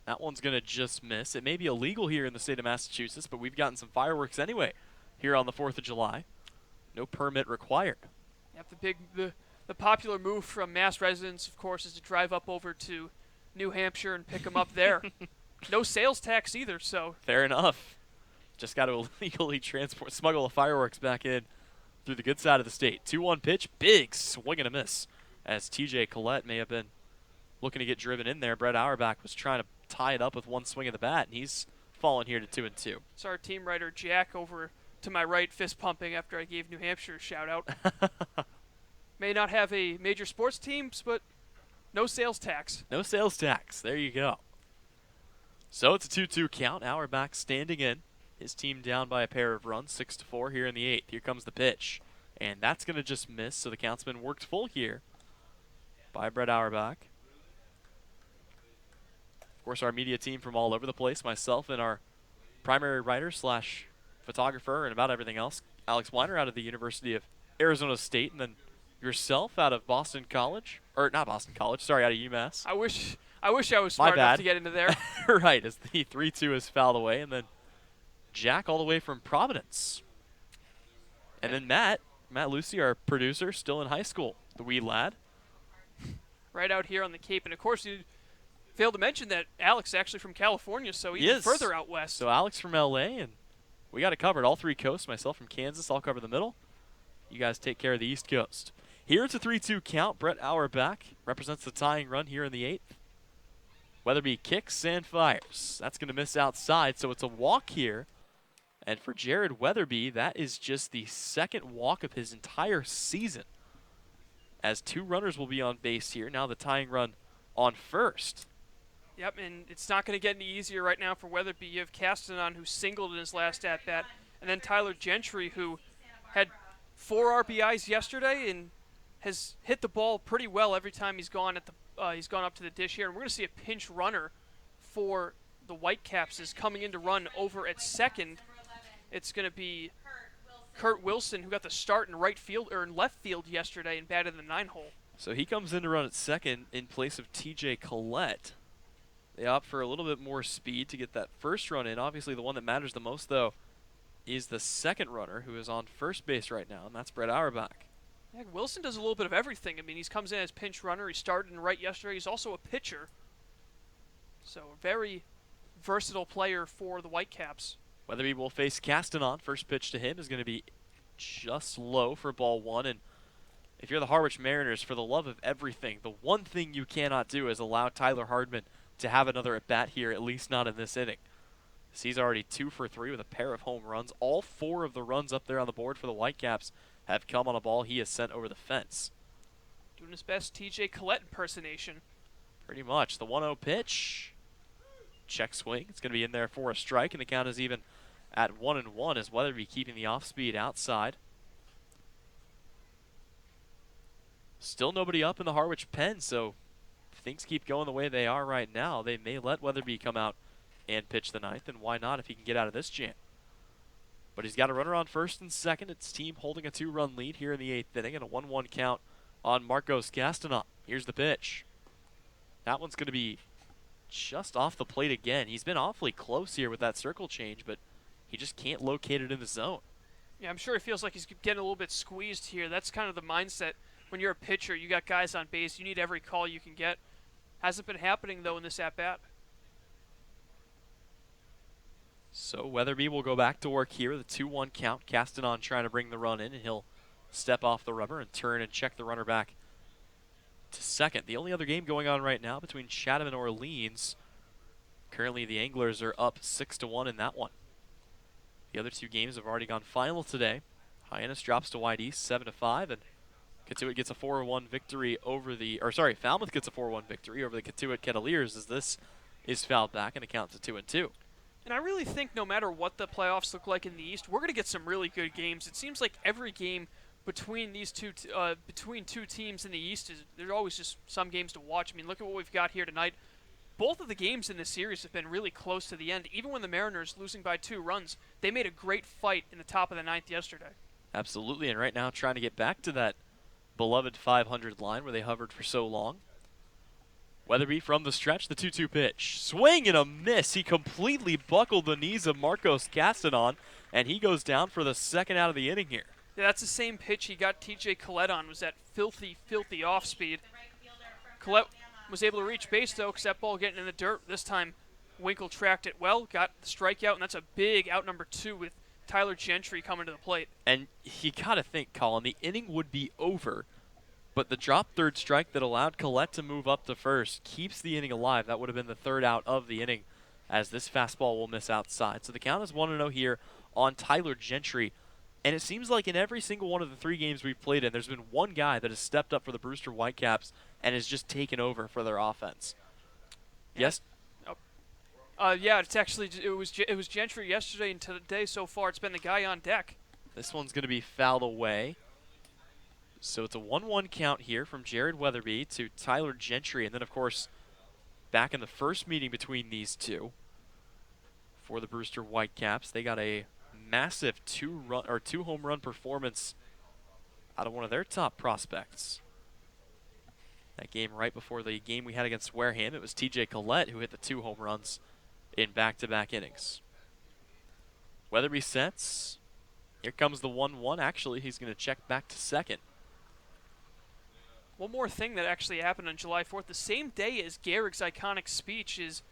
That one's going to just miss. It may be illegal here in the state of Massachusetts, but we've gotten some fireworks anyway here on the 4th of July. No permit required. Yep, the popular move from Mass residents, of course, is to drive up over to New Hampshire and pick them up there. No sales tax either, so. Fair enough. Just got to illegally smuggle the fireworks back in through the good side of the state. 2-1 pitch, big swing and a miss. As TJ Collette may have been looking to get driven in there. Brett Auerbach was trying to tie it up with one swing of the bat, and he's fallen here to 2-2. It's our team writer Jack over to my right, fist pumping after I gave New Hampshire a shout out. May not have a major sports teams, but no sales tax. No sales tax. There you go. So it's a 2-2 count. Auerbach standing in. His team down by a pair of runs, 6-4 here in the 8th. Here comes the pitch. And that's going to just miss, so the count's been worked full here by Brett Auerbach. Of course, our media team from all over the place, myself and our primary writer slash photographer and about everything else. Alex Weiner out of the University of Arizona State, and then yourself out of Boston College, or not Boston College, sorry, out of UMass. I wish I was smart enough to get into there. Right, as the 3-2 is fouled away, and then Jack all the way from Providence. And then Matt Lucy, our producer, still in high school, the wee lad. Right out here on the Cape. And, of course, you failed to mention that Alex is actually from California, so He even is. further out west. So Alex from L.A., and we got it covered. All three coasts, myself from Kansas, I'll cover the middle. You guys take care of the East Coast. Here it's a 3-2 count. Brett Auerbach represents the tying run here in the 8th. Weatherby kicks and fires. That's going to miss outside, so it's a walk here. And for Jared Weatherby, that is just the second walk of his entire season, as two runners will be on base here. Now the tying run on first. Yep, and it's not going to get any easier right now for Weatherby. You have Castanon, who singled in his last at-bat, and then Tyler Gentry, who had 4 RBIs yesterday and has hit the ball pretty well every time he's gone up to the dish here. And we're going to see a pinch runner for the Whitecaps is coming in to run over at second. It's going to be Kurt Wilson, who got the start in right field or in left field yesterday and batted the 9-hole. So he comes in to run at second in place of TJ Collette. They opt for a little bit more speed to get that first run in. Obviously, the one that matters the most, though, is the second runner, who is on first base right now, and that's Brett Auerbach. Yeah, Wilson does a little bit of everything. I mean, he comes in as pinch runner. He started in right yesterday. He's also a pitcher. So a very versatile player for the Whitecaps. Weatherby will face Castanon. First pitch to him is going to be just low for ball one. And if you're the Harwich Mariners, for the love of everything, the one thing you cannot do is allow Tyler Hardman to have another at-bat here, at least not in this inning. So he's already 2 for 3 with a pair of home runs. All 4 of the runs up there on the board for the Whitecaps have come on a ball he has sent over the fence. Doing his best TJ Collette impersonation. Pretty much. The 1-0 pitch. Check swing. It's going to be in there for a strike, and the count is even at 1-1 as Weatherby keeping the off-speed outside. Still nobody up in the Harwich pen, so if things keep going the way they are right now, they may let Weatherby come out and pitch the ninth, and why not if he can get out of this jam. But he's got a runner on first and second. It's team holding a 2-run lead here in the 8th inning, and a 1-1 count on Marcos Castanon. Here's the pitch. That one's going to be just off the plate again. He's been awfully close here with that circle change, but he just can't locate it in the zone. Yeah, I'm sure he feels like he's getting a little bit squeezed here. That's kind of the mindset. When you're a pitcher, you got guys on base. You need every call you can get. Hasn't been happening, though, in this at-bat. So Weatherby will go back to work here with a 2-1 count. Castanon trying to bring the run in, and he'll step off the rubber and turn and check the runner back to second. The only other game going on right now between Chatham and Orleans. Currently the Anglers are up 6-1 in that one. The other 2 games have already gone final today. Hyannis drops to White East 7-5, and Katuitt gets a 4-1 victory over the, Falmouth gets a 4-1 victory over the Katuitt Kettleers as this is fouled back and it counts to 2-2. And I really think no matter what the playoffs look like in the East, we're going to get some really good games. It seems like every game between these between two teams in the East, there's always just some games to watch. I mean, look at what we've got here tonight. Both of the games in this series have been really close to the end. Even when the Mariners losing by 2 runs, they made a great fight in the top of the 9th yesterday. Absolutely, and right now trying to get back to that beloved 500 line where they hovered for so long. Weatherby from the stretch, the 2-2 pitch. Swing and a miss. He completely buckled the knees of Marcos Castanon, and he goes down for the second out of the inning here. Yeah, that's the same pitch he got TJ Collette on, was that filthy, filthy off-speed. Collette was able to reach base, though, because that ball getting in the dirt. This time, Winkle tracked it well, got the strikeout, and that's a big out number 2 with Tyler Gentry coming to the plate. And you got to think, Colin, the inning would be over, but the drop third strike that allowed Collette to move up to first keeps the inning alive. That would have been the 3rd out of the inning as this fastball will miss outside. So the count is 1-0 here on Tyler Gentry. And it seems like in every single one of the 3 games we've played in, there's been one guy that has stepped up for the Brewster Whitecaps and has just taken over for their offense. Yeah. Yes? Yeah, it was Gentry yesterday and today so far. It's been the guy on deck. This one's going to be fouled away. So it's a 1-1 count here from Jared Weatherby to Tyler Gentry. And then, of course, back in the first meeting between these two, for the Brewster Whitecaps. They got a massive two home run performance out of one of their top prospects. That game right before the game we had against Wareham, it was TJ Collette who hit the 2 home runs in back-to-back innings. Weatherby sets. Here comes the 1-1. Actually, he's going to check back to second. One more thing that actually happened on July 4th, the same day as Gehrig's iconic speech, is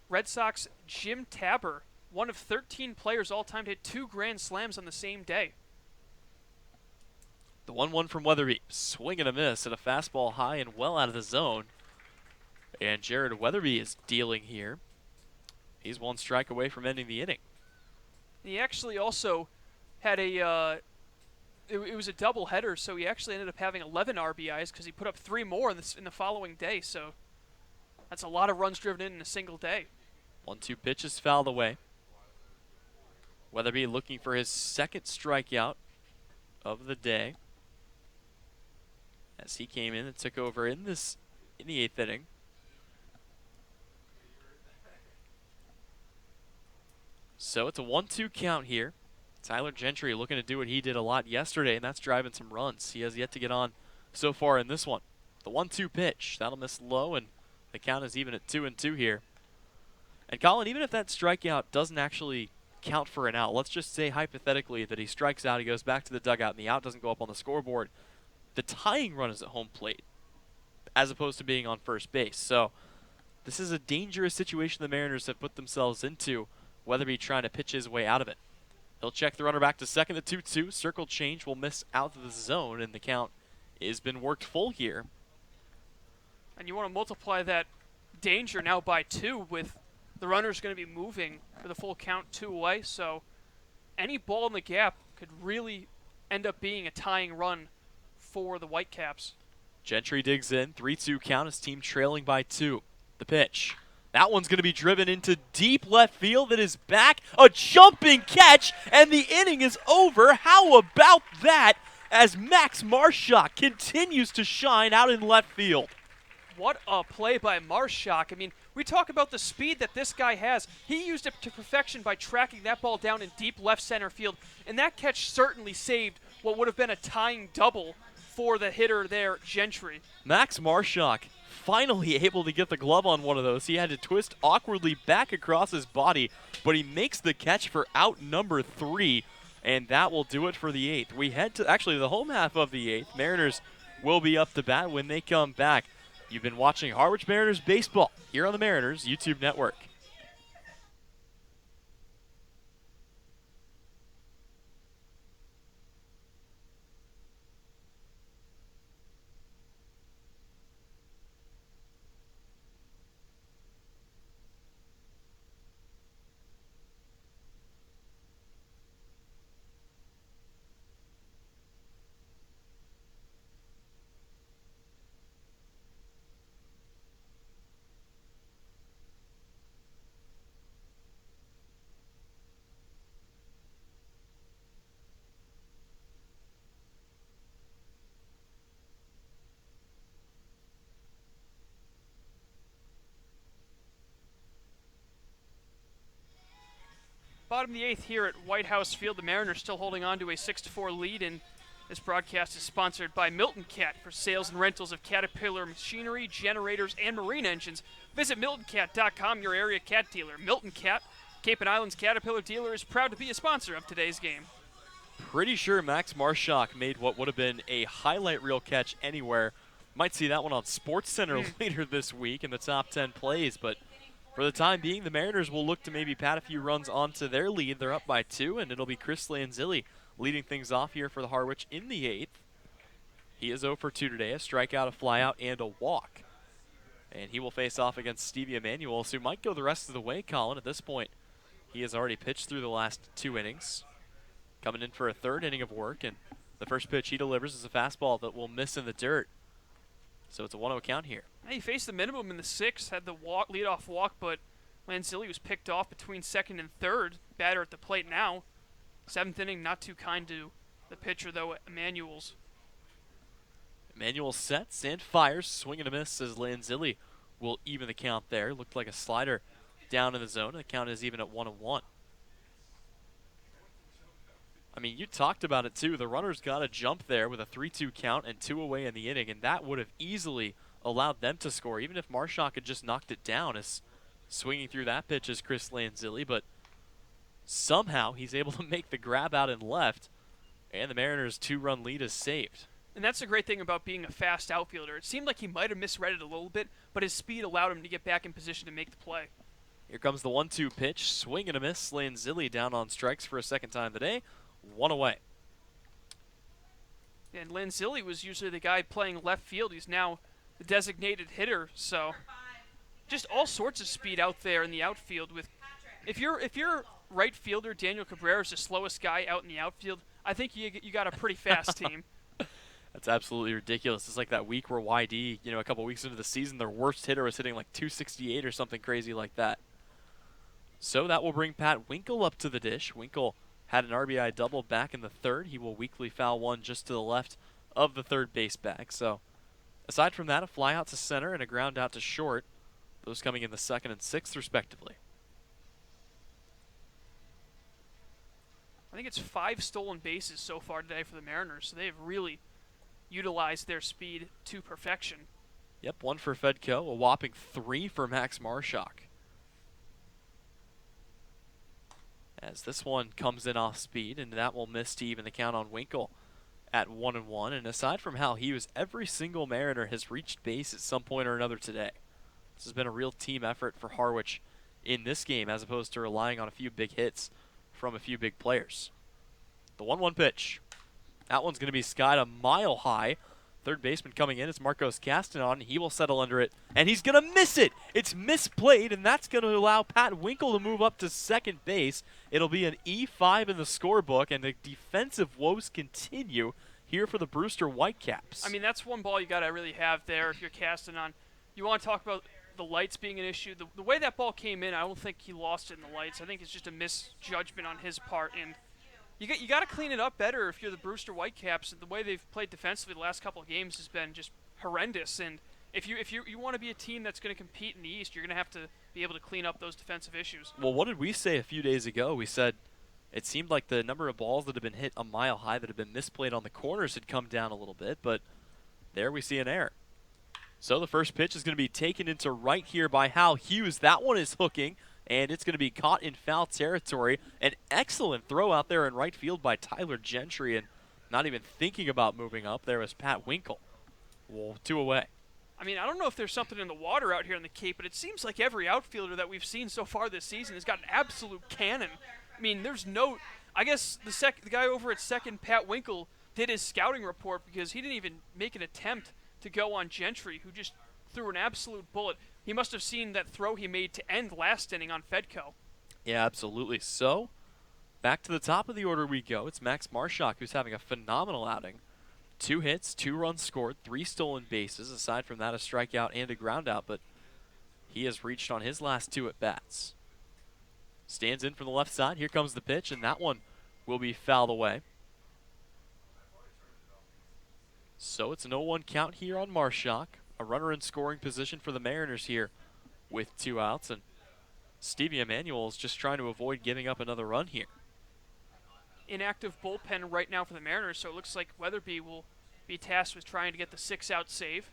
Red Sox Jim Tabor, one of 13 players all-time to hit 2 grand slams on the same day. The 1-1 from Weatherby. Swing and a miss at a fastball high and well out of the zone. And Jared Weatherby is dealing here. He's 1 strike away from ending the inning. He actually also had it was a doubleheader, so he actually ended up having 11 RBIs because he put up 3 more in the following day. So that's a lot of runs driven in a single day. 1-2 pitch is fouled away. Weatherby looking for his 2nd strikeout of the day, as he came in and took over in the 8th inning. So it's a 1-2 count here. Tyler Gentry looking to do what he did a lot yesterday, and that's driving some runs. He has yet to get on so far in this one. The 1-2 pitch, that'll miss low, and the count is even at 2-2 here. And Colin, even if that strikeout doesn't actually count for an out, let's just say hypothetically that he strikes out, he goes back to the dugout, and the out doesn't go up on the scoreboard. The tying run is at home plate, as opposed to being on first base. So this is a dangerous situation the Mariners have put themselves into, Weatherby trying to pitch his way out of it. He'll check the runner back to second, the 2-2. Circle change will miss out of the zone, and the count has been worked full here. And you want to multiply that danger now by 2 with the runner's going to be moving for the full count 2 away. So any ball in the gap could really end up being a tying run for the Whitecaps. Gentry digs in, 3-2 count, his team trailing by 2. The pitch. That one's going to be driven into deep left field. That is back. A jumping catch, and the inning is over. How about that as Max Marshak continues to shine out in left field? What a play by Marshak. I mean, we talk about the speed that this guy has. He used it to perfection by tracking that ball down in deep left center field, and that catch certainly saved what would have been a tying double for the hitter there, Gentry. Max Marshak finally able to get the glove on one of those. He had to twist awkwardly back across his body, but he makes the catch for out number 3, and that will do it for the 8th. We head to actually the home half of the 8th. Mariners will be up to bat when they come back. You've been watching Harwich Mariners baseball here on the Mariners YouTube network. Bottom of the 8th here at White House Field. The Mariners still holding on to a 6-4 lead, and this broadcast is sponsored by Milton Cat for sales and rentals of Caterpillar machinery, generators, and marine engines. Visit MiltonCat.com, your area cat dealer. Milton Cat, Cape and Islands Caterpillar dealer, is proud to be a sponsor of today's game. Pretty sure Max Marshak made what would have been a highlight reel catch anywhere. Might see that one on SportsCenter later this week in the top 10 plays, but for the time being, the Mariners will look to maybe pat a few runs onto their lead. They're up by 2, and it'll be Chris Lanzilli leading things off here for the Harwich in the 8th. He is 0 for 2 today, a strikeout, a flyout, and a walk. And he will face off against Stevie Emanuel, who might go the rest of the way, Colin. At this point, he has already pitched through the last 2 innings. Coming in for a 3rd inning of work, and the first pitch he delivers is a fastball that will miss in the dirt. So it's a 1-0 count here. He faced the minimum in the 6th, had the leadoff walk, but Lanzilli was picked off between 2nd and 3rd. Batter at the plate now. 7th inning, not too kind to the pitcher, though, Emanuel's. Emanuel sets and fires. Swing and a miss as Lanzilli will even the count there. Looked like a slider down in the zone. The count is even at 1-1. I mean, you talked about it too. The runner's got to jump there with a 3-2 count and 2 away in the inning, and that would have easily allowed them to score, even if Marshak had just knocked it down. As swinging through that pitch is Chris Lanzilli, but somehow he's able to make the grab out and left, and the Mariners' 2-run lead is saved. And that's the great thing about being a fast outfielder. It seemed like he might have misread it a little bit, but his speed allowed him to get back in position to make the play. Here comes the 1-2 pitch. Swing and a miss. Lanzilli down on strikes for a second time today. 1 away. And Lanzilli was usually the guy playing left field. He's now the designated hitter, so just all sorts of speed out there in the outfield. With if you're right fielder, Daniel Cabrera is the slowest guy out in the outfield. I think you got a pretty fast team. That's absolutely ridiculous. It's like that week where YD, a couple weeks into the season, their worst hitter was hitting like 268 or something crazy like that. So that will bring Pat Winkle up to the dish. Winkle had an RBI double back in the third. He will weakly foul one just to the left of the third base bag. So aside from that, a fly out to center and a ground out to short. Those coming in the second and sixth respectively. I think it's 5 stolen bases so far today for the Mariners, so they have really utilized their speed to perfection. Yep, 1 for Fedko, a whopping 3 for Max Marshak. As this one comes in off speed, and that will miss to even the count on Winkle at 1-1. And aside from Hal Hughes, every single Mariner has reached base at some point or another today. This has been a real team effort for Harwich in this game, as opposed to relying on a few big hits from a few big players. The 1-1 pitch. That one's going to be skied a mile high. Third baseman coming in is Marcos Castanon. He will settle under it, and he's going to miss it. It's misplayed, and that's going to allow Pat Winkle to move up to second base. It'll be an E5 in the scorebook, and the defensive woes continue here for the Brewster Whitecaps. I mean, that's one ball you got to really have there if you're Castanon. You want to talk about the lights being an issue. The way that ball came in, I don't think he lost it in the lights. I think it's just a misjudgment on his part, and you got to clean it up better if you're the Brewster Whitecaps. The way they've played defensively the last couple of games has been just horrendous. And if you want to be a team that's going to compete in the East, you're going to have to be able to clean up those defensive issues. Well, what did we say a few days ago? We said it seemed like the number of balls that have been hit a mile high that have been misplayed on the corners had come down a little bit, but there we see an error. So the first pitch is going to be taken into right here by Hal Hughes. That one is hooking, and it's going to be caught in foul territory. An excellent throw out there in right field by Tyler Gentry, and not even thinking about moving up there was Pat Winkle. Well, 2 away. I mean, I don't know if there's something in the water out here in the Cape, but it seems like every outfielder that we've seen so far this season has got an absolute cannon. I mean, there's no – I guess the guy over at second, Pat Winkle, did his scouting report because he didn't even make an attempt to go on Gentry, who just threw an absolute bullet. He must have seen that throw he made to end last inning on Fedko. Yeah, absolutely. So, back to the top of the order we go. It's Max Marshak who's having a phenomenal outing. 2 hits, 2 runs scored, 3 stolen bases. Aside from that, a strikeout and a ground out, but he has reached on his last 2 at-bats. Stands in from the left side. Here comes the pitch, and that one will be fouled away. So it's an 0-1 count here on Marshak. A runner in scoring position for the Mariners here with 2 outs, and Stevie Emanuel is just trying to avoid giving up another run here. Inactive bullpen right now for the Mariners, so it looks like Weatherby will be tasked with trying to get the 6-out save.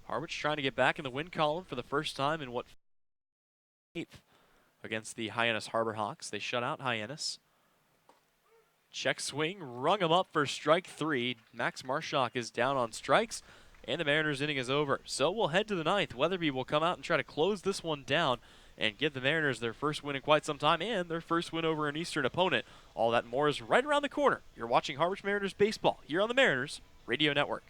Harwich trying to get back in the win column for the first time in what, 8th against the Hyannis Harbor Hawks. They shut out Hyannis. Check swing, rung him up for strike 3. Max Marshak is down on strikes, and the Mariners' inning is over. So we'll head to the 9th. Weatherby will come out and try to close this one down and give the Mariners their first win in quite some time and their first win over an Eastern opponent. All that and more is right around the corner. You're watching Harwich Mariners baseball here on the Mariners Radio Network.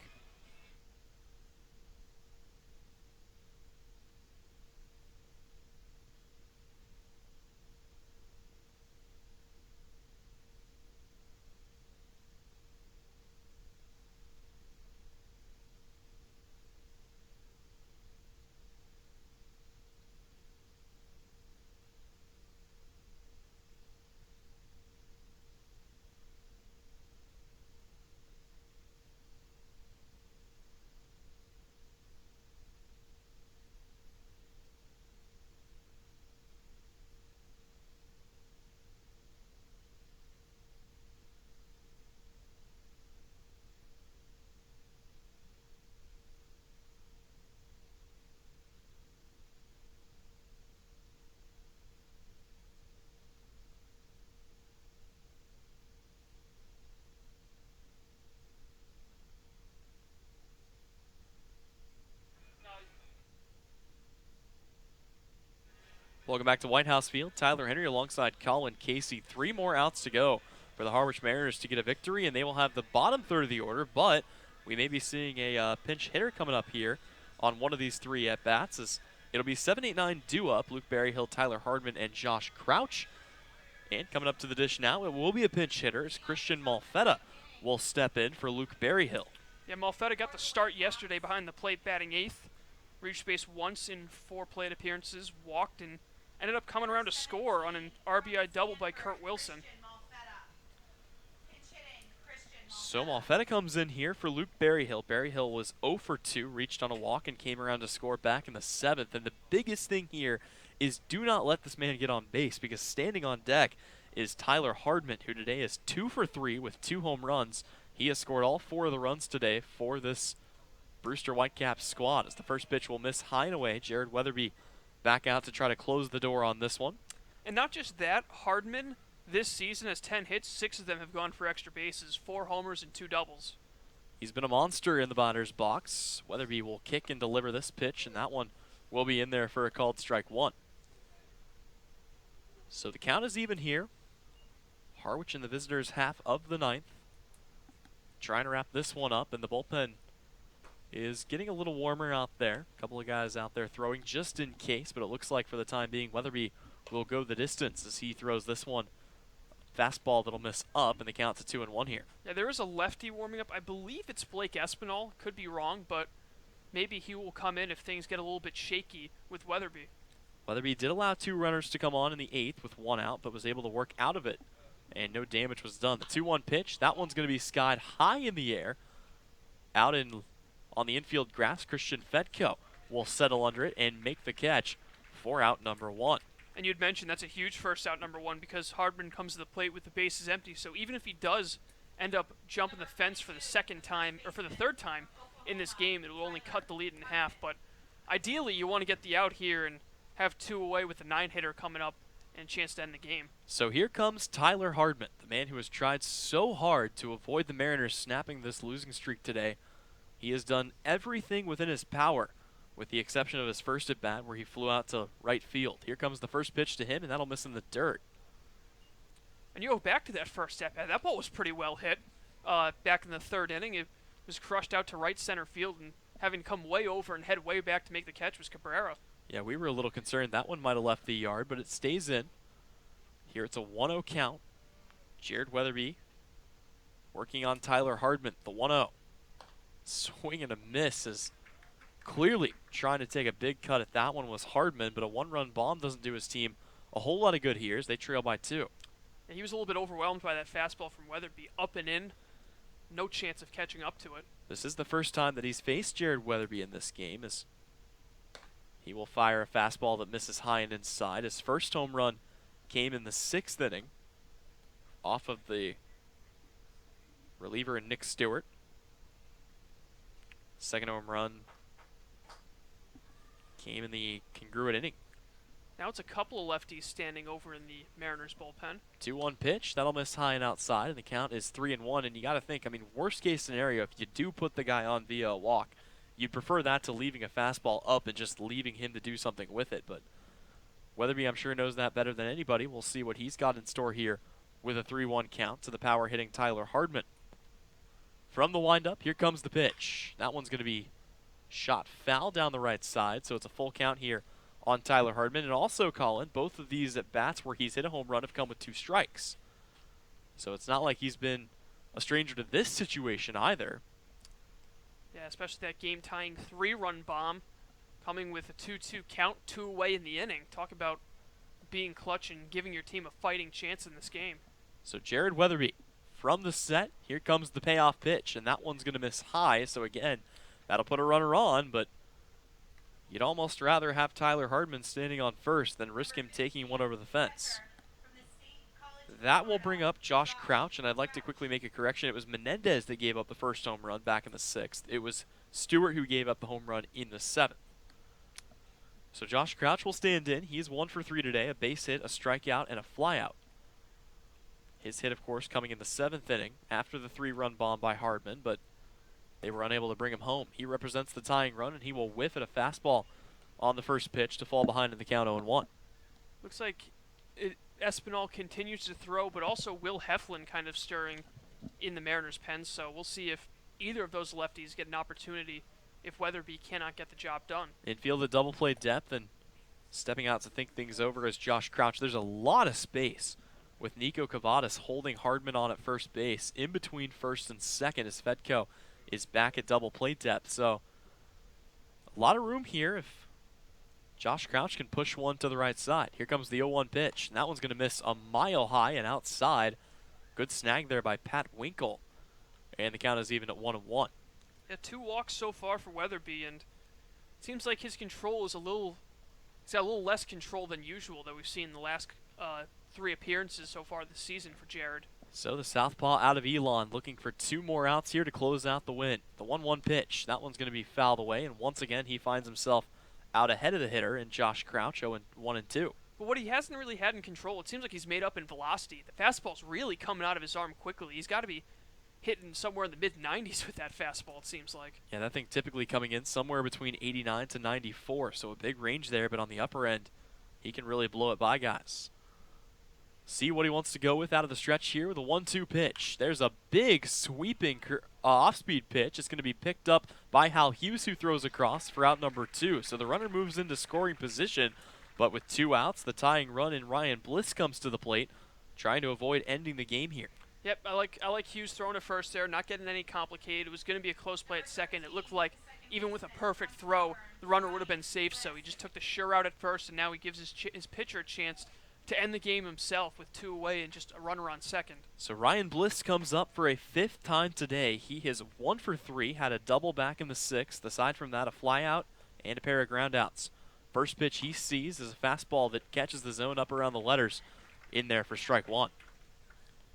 Welcome back to White House Field. Tyler Henry alongside Colin Casey. 3 more outs to go for the Harwich Mariners to get a victory, and they will have the bottom third of the order, but we may be seeing a pinch hitter coming up here on one of these 3 at-bats. As it'll be 7, 8, 9 due up. Luke Berryhill, Tyler Hardman, and Josh Crouch. And coming up to the dish now, it will be a pinch hitter as Christian Malfetta will step in for Luke Berryhill. Yeah, Malfetta got the start yesterday behind the plate batting 8th. Reached base once in 4 plate appearances, walked, and ended up coming around to score on an RBI double by Kurt Wilson. So Malfetta comes in here for Luke Berryhill. Berryhill was 0 for 2, reached on a walk and came around to score back in the 7th. And the biggest thing here is do not let this man get on base, because standing on deck is Tyler Hardman, who today is 2 for 3 with 2 home runs. He has scored all 4 of the runs today for this Brewster Whitecaps squad. As the first pitch will miss high and away. Jared Weatherby back out to try to close the door on this one. And not just that, Hardman this season has 10 hits, 6 of them have gone for extra bases, 4 homers and 2 doubles. He's been a monster in the batter's box. Weatherby will kick and deliver this pitch, and that one will be in there for a called strike 1. So the count is even here. Harwich in the visitors' half of the 9th. Trying to wrap this one up, and the bullpen is getting a little warmer out there. A couple of guys out there throwing just in case, but it looks like for the time being Weatherby will go the distance as he throws this one. Fastball that'll miss up, and the count's at 2-1 here. Yeah, there is a lefty warming up. I believe it's Blake Espinal. Could be wrong, but maybe he will come in if things get a little bit shaky with Weatherby. Weatherby did allow 2 runners to come on in the 8th with 1 out, but was able to work out of it, and no damage was done. The 2-1 pitch, that one's going to be skied high in the air. Out on the infield grass, Christian Fedko will settle under it and make the catch for out number 1. And you'd mentioned that's a huge first out number 1 because Hardman comes to the plate with the bases empty. So even if he does end up jumping the fence for the second time or for the third time in this game, it will only cut the lead in half. But ideally, you want to get the out here and have 2 away with the 9-hitter coming up and a chance to end the game. So here comes Tyler Hardman, the man who has tried so hard to avoid the Mariners snapping this losing streak today. He has done everything within his power, with the exception of his first at-bat where he flew out to right field. Here comes the first pitch to him, and that'll miss in the dirt. And you go back to that first at-bat. That ball was pretty well hit back in the 3rd inning. It was crushed out to right center field, and having come way over and head way back to make the catch was Cabrera. Yeah, we were a little concerned that one might have left the yard, but it stays in. Here it's a 1-0 count. Jared Weatherby working on Tyler Hardman, the 1-0. Swing and a miss is clearly trying to take a big cut at that one was Hardman, but a 1-run bomb doesn't do his team a whole lot of good here as they trail by 2. Yeah, he was a little bit overwhelmed by that fastball from Weatherby. Up and in, no chance of catching up to it. This is the first time that he's faced Jared Weatherby in this game, as he will fire a fastball that misses high and inside. His first home run came in the 6th inning off of the reliever Nick Stewart. Second home run came in the congruent inning. Now it's a couple of lefties standing over in the Mariners bullpen. 2-1 pitch, that'll miss high and outside, and the count is 3-1. And you got to think, I mean, worst case scenario, if you do put the guy on via a walk, you'd prefer that to leaving a fastball up and just leaving him to do something with it. But Weatherby, I'm sure, knows that better than anybody. We'll see what he's got in store here with a 3-1 count to the power hitting Tyler Hardman. From the windup, here comes the pitch. That one's going to be shot foul down the right side, so it's a full count here on Tyler Hardman. And also, Colin, both of these at-bats where he's hit a home run have come with 2 strikes. So it's not like he's been a stranger to this situation either. Yeah, especially that game-tying 3-run bomb coming with a 2-2 count, 2 away in the inning. Talk about being clutch and giving your team a fighting chance in this game. So Jared Weatherby from the set, here comes the payoff pitch, and that one's going to miss high. So again, that'll put a runner on, but you'd almost rather have Tyler Hardman standing on first than risk him taking one over the fence. That will bring up Josh Crouch, and I'd like to quickly make a correction. It was Menendez that gave up the first home run back in the 6th. It was Stewart who gave up the home run in the 7th. So Josh Crouch will stand in. He's 1 for 3 today, a base hit, a strikeout, and a flyout. His hit, of course, coming in the 7th inning after the 3-run bomb by Hardman, but they were unable to bring him home. He represents the tying run, and he will whiff at a fastball on the first pitch to fall behind in the count 0-1. Looks like Espinal continues to throw, but also Will Heflin kind of stirring in the Mariners' pen. So we'll see if either of those lefties get an opportunity if Weatherby cannot get the job done. Infield a double play depth, and stepping out to think things over is Josh Crouch. There's a lot of space with Nico Cavadas holding Hardman on at first base. In between first and second as Fedko is back at double play depth. So a lot of room here if Josh Crouch can push one to the right side. Here comes the 0-1 pitch. And that one's going to miss a mile high and outside. Good snag there by Pat Winkle. And the count is even at 1-1. Yeah, 2 walks so far for Weatherby, and it seems like his control is he's got a little less control than usual that we've seen in the last 3 appearances so far this season for Jared. So the southpaw out of Elon looking for 2 more outs here to close out the win. The 1-1 pitch, that one's going to be fouled away, and once again he finds himself out ahead of the hitter in Josh Crouch, 0-1-2. But what he hasn't really had in control, it seems like he's made up in velocity. The fastball's really coming out of his arm quickly. He's got to be hitting somewhere in the mid-90s with that fastball, it seems like. Yeah, that thing typically coming in somewhere between 89 to 94, so a big range there, but on the upper end, he can really blow it by guys. See what he wants to go with out of the stretch here with a 1-2 pitch. There's a big sweeping off-speed pitch. It's going to be picked up by Hal Hughes, who throws across for out number 2. So the runner moves into scoring position, but with 2 outs, the tying run in Ryan Bliss comes to the plate, trying to avoid ending the game here. Yep, I like Hughes throwing to first there, not getting any complicated. It was going to be a close play at second. It looked like even with a perfect throw, the runner would have been safe, so he just took the sure out at first, and now he gives his pitcher a chance to end the game himself with 2 away and just a runner on second. So Ryan Bliss comes up for a 5th time today. He has 1 for 3, had a double back in the 6th. Aside from that, a fly out and a pair of groundouts. First pitch he sees is a fastball that catches the zone up around the letters in there for strike 1.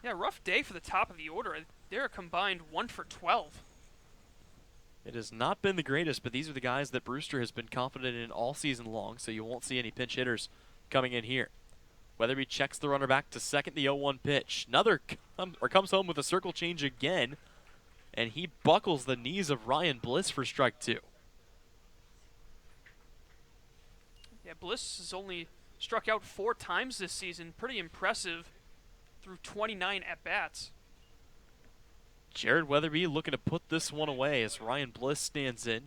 Yeah, rough day for the top of the order. They're a combined 1 for 12. It has not been the greatest, but these are the guys that Brewster has been confident in all season long, so you won't see any pinch hitters coming in here. Weatherby checks the runner back to second, the 0-1 pitch. Comes home with a circle change again, and he buckles the knees of Ryan Bliss for strike 2. Yeah, Bliss has only struck out 4 times this season. Pretty impressive through 29 at-bats. Jared Weatherby looking to put this one away as Ryan Bliss stands in.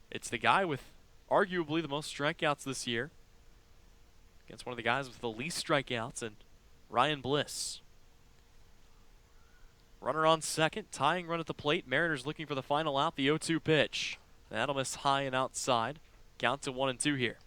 It's the guy with arguably the most strikeouts this year against one of the guys with the least strikeouts, and Ryan Bliss. Runner on second, tying run at the plate. Mariners looking for the final out, the 0-2 pitch. That'll miss high and outside. Count to 1-2 here.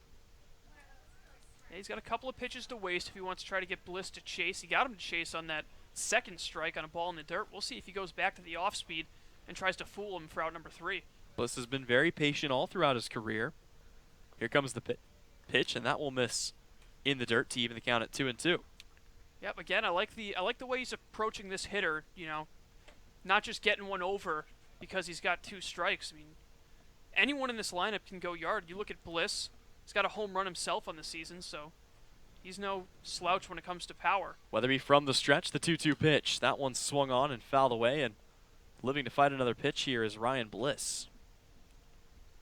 Yeah, he's got a couple of pitches to waste if he wants to try to get Bliss to chase. He got him to chase on that second strike on a ball in the dirt. We'll see if he goes back to the off-speed and tries to fool him for out number 3. Bliss has been very patient all throughout his career. Here comes the pitch, and that will miss in the dirt to even the count at 2-2. Yep, again, I like the way he's approaching this hitter, you know, not just getting one over because he's got 2 strikes. I mean, anyone in this lineup can go yard. You look at Bliss, he's got a home run himself on the season, so he's no slouch when it comes to power. Weatherby from the stretch, the 2-2 pitch. That one swung on and fouled away, and living to fight another pitch here is Ryan Bliss.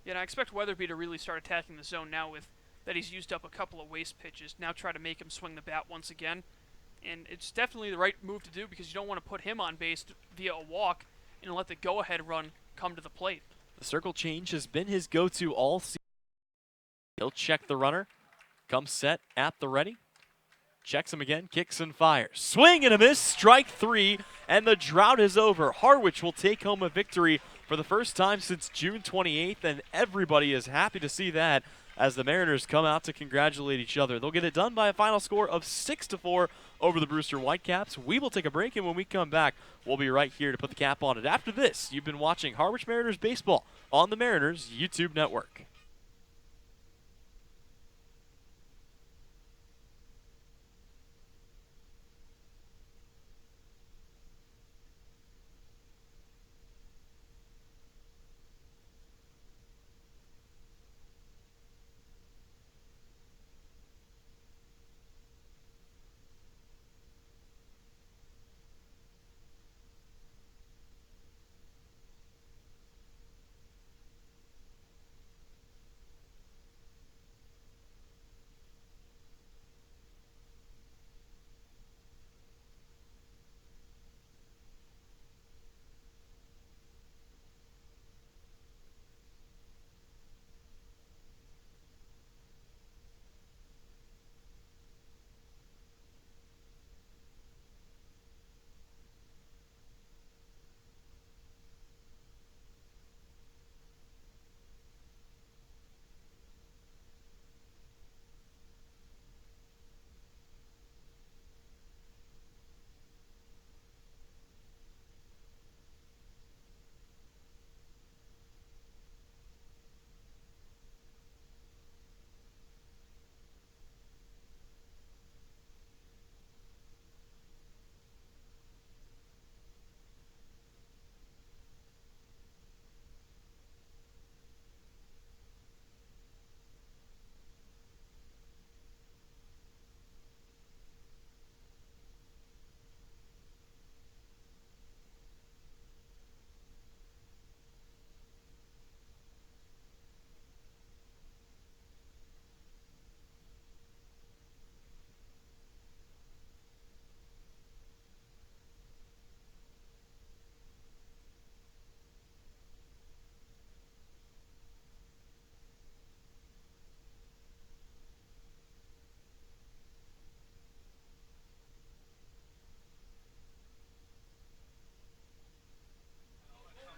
Yeah, and I expect Weatherby to really start attacking the zone now with that he's used up a couple of waste pitches. Now try to make him swing the bat once again. And it's definitely the right move to do because you don't want to put him on base via a walk and let the go-ahead run come to the plate. The circle change has been his go-to all season. He'll check the runner, comes set at the ready, checks him again, kicks and fires. Swing and a miss, strike 3, and the drought is over. Harwich will take home a victory for the first time since June 28th, and everybody is happy to see that as the Mariners come out to congratulate each other. They'll get it done by a final score of 6-4 over the Brewster Whitecaps. We will take a break, and when we come back, we'll be right here to put the cap on it. After this, you've been watching Harwich Mariners Baseball on the Mariners YouTube network.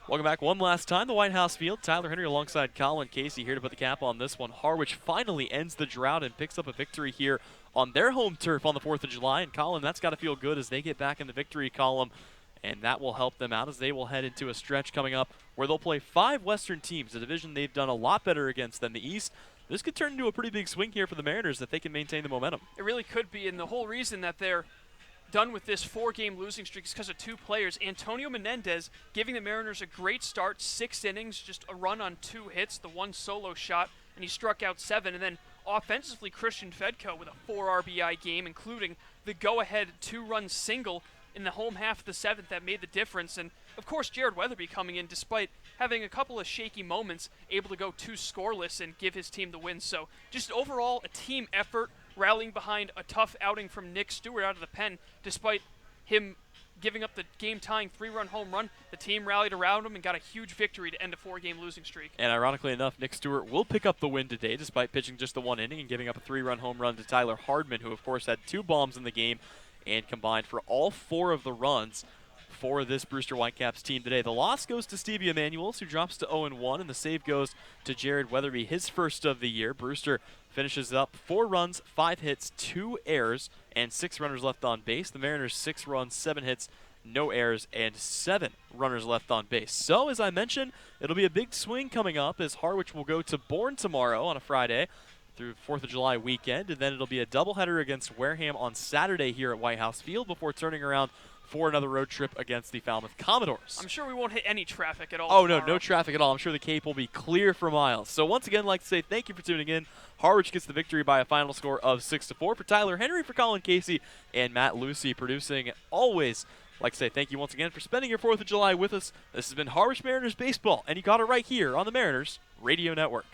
Welcome back one last time. The White House Field. Tyler Henry alongside Colin Casey here to put the cap on this one. Harwich finally ends the drought and picks up a victory here on their home turf on the 4th of July. And Colin, that's got to feel good as they get back in the victory column. And that will help them out as they will head into a stretch coming up where they'll play 5 Western teams, a division they've done a lot better against than the East. This could turn into a pretty big swing here for the Mariners if they can maintain the momentum. It really could be, and the whole reason that they're done with this 4-game losing streak is because of 2 players. Antonio Menendez giving the Mariners a great start, 6 innings, just a run on 2 hits, the 1 solo shot, and he struck out 7. And then offensively, John Fedko with a 4 RBI game, including the go-ahead 2-run single in the home half of the 7th that made the difference. And, of course, Jared Weatherby coming in despite having a couple of shaky moments, able to go 2 scoreless and give his team the win. So just overall a team effort, rallying behind a tough outing from Nick Stewart out of the pen. Despite him giving up the game-tying 3-run home run, the team rallied around him and got a huge victory to end a 4-game losing streak. And ironically enough, Nick Stewart will pick up the win today despite pitching just the 1 inning and giving up a 3-run home run to Tyler Hardman, who of course had 2 bombs in the game and combined for all 4 of the runs for this Brewster Whitecaps team today. The loss goes to Stevie Emanuels, who drops to 0-1, and the save goes to Jared Weatherby, his first of the year. Brewster finishes up 4 runs, 5 hits, 2 errors, and 6 runners left on base. The Mariners 6 runs, 7 hits, no errors, and 7 runners left on base. So, as I mentioned, it'll be a big swing coming up as Harwich will go to Bourne tomorrow on a Friday through 4th of July weekend, and then it'll be a doubleheader against Wareham on Saturday here at White House Field before turning around for another road trip against the Falmouth Commodores. I'm sure we won't hit any traffic at all. Oh, tomorrow. no traffic at all. I'm sure the Cape will be clear for miles. So once again, I'd like to say thank you for tuning in. Harwich gets the victory by a final score of 6-4. For Tyler Henry, for Colin Casey, and Matt Lucy producing always. I'd like to say thank you once again for spending your 4th of July with us. This has been Harwich Mariners Baseball, and you got it right here on the Mariners Radio Network.